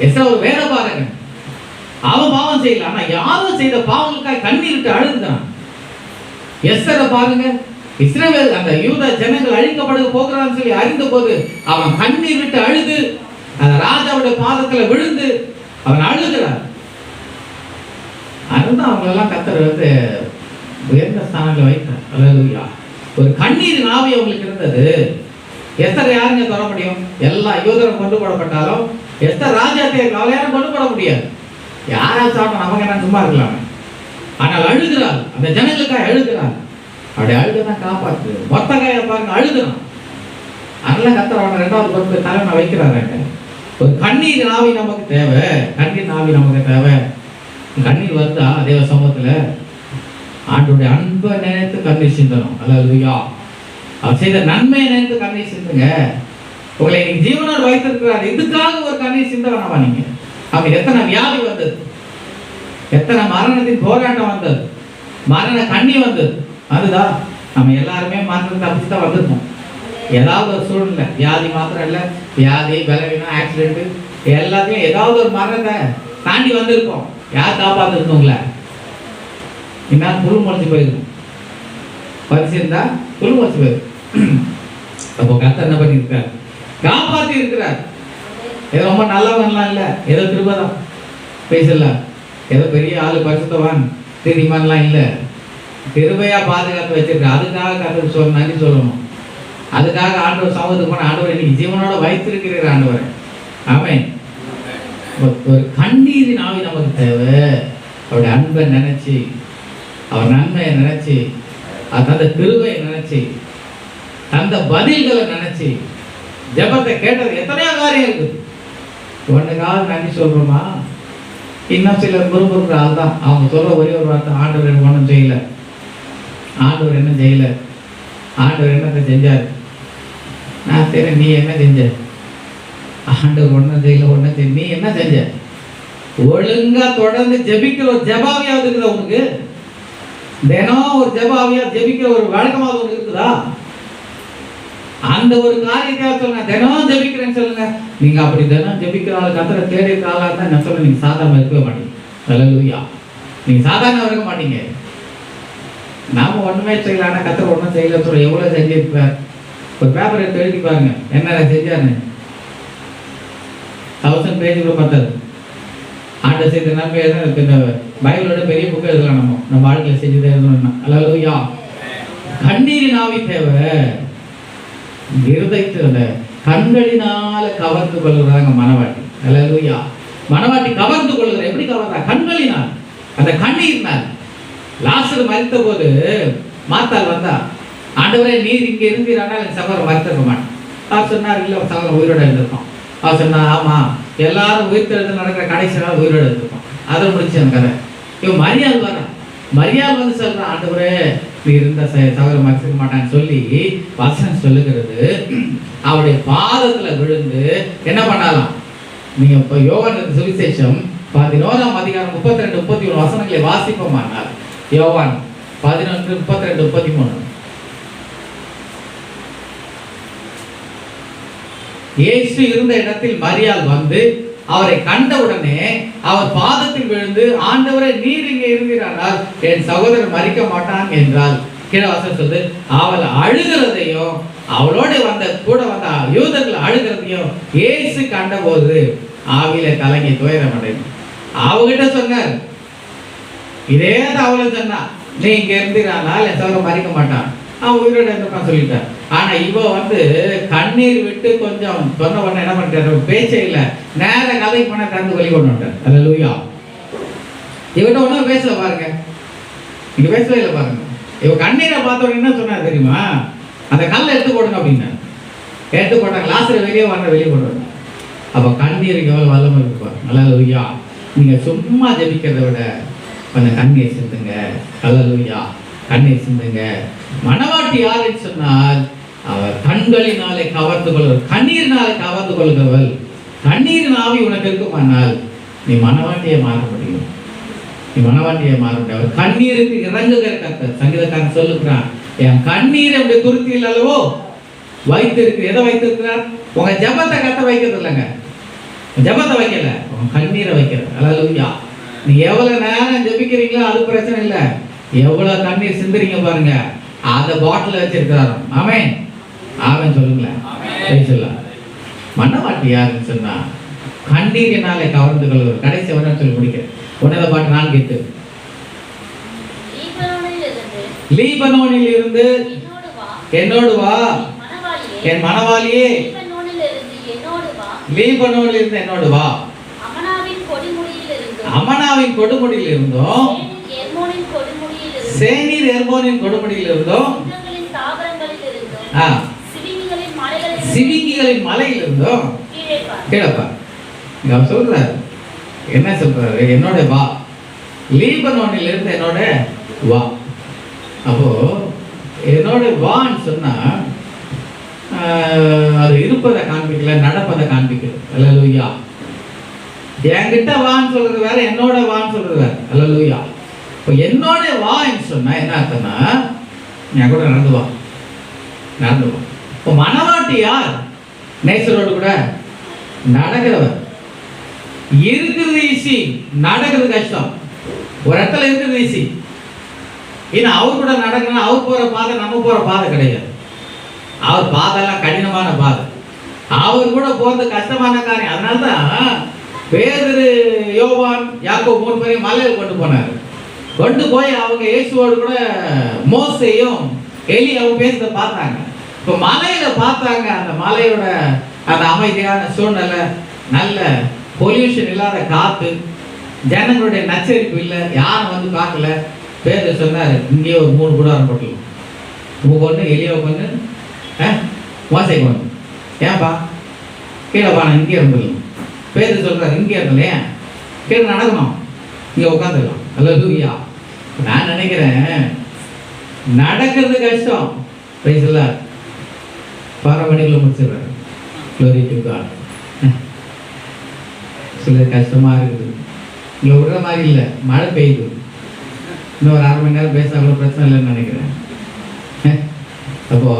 எஸ்ரா ஒரு வேதபாரகன், அவன் பாவம் செய்யல. ஆனா யாரும் செய்த பாவங்களுக்காக கண்ணீரிட்டு அழுதுதான். எஸ்ரா பாருங்க, இஸ்ரவேல் அந்த யூத ஜனங்கள் அழிக்கப்பட போகிறான்னு சொல்லி அறிந்த போது அவன் கண்ணீர் விட்டு அழுது அந்த ராஜாவுடைய பாதத்துல விழுந்து அவன் அழுகிறார். அதுதான் அவங்களெல்லாம் கர்த்தர் வந்து உயர்ந்த ஸ்தானங்களை வைத்தார். அல்லேலூயா. ஒரு கண்ணீர் ஆவி அவங்களுக்கு இருந்தது. எஸ்தர் யாருங்க தொட முடியும்? எல்லா யூதரும் கொண்டு போடப்பட்டாலும் எஸ்தர் ராஜாத்தை அவளை யாரும் கொண்டு போட முடியாது. யாராவது சாப்பிட்டோம் நமக்கு என்ன சும்மா இருக்கலாம். ஆனால் அழுகிறாள், அந்த ஜனங்களுக்காக அழுகிறாள். அப்படி அழுதுதான் காப்பாற்று. மொத்த கையை பாருங்க, அழுதுறான். அதெல்லாம் கர்த்தர் அவனை 2வது பொறுப்பு தலைவனை வைக்கிறாங்க. ஒரு கண்ணீர் ஆவி நமக்கு தேவை, கண்ணீர் ஆவி நமக்கு தேவை. கண்ணீர் வருதா தேவ சமூகத்துல? ஆண்டோடைய அன்பை நினைத்து கண்ணீர் சிந்தணும். அல்லேலூயா. அவர் செய்த நன்மையை நினைத்து கண்ணீர் சிந்துங்க. உங்களை இன்னைக்கு ஜீவனோடு வைத்திருக்கிறார், இதுக்காக ஒரு கண்ணீர் சிந்த வேணாமா? நீங்க அப்படி எத்தனை வியாதி வந்தது, எத்தனை மரணத்தின் போராட்டம் வந்தது, மரண கண்ணி வந்தது. அதுதான் நம்ம எல்லாருமே மரணத்தை தப்பிச்சு தான் வந்திருக்கோம். ஏதாவது ஒரு சூழ்நிலை, வியாதி மாத்திரம் இல்லை, வியாதி, பலவீனம், ஆக்சிடென்ட், எல்லாத்தையும் ஏதாவது ஒரு மரணத்தை தாண்டி வந்திருக்கோம். யார் காப்பாத்துருக்கோங்கள? இன்னும் புல் முளைச்சு போயிருக்கும், பரிசு இருந்தா புல் முளைச்சு போயிருக்கும். அப்போ கர்த்தர் என்ன பண்ணியிருக்கார்? காப்பாற்றி இருக்கிறார். ஏதோ ரொம்ப நல்லவன்லாம் இல்லை, ஏதோ கிருபைதான் பேசலாம், ஏதோ பெரிய ஆளு பரிசுத்தவான் நீதிமான்லாம் இல்லை, கிருபையா பாதுகாத்து வச்சிருக்க. அதுக்காக கர்த்தர் நன்றி சொல்லணும். அதுக்காக ஆண்டவர் சமூகத்துக்கு போன ஆண்டவர் இன்னைக்கு ஜீவனோட வைத்திருக்கிறார் ஆண்டவர். ஆமென். ஒரு கண்ணீரின் ஆவி நமக்கு தேவை. அவருடைய அன்பை நினைச்சு, அவர் நன்மையை நினைச்சு, அந்த கிருபையை நினைச்சு, அந்த பதில்களை நினைச்சு, ஜெபத்தை கேட்டது எத்தனையோ காரியம் இருக்குது. ஒன்றுக்காக நன்றி சொல்றோமா? இன்னும் சிலர் முறுமுறுக்கிற ஆள் தான். அவங்க சொல்ற ஒரே ஒரு வார்த்தை, ஆண்டவர் ஒன்றும் செய்யல, ஆண்டவர் என்ன செய்யல, ஆண்டவர் என்னத்தை செஞ்சார். நான் சரி, நீ என்ன செஞ்ச? ஆண்டவர் ஒன்றும் செய்யல, ஒன்றும் செய்ய, நீ என்ன செஞ்ச? ஒழுங்கா தொடர்ந்து ஜெபிக்கிற ஒரு ஜெபாவியாவது இருக்குதா உனக்கு? தினம் ஒரு ஜெபாவியா ஜெபிக்கிற ஒரு வழக்கமாக உனக்கு இருக்குதா? அந்த ஒரு காரியத்தை சொல்லுங்க, தினம் ஜெபிக்கிறேன்னு சொல்லுங்க. நீங்க அப்படி தினம் ஜெபிக்கிறாள் கர்த்தரை தேடி இருக்கிறாளா தான் நான் சொல்ல, நீங்க சாதாரண இருக்கவே மாட்டீங்க. ஹல்லேலூயா. நீங்க சாதாரண இருக்க மாட்டீங்க. நாம ஒண்ணுமே செய்யல, ஆனா கர்த்தர் ஒன்றும் செய்யல சொல்ல எவ்வளவு செஞ்சிருப்பார். ஒரு பேப்பர் எடுத்து எழுதி பாருங்க, என்ன செஞ்சாருன்னு. 1000 பேஜ் கூட பத்தாது. ஆண்ட செய்த நன்மை இந்த பைபிளோட பெரிய புக் எழுதலாம். நம்ம வாழ்க்கையில் செஞ்சு எழுதணும்னா. ஹல்லேலூயா. கண்ணீரின் ஆவி தேவை. இருதயத்துல கண்களினால கவர்ந்து கொள்கிறாங்க மனவாட்டி. ஹல்லேலூயா. மனவாட்டி கவர்ந்து கொள்கிற எப்படி கவர்றா? கண்களினால், அந்த கண்ணீர்னால். லாசரு மரித்த போது மாத்தாள் வந்தா, ஆண்டவரே நீர் இங்க இருந்தீரானா என் சகோதரன் மரித்திருக்க மாட்டேன். அவர் சொன்னார், இல்லை சகோதரன் உயிரோட இருந்திருக்கோம். அவர் சொன்னா, ஆமா எல்லாரும் உயிர்த்தெழுந்து நடக்கிற கடைசி நாள் உயிரோடு இருந்திருக்கோம். அதை முடிச்சு அந்த கதை. இவன் மரியாள் வர, மரியாள் வந்து சொல்றான், ஆண்டவரே நீ இருந்த சகோதரன் மரிச்சிருக்க மாட்டான்னு சொல்லி வசனம் சொல்லுகிறது. அவருடைய பாதத்துல விழுந்து என்ன பண்ணலாம்? நீங்க இப்போ யோவான் சுவிசேஷம் 11ஆம் அதிகாரம் 32, 33 வசனங்களை வாசிப்போமானால், யோவான் 11, 32, 33. இயேசு இருந்த இடத்தில் மரியாள் வந்து அவரை கண்டவுடனே அவர் பாதத்தில் விழுந்து, ஆண்டவரே நீர் இங்கே இருக்கிறானால் என் சகோதரன் மரிக்க மாட்டான் என்றால். கீழே வசனம் சொல்லுது, அவள் அழுகிறதையும் அவளோட கூட வந்த யூதர்கள் அழுகிறதையும் இயேசு கண்டபோது ஆவியில கலங்கி துயரம் அடைந்தார். அவகிட்ட சொன்னார், இதே தான் அவளும் சொன்னா, நீ இங்க இருந்தீரானால் என் சகோதரன் மரிக்க மாட்டான், அவன் உயிரோட இருந்திருக்கான் சொல்லிட்டார். ஆனா இவ வந்து கண்ணீர் விட்டு கொஞ்சம் சொன்ன உடனே என்ன பண்ணிட்டாரு? பேச்சே இல்லை, நேர கதைக்கு போன கறந்து வெளி கொண்டு வந்தார். ஹல்லேலூயா. இவட்ட ஒன்றும் பேசல பாருங்க, இங்க பேசவே இல்லை பாருங்க. இவ கண்ணீரை பார்த்தவங்க என்ன சொன்னார் தெரியுமா? அந்த கல்லை எடுத்து போடுங்க அப்படின்னா எடுத்து போட்டாங்க. லாசரு வெளியே கொண்டு வந்தாங்க. அப்ப கண்ணீருக்கு எவ்வளவு வல்லமை இருக்கு பாருங்க. ஹல்லேலூயா. நீங்க சும்மா ஜெபிக்கிறத விட கொஞ்சம் கண்ணீர் சிந்துங்க. ஹல்லேலூயா. கண்ணீர் சிந்துங்க. மனவாட்டி யாருன்னு சொன்னால் அவர் கண்களினாலே கவர்ந்து கொள்வர், கண்ணீரினாலே கவர்ந்து கொள்கிறவள். கண்ணீரின் ஆவி உனக்கு இருக்குமானால் நீ மனவாட்டியை மாற முடியும். நீ மனவாட்டியை மாற முடியும். அவர் கண்ணீருக்கு இறங்குகிற கர்த்தர். சங்கீதக்காரன் சொல்லுகிறான், என் கண்ணீர் அப்படி துருத்தியில் அல்லவோ வைத்திருக்கு. எதை வைத்திருக்கிறார்? உங்க ஜபத்தை கத்த வைக்கிறது இல்லைங்க, ஜபத்தை வைக்கல, உங்க கண்ணீரை வைக்கிறது. ஹல்லேலூயா. நீ எவ்வளவு நேரம் ஜபிக்கிறீங்களோ அது பிரச்சனை இல்லை, எவ்வளவு கண்ணீர் சிந்துறீங்க பாருங்க, அதை பாட்டில் வச்சிருக்கிறாரு. ஆமென். ஆமென் சொல்லுங்களேன். சொல்லலாம். மனவாட்டி யாருன்னு சொன்னா கண்ணீரினாலே கவர்ந்து கொள்வது. கடைசி வரை சொல்லி முடிக்கிறேன். உன்னத பாட்டு 4:8. லீபனோனில் இருந்து என்னோடு வா, என் மனவாளியே லீபனோனில் இருந்து என்னோடு வா. அமனாவின் கொடுமுடியில் இருந்தோம், சேனீர் எர்மோனின் கொடுமுடியில் இருந்தோம், சிவிங்கிகளின் மலையில் இருந்தோம். கேளப்பா, இங்க சொல்றாரு, என்ன சொல்றாரு? என்னோட வா, லீபனோனில் இருந்து என்னோட வா. அப்போ என்னோட வான்னு சொன்னா அது இருப்பதை காண்பிக்கல, நடப்பதை காண்பிக்கல. ஹல்லேலூயா. என்கிட்ட வான்னு சொல்றது வேற, என்னோட வான்னு சொல்றது வேற. ஹல்லேலூயா. இப்போ என்னோட வான்னு சொன்னா என்ன அர்த்தம்னா, என் கூட நடந்து வா, நடந்து வா. இப்போ மனவாட்டி யார்? நேசரோடு கூட நடக்கிறவர். இருக்கிறது ஈஸி, நடக்கிறது கஷ்டம். ஒரு இடத்துல இருக்கிறது ஈஸி, ஏன்னா அவர் கூட நடக்கணும். அவர் போற பாதை நம்ம போற பாதை கிடையாது. அவர் பாதெல்லாம் கடினமான பாதை, அவர் கூட போறது கஷ்டமான காரியம். அதனால்தான் பேதுரு, யோவான், யாக்கோபு 3 பேரையும் மலையில் கொண்டு போனார். கொண்டு போய் அவங்க இயேசுவோடு கூட மோசேயும் எலியாவும் பேசுறத பார்த்தாங்க. இப்போ மலையில பார்த்தாங்க, அந்த மலையோட அந்த அமைதியான சூழ்நிலை, நல்ல பொல்யூஷன் இல்லாத காத்து, ஜனங்களுடைய நச்சரிப்பு இல்லை, யாரும் வந்து பார்க்கல. பேர் சொன்னார், இங்கேயே ஒரு 3 கூடாரம் போட்டலாம், உங்க ஒன்று எலியோ ஒன்று மோசைக்கு ஒன்று. ஏன்பா கீழே பானை இங்கே இருந்துடலாம். பேர் சொல்றாரு, இங்கே இருந்தல ஏன் கீழே நடக்கணும், இங்கே உட்காந்துக்கலாம். அல்லேலூயா. நான் நினைக்கிறேன் நடக்கிறது கஷ்டம், பிரைஸ்ல 12 மணிக்குள்ள முடிச்சிடுறாரு. Glory to God. சில கஷ்டமா இருக்குது, இங்கே விடுற மாதிரி இல்லை, மழை பெய்யுது, இன்னும் ஒரு 1/2 மணி நேரம் பேச அவ்வளோ பிரச்சனை இல்லைன்னு நினைக்கிறேன். அப்போ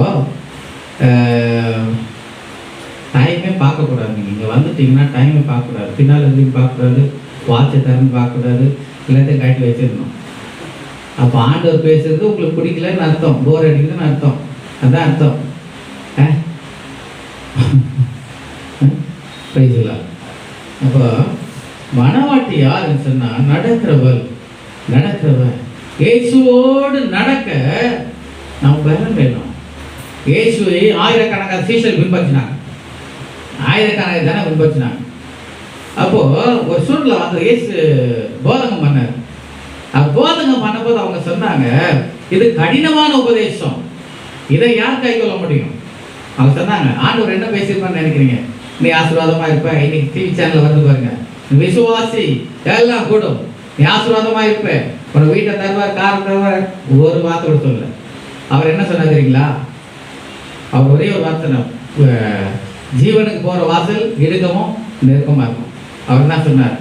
டைமே பார்க்கக்கூடாது. நீங்கள் இங்கே வந்துட்டீங்கன்னா டைமே பார்க்கக்கூடாது, பின்னால் இருந்து பார்க்கக்கூடாது, வாட்சை திறந்து பார்க்கக்கூடாது, எல்லாத்தையும் கட்டி வச்சிடணும். அப்போ ஆண்டவர் பேசுறது உங்களுக்கு பிடிக்கலன்னு அர்த்தம், போர் அடிக்குதுன்னு அர்த்தம், அதுதான் அர்த்தம். பேசலாம். அப்போ மணவாட்டி யாருன்னு சொன்னால் நடக்கிறவள், இயேசுவோடு நடக்க நம்ம பலன் வேணும். இயேசுவை ஆயிரக்கணக்கான சீஷர்கள் பின்பற்றினாங்க, ஆயிரக்கணக்கான ஜனம் பின்பற்றினாங்க. அப்போ ஒரு சூழ்நிலை வந்து இயேசு போதகம் பண்ணார். போதகம் பண்ணும்போது அவங்க சொன்னாங்க, இது கடினமான உபதேசம், இதை யார் கை கொள்ள முடியும்? அவங்க சொன்னாங்க, ஆண்டவர் என்ன பேசியிருப்பான்னு நினைக்கிறீங்க? நீ ஆசீர்வாதமா இருப்ப, இன்னைக்கு டிவி சேனல்ல வந்து பாருங்க, விசுவாசி எல்லாம் கூடும், நீ ஆசீர்வாதமா இருப்ப, உனக்கு வீட்டை தருவார், காரம் தருவார். ஒரு வார்த்தை கூட சொல்லல. அவர் என்ன சொன்னார் தெரியுங்களா? அவர் ஒரே ஒரு வார்த்தை, ஜீவனுக்கு போற வாசல் இடுக்கமும் நெருக்கமா இருக்கும். அவர் என்ன சொன்னார்?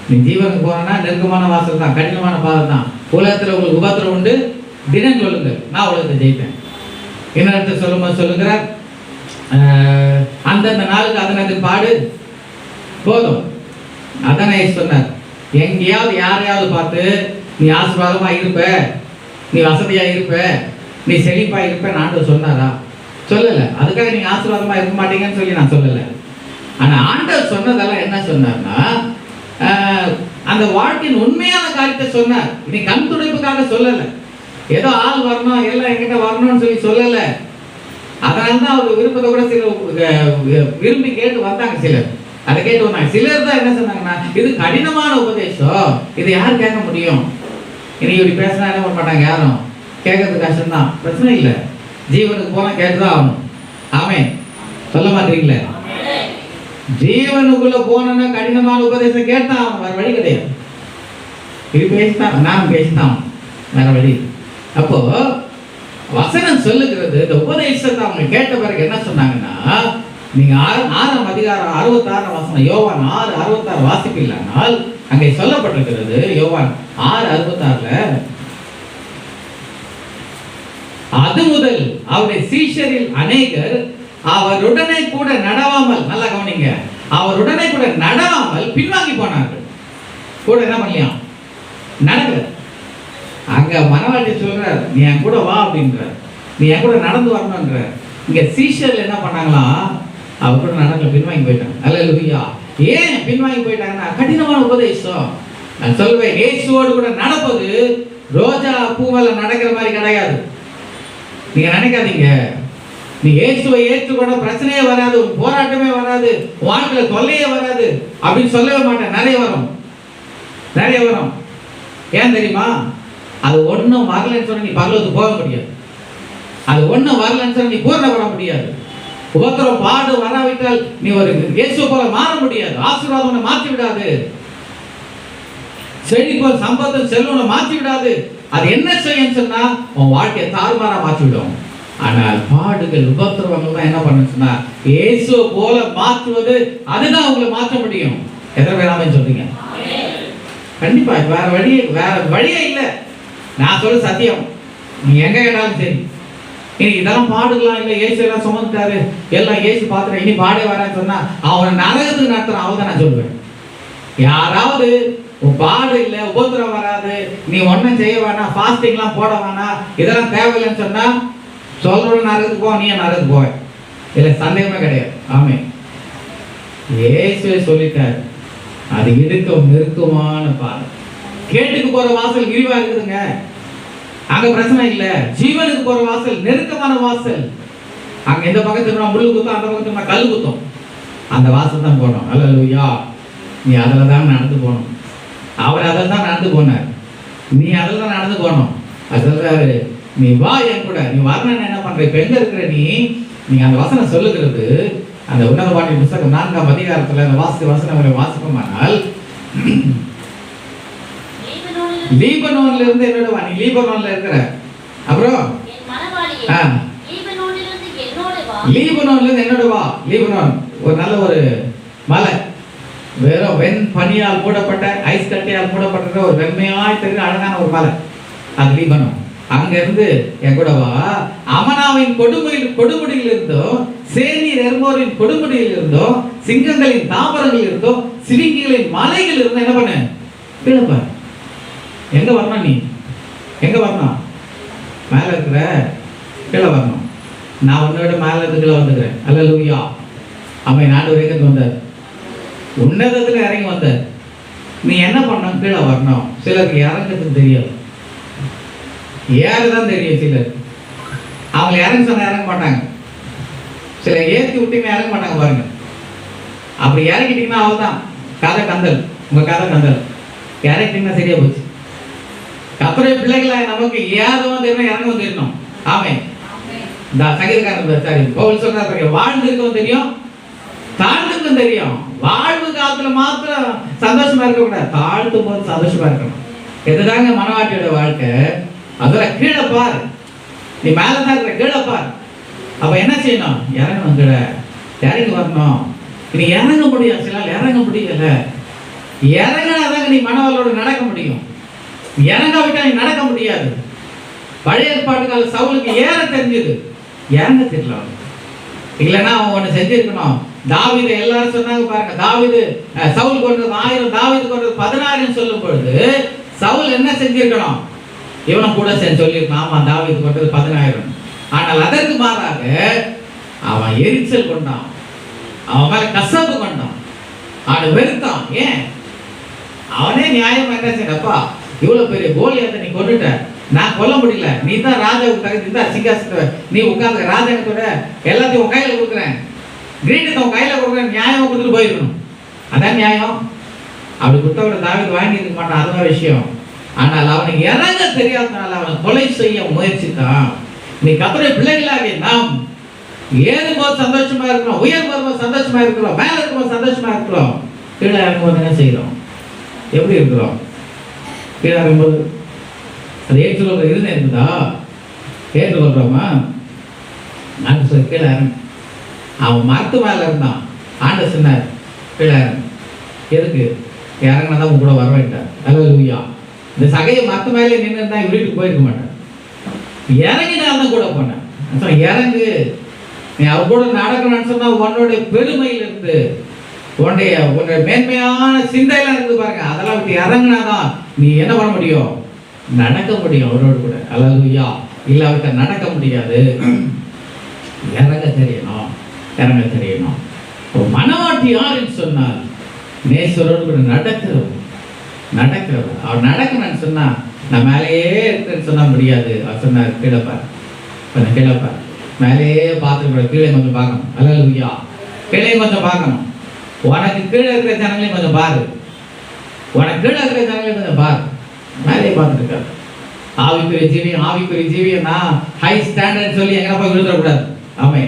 நீ ஜீவனுக்கு போறனா நெருக்கமான வாசல் தான், கடினமான பாதை தான். உலகத்துல உங்களுக்கு உபத்திரம் உண்டு, தினம் சொல்லுங்கள், நான் உலகத்தை ஜெயிப்பேன். என்ன சொல்லும்போது சொல்லுகிறார், அந்தந்த நாளுக்கு அதனது பாடு போதும். அதானே சொன்னார். எங்கேயாவது யாரையாவது பார்த்து நீ ஆசீர்வாதமா இருப்ப, நீ வசதியா இருப்ப, நீ செழிப்பா இருப்ப ஆண்டவர் சொன்னாரா? சொல்லல. அதுக்காக நீங்க ஆசீர்வாதமா இருக்க மாட்டீங்கன்னு சொல்லி நான் சொல்லல. ஆனா ஆண்டவர் சொன்னதெல்லாம் என்ன சொன்னார்னா, அந்த வாழ்க்கையின் உண்மையான காரியத்தை சொன்னார். நீ கண் துடைப்புக்காக சொல்லல, ஏதோ ஆள் வரணும் எல்லாம் என்கிட்ட வரணும்னு சொல்லி சொல்லல. அதனால்தான் அவர் விருப்பத்தை கூட சிலர் விரும்பி கேட்டு வந்தாங்க, சிலர் அதை கேட்டு வந்தாங்க. சிலர் தான் என்ன சொன்னாங்கன்னா, இது கடினமான உபதேசம், இதை யார் கேட்க முடியும்? இன்னைக்கு இப்படி பேசினா என்ன பண்ண மாட்டாங்க, யாரும் கேட்கறது கஷ்டம்தான். பிரச்சனை இல்லை, ஜீவனுக்கு போனா கேட்டுதான் ஆகணும். ஆமே சொல்ல மாட்டீங்களே? ஜீவனுக்குள்ள போனா கடினமான உபதேசம் கேட்டான் அவன், வேற வழி கிடையாது. இது பேசித்தான், நான் பேசித்தான், வேற வழி. அப்போ வசனம் சொல்லுகிறது, இந்த உபதேசத்தை அவங்க கேட்ட பிறகு என்ன சொன்னாங்கன்னா, நீங்க 6ஆம் அதிகாரம் 66 வசனம், யோவான் 6:66 வாசிப்பில்லைனால் அங்கே சொல்லப்பட்டிருக்கிறது. யோவான் 6:66, அது முதல் அவருடைய சீஷரில் அநேகர் அவருடனே கூட நடவாமல், நல்லா கவனிங்க, அவருடனே கூட நடவாமல் பின்வாங்கி போனார்கள். கூட என்ன பண்ணலையாம், நடக்கல. அங்க மனவாட்டி சொல்றார், நீ என் கூட வா அப்படின்றார், நீ என் கூட நடந்து வரணும்ன்ற. இங்க சீஷர்கள் என்ன பண்ணாங்களாம், அவர் கூட நடக்கல, பின்வாங்கி போயிட்டாங்க. அல்லேலூயா. ஏன் பின்வாங்கி போயிட்டாங்கன்னா, கடினமான உபதேசம். நான் சொல்வேன், இயேசுவோடு கூட நடப்பது ரோஜா பூவல நடக்கிற மாதிரி கிடையாது. நீங்க நினைக்காதீங்க, நீ இயேசுவை ஏற்றுக்கொண்ட பிரச்சனையே வராது, ஒரு போராட்டமே வராது, வாழ்க்கையில தொல்லையே வராது அப்படின்னு சொல்லவே மாட்டேன். நிறைய வரும். ஏன் தெரியுமா? அது ஒன்றும் வரலன்னு சொன்ன நீ பரலோகத்துக்கு போக முடியாது. அது ஒன்றும் வரலன்னு சொன்ன நீ பூர்ணப்பட முடியாது. உபத்திரம் பாடு வராவிட்டால் நீ ஒரு இயேசு போல மாற முடியாது. ஆசீர்வாதம் மாற்றி விடாது, செழிப்ப சம்பத்தும் செல்வம் மாற்றி விடாது. அது என்ன செய்யும் சொன்னா உன் வாழ்க்கையை தாறுமாறா மாற்றி விடும். ஆனால் பாடுகள் உபத்திரவங்கள் தான் என்ன பண்ணுச்சுன்னா இயேசு போல மாற்றுவது, அதுதான் உங்களை மாற்ற முடியும். எத்தனை பேர் சொல்றீங்க? கண்டிப்பா வேற வழியே இல்லை. நான் சொல்ல சத்தியம், நீ எங்க கேட்டாலும் சரி. இன்னைக்கு இதெல்லாம் பாடுலாம் இல்லை, இயேசு எல்லாம் சுமந்துட்டாரு, எல்லாம் இயேசு பார்த்துட்டேன், இனி பாடே வரான்னு சொன்னா அவனை நரகத்துக்கு நடத்துறான். அவன் தான் நான் சொல்லுவேன். யாராவது உன் பாடு இல்லை, உபத்திரம் வராது, நீ ஒன்றும் செய்ய வேணாம், ஃபாஸ்டிங்லாம் போட வேணாம், இதெல்லாம் தேவையில்லைன்னு சொன்னா சொல்றோம் நரகத்துக்கு போ, நீ நரகத்துக்கு போவேன், இல்லை சந்தேகமே கிடையாது. ஆமே, இயேசுவே சொல்லிட்டாரு, அது இடுக்கம் நெருக்கமான பாதை. கேட்டுக்கு போற வாசல் விரிவா இருக்குதுங்க, அங்க பிரச்சனை இல்லை. ஜீவனுக்கு போற வாசல் நெருக்கமான வாசல். அங்க எந்த பக்கத்துக்கு முள்ளு குத்தம், அந்த பக்கத்துக்கு கல் குத்தம், அந்த வாசல் தான் போனோம். அல்லேலூயா. நீ அதில் தான் நடந்து போகணும். அவர் அதில் தான் நடந்து போனார், நீ அதில் தான் நடந்து போகணும். அது சொல்றாரு, நீ வா என் கூட. நீ வரணும்னு என்ன பண்ற? இப்ப எங்க இருக்கிற நீங்க அந்த வசனம் சொல்லுகிறது, அந்த உன்னத பாட்டின் புத்தகம் 4ஆம் அதிகாரத்துல அந்த வசனங்களை வாசிப்போமானால், லீபனோன்ல இருந்து என்னோட வா. நீ லீபனோன்ல இருக்கிற, அப்புறம் லீபனோன்ல இருந்து என்னோட வா. லீபனோன் ஒரு நல்ல ஒரு மலை, வெறும் வெண் பனியால் மூடப்பட்ட, ஐஸ் கட்டியால் மூடப்பட்ட ஒரு வெண்மையாய் தெரிஞ்ச அழகான ஒரு மலை, அது லீபனோன். அங்க இருந்து என் கூட வா. அமனாவின் கொடுமுடியில் இருந்தோ, சேனீர் எர்மோரின் கொடுமுடியில் இருந்தோ, சிங்கங்களின் தாவரங்கள் இருந்தோ, சிவிங்கிகளின் மலைகள் இருந்தோ என்ன பண்ண? கீழே பாரு. எங்க வரணும்? நீ எங்க வரணும்? மேல இருக்கிற கீழே வரணும். நான் உன்னோட மேல இருந்து கீழே வந்துக்கிறேன். அல்லேலூயா. அவன் நாடு வரைக்கும் வந்தார், உன்னதத்துல இறங்கி வந்தார். நீ என்ன பண்ண? கீழே வரணும். சிலருக்கு இறங்கிறதுக்கு தெரியாது, ஏறதான் தெரியும். சிலர் அவங்க இறங்க சொன்ன இறங்க மாட்டாங்க, சிலர் ஏற்றி விட்டீங்கன்னா இறங்க மாட்டாங்க. பாருங்க, அப்படி இறங்கிட்டீங்கன்னா அவள்தான் கதை கந்தல், உங்க கதை கந்தல். இறங்கிட்டீங்கன்னா சரியா போச்சு. கர்த்தருடைய பிள்ளைகளை நமக்கு ஏதவும் தெரியும், இறங்கவும் தெரியணும். ஆமே. இந்த சங்கீதக்காரன் சாரி பவுல் சொல்றாரு, வாழ்ந்துருக்கவும் தெரியும், தாழ்ந்துக்கும் தெரியும். வாழ்வு காலத்துல மாத்திரம் சந்தோஷமா இருக்க கூடாது, தாழ்த்தும் போது சந்தோஷமா இருக்கணும். இதுதாங்க மனவாட்டியோட வாழ்க்கை. அதில் கீழே பார், நீ மேலதான் இருக்கிற, கீழே பார். அப்ப என்ன செய்யணும்? இறங்கணும், கீழே இறங்கி வரணும். நீ இறங்க முடியும், சில இறங்க முடியல. இறங்கினாதாங்க நீ மனவாளோட நடக்க முடியும். இறங்காவிட்டா நீ நடக்க முடியாது. பழைய ஏற்பாட்டு கால சவுலுக்கு ஏற தெரிஞ்சது, இறங்க தெரியல. இல்லைன்னா அவன் ஒன்று செஞ்சிருக்கணும். தாவீது எல்லாரும் சொன்னாங்க பாருங்க, தாவீது சவுல் கொண்டது 1000, தாவீது கொண்டது 16 சொல்லும் பொழுது சவுல் என்ன செஞ்சிருக்கணும்? இவனும் கூட சொல்லியிருக்கான், ஆமா தாவீது கொண்டது 10,000. ஆனால் அதற்கு மாறாக அவன் எரிச்சல் கொண்டான், அவன் மேல கசப்பு கொண்டான், அவனை வெறுத்தான். ஏன்? அவனே நியாயமா என்ன செய்யப்பா, இவ்வளவு பெரிய கோலியாத்தை நீ கொண்டுட்ட, நான் கொல்ல முடியல, நீ தான் ராஜாவுக்கு தகுதி, தான் சிங்காசனத்தை நீ உட்கார்ந்து ராஜாக்கத்தோட எல்லாத்தையும் உன் கையில கொடுக்குறேன், கிரீட்டத்தை உன் கையில கொடுக்குறேன், நியாயமா கொடுத்துட்டு போயிருக்கணும். அதான் நியாயம். அப்படி கொடுத்தவரை தாவீது வாங்கி இருக்க மாட்டான், அதுதான் விஷயம். ஆனால் அவனுக்கு இறங்க தெரியாதனால அவனை கொலை செய்ய முயற்சித்தான். நீ கர்த்தருடைய பிள்ளைகளாகிய நாம் ஏறும்போது சந்தோஷமா இருக்கிறோம், உயர் வரும்போது சந்தோஷமா இருக்கிறோம், மேல இருக்கும்போது சந்தோஷமா இருக்கிறோம். கீழே இறங்கும்போது என்ன செய்யறோம்? எப்படி இருக்கிறோம்? கீழே இறங்கும்போது அது ஏற்றுக்கொள்ற இதுன்னு இருக்குதா? ஏற்றுக்கொள்றோமா? நான் சொல்ல கீழே இறங்கு. அவன் மரத்து மேல இருந்தான், ஆண்ட சொன்னார் கீழே இறங்கு. எதுக்கு? இறங்கினா தான் உங்க கூட வர வேண்டாம். அல்லேலூயா. இந்த சகையை மரத்து மேலே நின்று இருந்தா வீட்டுக்கு போயிருக்க மாட்டேன், இறங்கினால்தான் கூட போனேன். இறங்கு, நீ அவர் கூட நடக்கணும்னு சொன்னா உன்னோட பெருமையில இருந்து உன்னுடைய மேன்மையான சிந்தையெல்லாம் இருந்து பாருங்க, அதெல்லாம் விட்டு இறங்கினாதான் நீ என்ன பண்ண முடியும்? நடக்க முடியும் அவரோடு கூட. அல்லேலூயா. இல்லாவிட்ட நடக்க முடியாது. இறங்க தெரியணும், இறங்க தெரியணும். மனவாட்டி யாருன்னு சொன்னால் நேசரோடு கூட நடக்கிறவர். அவர் நடக்கணும்னு சொன்னா நான் மேலேயே இருக்குன்னு சொன்னா முடியாது. அவர் சொன்னார் கீழே பார், கொஞ்சம் கீழே பார், மேலேயே பார்த்துக்கூட கீழே கொஞ்சம் பார்க்கணும். அல்லேலூயா. கீழே கொஞ்சம் பார்க்கணும். உனக்கு கீழே இருக்கிற ஜனங்களையும் கொஞ்சம் பாரு, உனக்கு கீழே இருக்கிற ஜனங்களையும் கொஞ்சம் பாரு. மேலே பார்த்துட்டு இருக்காரு. ஆவிக்குரிய ஜீவியம்னா ஹை ஸ்டாண்டர்ட் சொல்லி எங்கே போய் விழுந்துடக்கூடாது. ஆமே,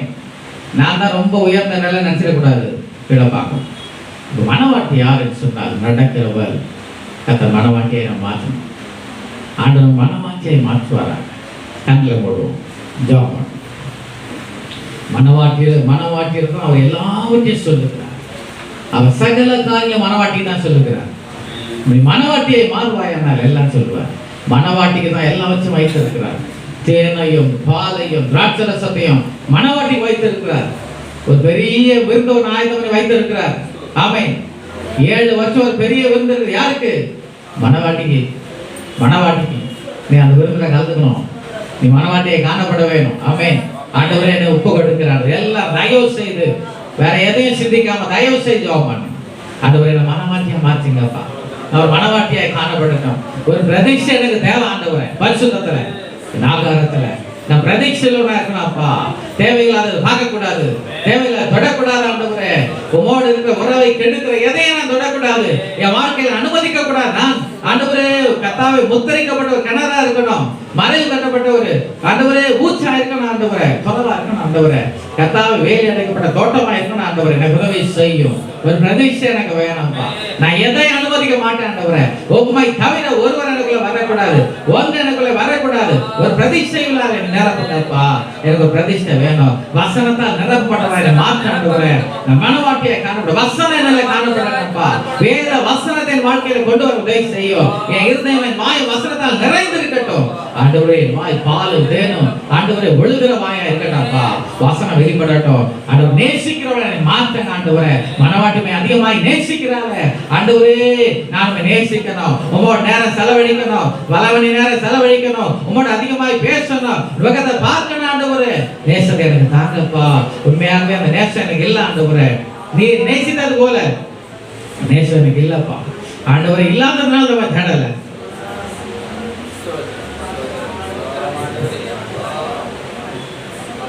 நான் தான் ரொம்ப உயர்ந்த நிலை நினச்சிடக்கூடாது, கீழே பார்க்கணும். இப்போ மனவாட்டி யாருன்னு சொன்னால் நடக்கிறவர். கர்த்தர் மனவாட்டியை நம்ம மாற்றணும். ஆண்டவர் மனவாட்டியை மாற்றுவாராங்க. கண்ணில் போடுவோம், ஜாப் பண்ணும். மனவாட்டியிருக்கும் அவர் எல்லாவற்றையும் சொல்லுகிறார். அவர் சகல காரியம் மனவாட்டி தான் சொல்லுகிறார். மனவாட்டியை மாறுவாயானால் எல்லாம் சொல்லுவார். மனவாட்டிக்கு தான் எல்லாவற்றையும் வைத்திருக்கிறார். தேனையும் பாலையும் திராட்சரசத்தையும் மனவாட்டி வைத்திருக்கிறார். ஒரு பெரிய விருந்து ஒரு ஆயுதம் வைத்திருக்கிறார். ஆமை 7 வருஷம் ஒரு பெரிய விருந்து இருக்குது. யாருக்கு? மனவாட்டிக்கு. நீ அந்த விருந்தில் கலந்துக்கணும். நீ மனவாட்டியை காணப்பட வேணும். ஆமென். ஆண்டவரே என்னை ஒப்பு கொடுக்கிறார். எல்லாம் தயவு செய்து வேற எதையும் சிந்திக்காம தயவு செய்து ஜெபம் பண்ணு. ஆண்டவரே என்ன மனவாட்டியா மாற்றுங்கப்பா. அவர் மனவாட்டியாய் காணப்படணும். ஒரு பிரதிஷ்டை எனக்கு தேவை ஆண்டவரே. பரிசுத்தத்துல நாகாரத்துல நான் பிரதிஷ்டையில இருக்கணும்ப்பா. தேவையில்லாதது பார்க்கக்கூடாது, தேவையில்லாத தொடக்கூடாது ஆண்டவரே. உமோடு இருக்கிற உறவை கெடுக்கிற எதையும் நான் தொடக்கூடாது. என் வாழ்க்கையில அனுமதிக்க கூடாது. நான் ஆண்டவரே கர்த்தாவே முத்திரைக்கப்பட்ட ஒரு கிணறா இருக்கணும், மறைவு கட்டப்பட்ட ஒரு ஆண்டவரே ஊச்சா இருக்கணும் ஆண்டவரே, தொடரா இருக்கணும் ஆண்டவரே. கர்த்தாவே வேலி அடைக்கப்பட்ட தோட்டமா இருக்கணும் ஆண்டவரே. எனக்கு உதவி செய்யும். ஒரு பிரதிஷ்டை எனக்கு வேணும்ப்பா. நான் எதை அனுமதிக்க மாட்டேன் ஆண்டவரே. உம்மை தவிர ஒருவர் எனக்குள்ள வரக்கூடாது, ஒன்று எனக்குள்ள வரக்கூடாது. ஒரு பிரதிஷ்டை இல்லாத நிரப்பப்பா. எனக்கு ஒரு பிரதிஷ்டை வேணும். வசனத்தால் நிரப்பப்பட்டவரை மாற்ற ஆண்டவரே. நான் மனவாட்டியை காணப்பட வசனம் என்னால காணப்படணும்ப்பா. வேத வசனத்தை என் வாழ்க்கையில கொண்டு வர உதவி செய்யும். என் இருதயம் என் வாய் வசனத்தால் நிறைந்திருக்கட்டும் ஆண்டவரே. என் வாய் பாலும் தேனும் ஆண்டவரே ஒழுகிற வாயா இருக்கட்டும்ப்பா. வசனம் வெளிப்படட்டும் ஆண்டவர். நேசிக்கிறவரை மாற்ற ஆண்டவரே. மனவாட்டுமை அதிகமாய் நேசிக்கிறாங்க ஆண்டவரே. நாம நேசிக்கணும். உங்களோட நேரம் செலவழிக்கணும், பல மணி நேரம் செலவழிக்கணும், உங்களோட அதிகமாய் பேசணும், உலகத்தை பார்க்கணும் ஆண்டவரே. நேசத்தை எனக்கு தாங்கப்பா. உண்மையாகவே அந்த நேசம் எனக்கு இல்ல ஆண்டவரே. நீ நேசித்தது போல நேசம் எனக்கு இல்லப்பா ஆண்டவரே. இல்லாததுனால நம்ம தேடல.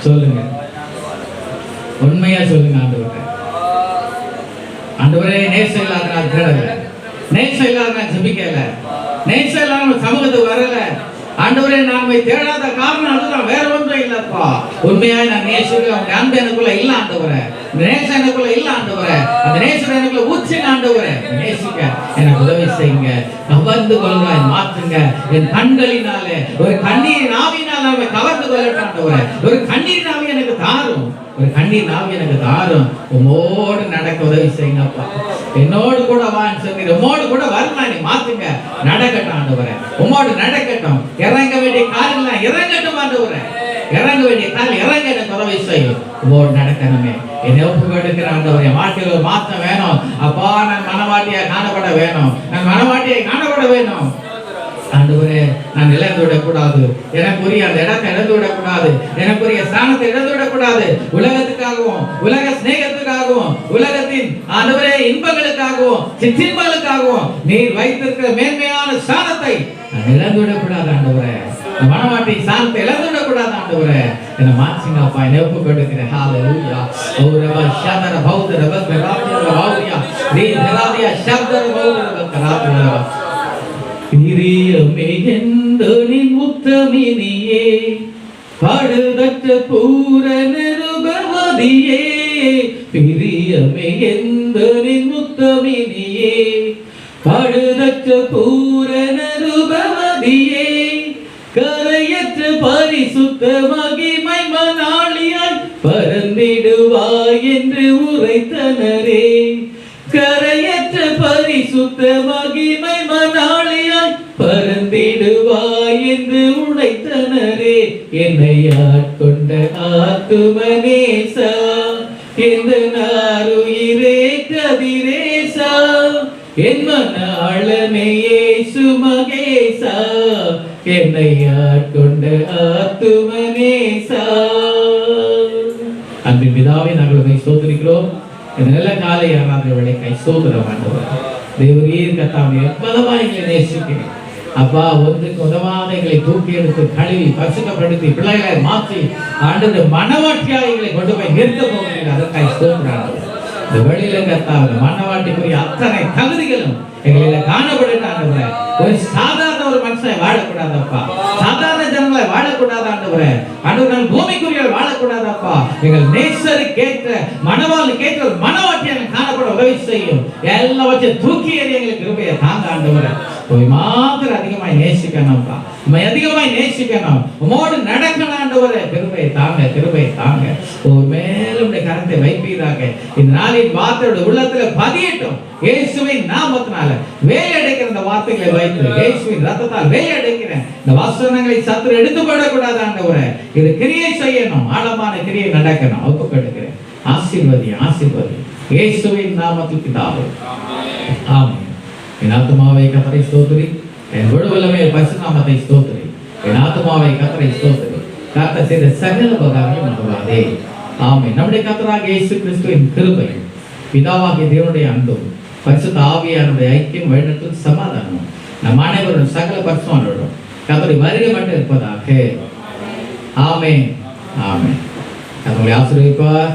சொல்லுங்க, உண்மையா சொல்லுங்க ஆண்டவரே. ஆண்டவரே நேசம் இல்லாத நான் தேடல, நேசம் இல்லாத நான் ஜெபிக்கல, நேசம் இல்லாத சமூகத்துக்கு வரல ஆண்டவரே. நான் தேடாத காரணம் அதுதான், வேற ஒன்றும் இல்லப்பா. உண்மையாய் நான் நேசிக்க அவங்க அன்பு எனக்குள்ள இல்ல ஆண்டவரே. நேசம் எனக்குள்ள இல்ல ஆண்டவரே. அந்த நேசம் எனக்குள்ள ஊற்றின ஆண்டவரே. நேசிக்க எனக்கு உதவி செய்யுங்க. கவர்ந்து கொள்வாய் மாற்றுங்க. என் கண்களினாலே ஒரு கண்ணீர் நாவினால் அவரை கவர்ந்து கொள்ளட்டும் ஆண்டவரே. ஒரு கண்ணீர் நாவி எனக்கு தாரும், ஒரு கண்ணீர் நாவி எனக்கு தாரும். உமோடு நடக்க உதவி செய்யுங்கப்பா. என்னோடு கூட வான்னு சொல்லி உமோடு கூட வரலாம். நீ மாத்துங்க. நடக்கட்டும் ஆண்டவரே. உமோடு நடக்கட்டும். இறங்க வேண்டிய காரியெல்லாம் இறங்கட்டும் ஆண்டவரே. இறங்க வேண்டிய காரியம் இறங்க எனக்கு உதவி செய்யும். உமோடு நடக்கணுமே. என்னை ஒப்பு கொடுக்கிற ஆண்டவரே. வாழ்க்கையில் ஒரு மாற்றம் வேணும் அப்பா. நான் மனவாட்டியை காணப்பட வேணும், நான் மனவாட்டியை காணப்பட வேணும் ஆண்டவரே. நான் இழந்து விடக்கூடாது. எனக்குரிய அந்த இடத்தை இழந்து விடக்கூடாது. எனக்குரிய ஸ்தானத்தை இழந்து விடக்கூடாது. உலகத்துக்காகவும் உலக சிநேகத்துக்காகவும் உலகத்தின் ஆண்டவரே இன்பங்களுக்காகவும் சிற்றின்பங்களுக்காகவும் நீர் வைத்திருக்கிற மேன்மையான ஸ்தானத்தை நான் இழந்து விடக்கூடாது ஆண்டவரே. மனவாட்டி ஸ்தானத்தை இழந்து விடக்கூடாது ஆண்டவரே. என்னை மாற்றுங்கப்பா. என்னை ஒப்பு கொடுக்கிறேன். ஹல்லேலூயா. ஓரவ ஷதர பௌதர பத்ராபிய பௌரியா நீ தராதியா ஷதர பௌதர பத்ராபிய பிரியமே எந்தனின் முத்தமினியே படுதற்ற பூரண ரூபவதியே. பிரியமே எந்தனின் முத்தமினியே படுதற்ற பூரண ரூபவதியே. கரையற்ற பரிசுத்த மகிமை மணாளியாய் பறந்திடுவாய் என்று உரைத்தனரே. கரையற்ற பரிசுத்த மகிமை மணாளியாய் பறந்திடுவாய் என்று உழைத்தனரே. என்னை ஆட்கொண்ட ஆத்துமனேசா, எந்த நாருயிரே கதிரேசா, என் மணாளனையே சுமகேசா, என்னை ஆட்கொண்ட ஆத்துமனேசா. அன்பின் பிதாவே, நாங்கள் உம்மை ஸ்தோத்திரிக்கிறோம். இந்த நல்ல காலை ஆராதனை வேளைக்கை ஸ்தோத்திரம் ஆண்டவரே. தேவரீர் கர்த்தாவே, எவ்வளவா எங்களை நேசிக்கிறீர் அப்பா. ஒன்றுக்கு உதவாத எங்களை தூக்கி எடுத்து கழுவி பரிசுத்தப்படுத்தி பிள்ளைகளை மாற்றி ஆண்டவரே மனவாட்டியா எங்களை கொண்டு போய் நிறுத்த போகிறீர்கள். அதற்காக ஸ்தோத்திரம் ஆண்டவரே. இந்த வெளியில கர்த்தாவே மனவாட்டிக்குரிய அத்தனை தகுதிகளும் எங்களில காணப்படும் ஆண்டவரே. ஒரு சாதாரண ஒரு மனுஷனை வாழக்கூடாதப்பா, சாதாரண ஜனங்களை வாழக்கூடாது ஆண்டவரே. ஆண்டவரே பூமிக்குரிய வாழக்கூடாதப்பா. எங்கள் நேசரை கேட்க மனவாளி கேட்க ஒரு மனவாட்டியை காணப்பட உதவி செய்யும். எல்லாவற்றையும் தூக்கி எறிய எங்களுக்கு கிருபையை தாங்க ஆண்டவரே. போய் மாத்திரம் அதிகமாய் நேசிக்கணும்ப்பா. உம்மை அதிகமாய் நேசிக்கணும். உமோடு நடக்கணும் ஆண்டவரே. கிருபையை தாங்க, கிருபையை தாங்க. ஒரு மேலும் கரத்தை வைப்பீராக. இந்த நாளின் வார்த்தையோட உள்ளத்துல பதியட்டும். இயேசுவின் நாமத்தினால வேலை அடைக்கிற இந்த வார்த்தைகளை வைத்து இயேசுவின் ரத்தத்தால் வேலை அடைக்கிறேன். இந்த வசனங்களை சத்துரு எடுத்துக்கொள்ளக்கூடாது ஆண்டவரே. இது கிரியை செய்யணும், ஆழமான கிரியை நடக்கணும். ஒப்புக் கொடுக்கிறேன். ஆசீர்வதி, ஆசீர்வதி. இயேசுவின் நாமத்தில் பிதாவே, ஆமென். என் ஆத்துமாவே கர்த்தரை ஸ்தோத்திரி, என் முழு வல்லமையை பரிசுத்த நாமத்தை ஸ்தோத்திரி. என் ஆத்துமாவை கர்த்தரை ஸ்தோத்திரி. கர்த்தர் செய்த சகல உபகாரங்களையும் மறவாதே. ஆமென். நம்முடைய கர்த்தராகிய இயேசு கிறிஸ்துவின் கிருபையும் பிதாவாகிய தேவனுடைய அன்பும் பரிசுத்த ஆவியானுடைய ஐக்கியம் வழிநடத்தும் சமாதானமும் நம் அனைவரும் சகல பரிசுத்தவான்களோடும் கர்த்தருடைய வருகை மட்டும் இருப்பதாக. ஆமென். ஆமென். கர்த்தர் உங்களை ஆசீர்வதிப்பார்.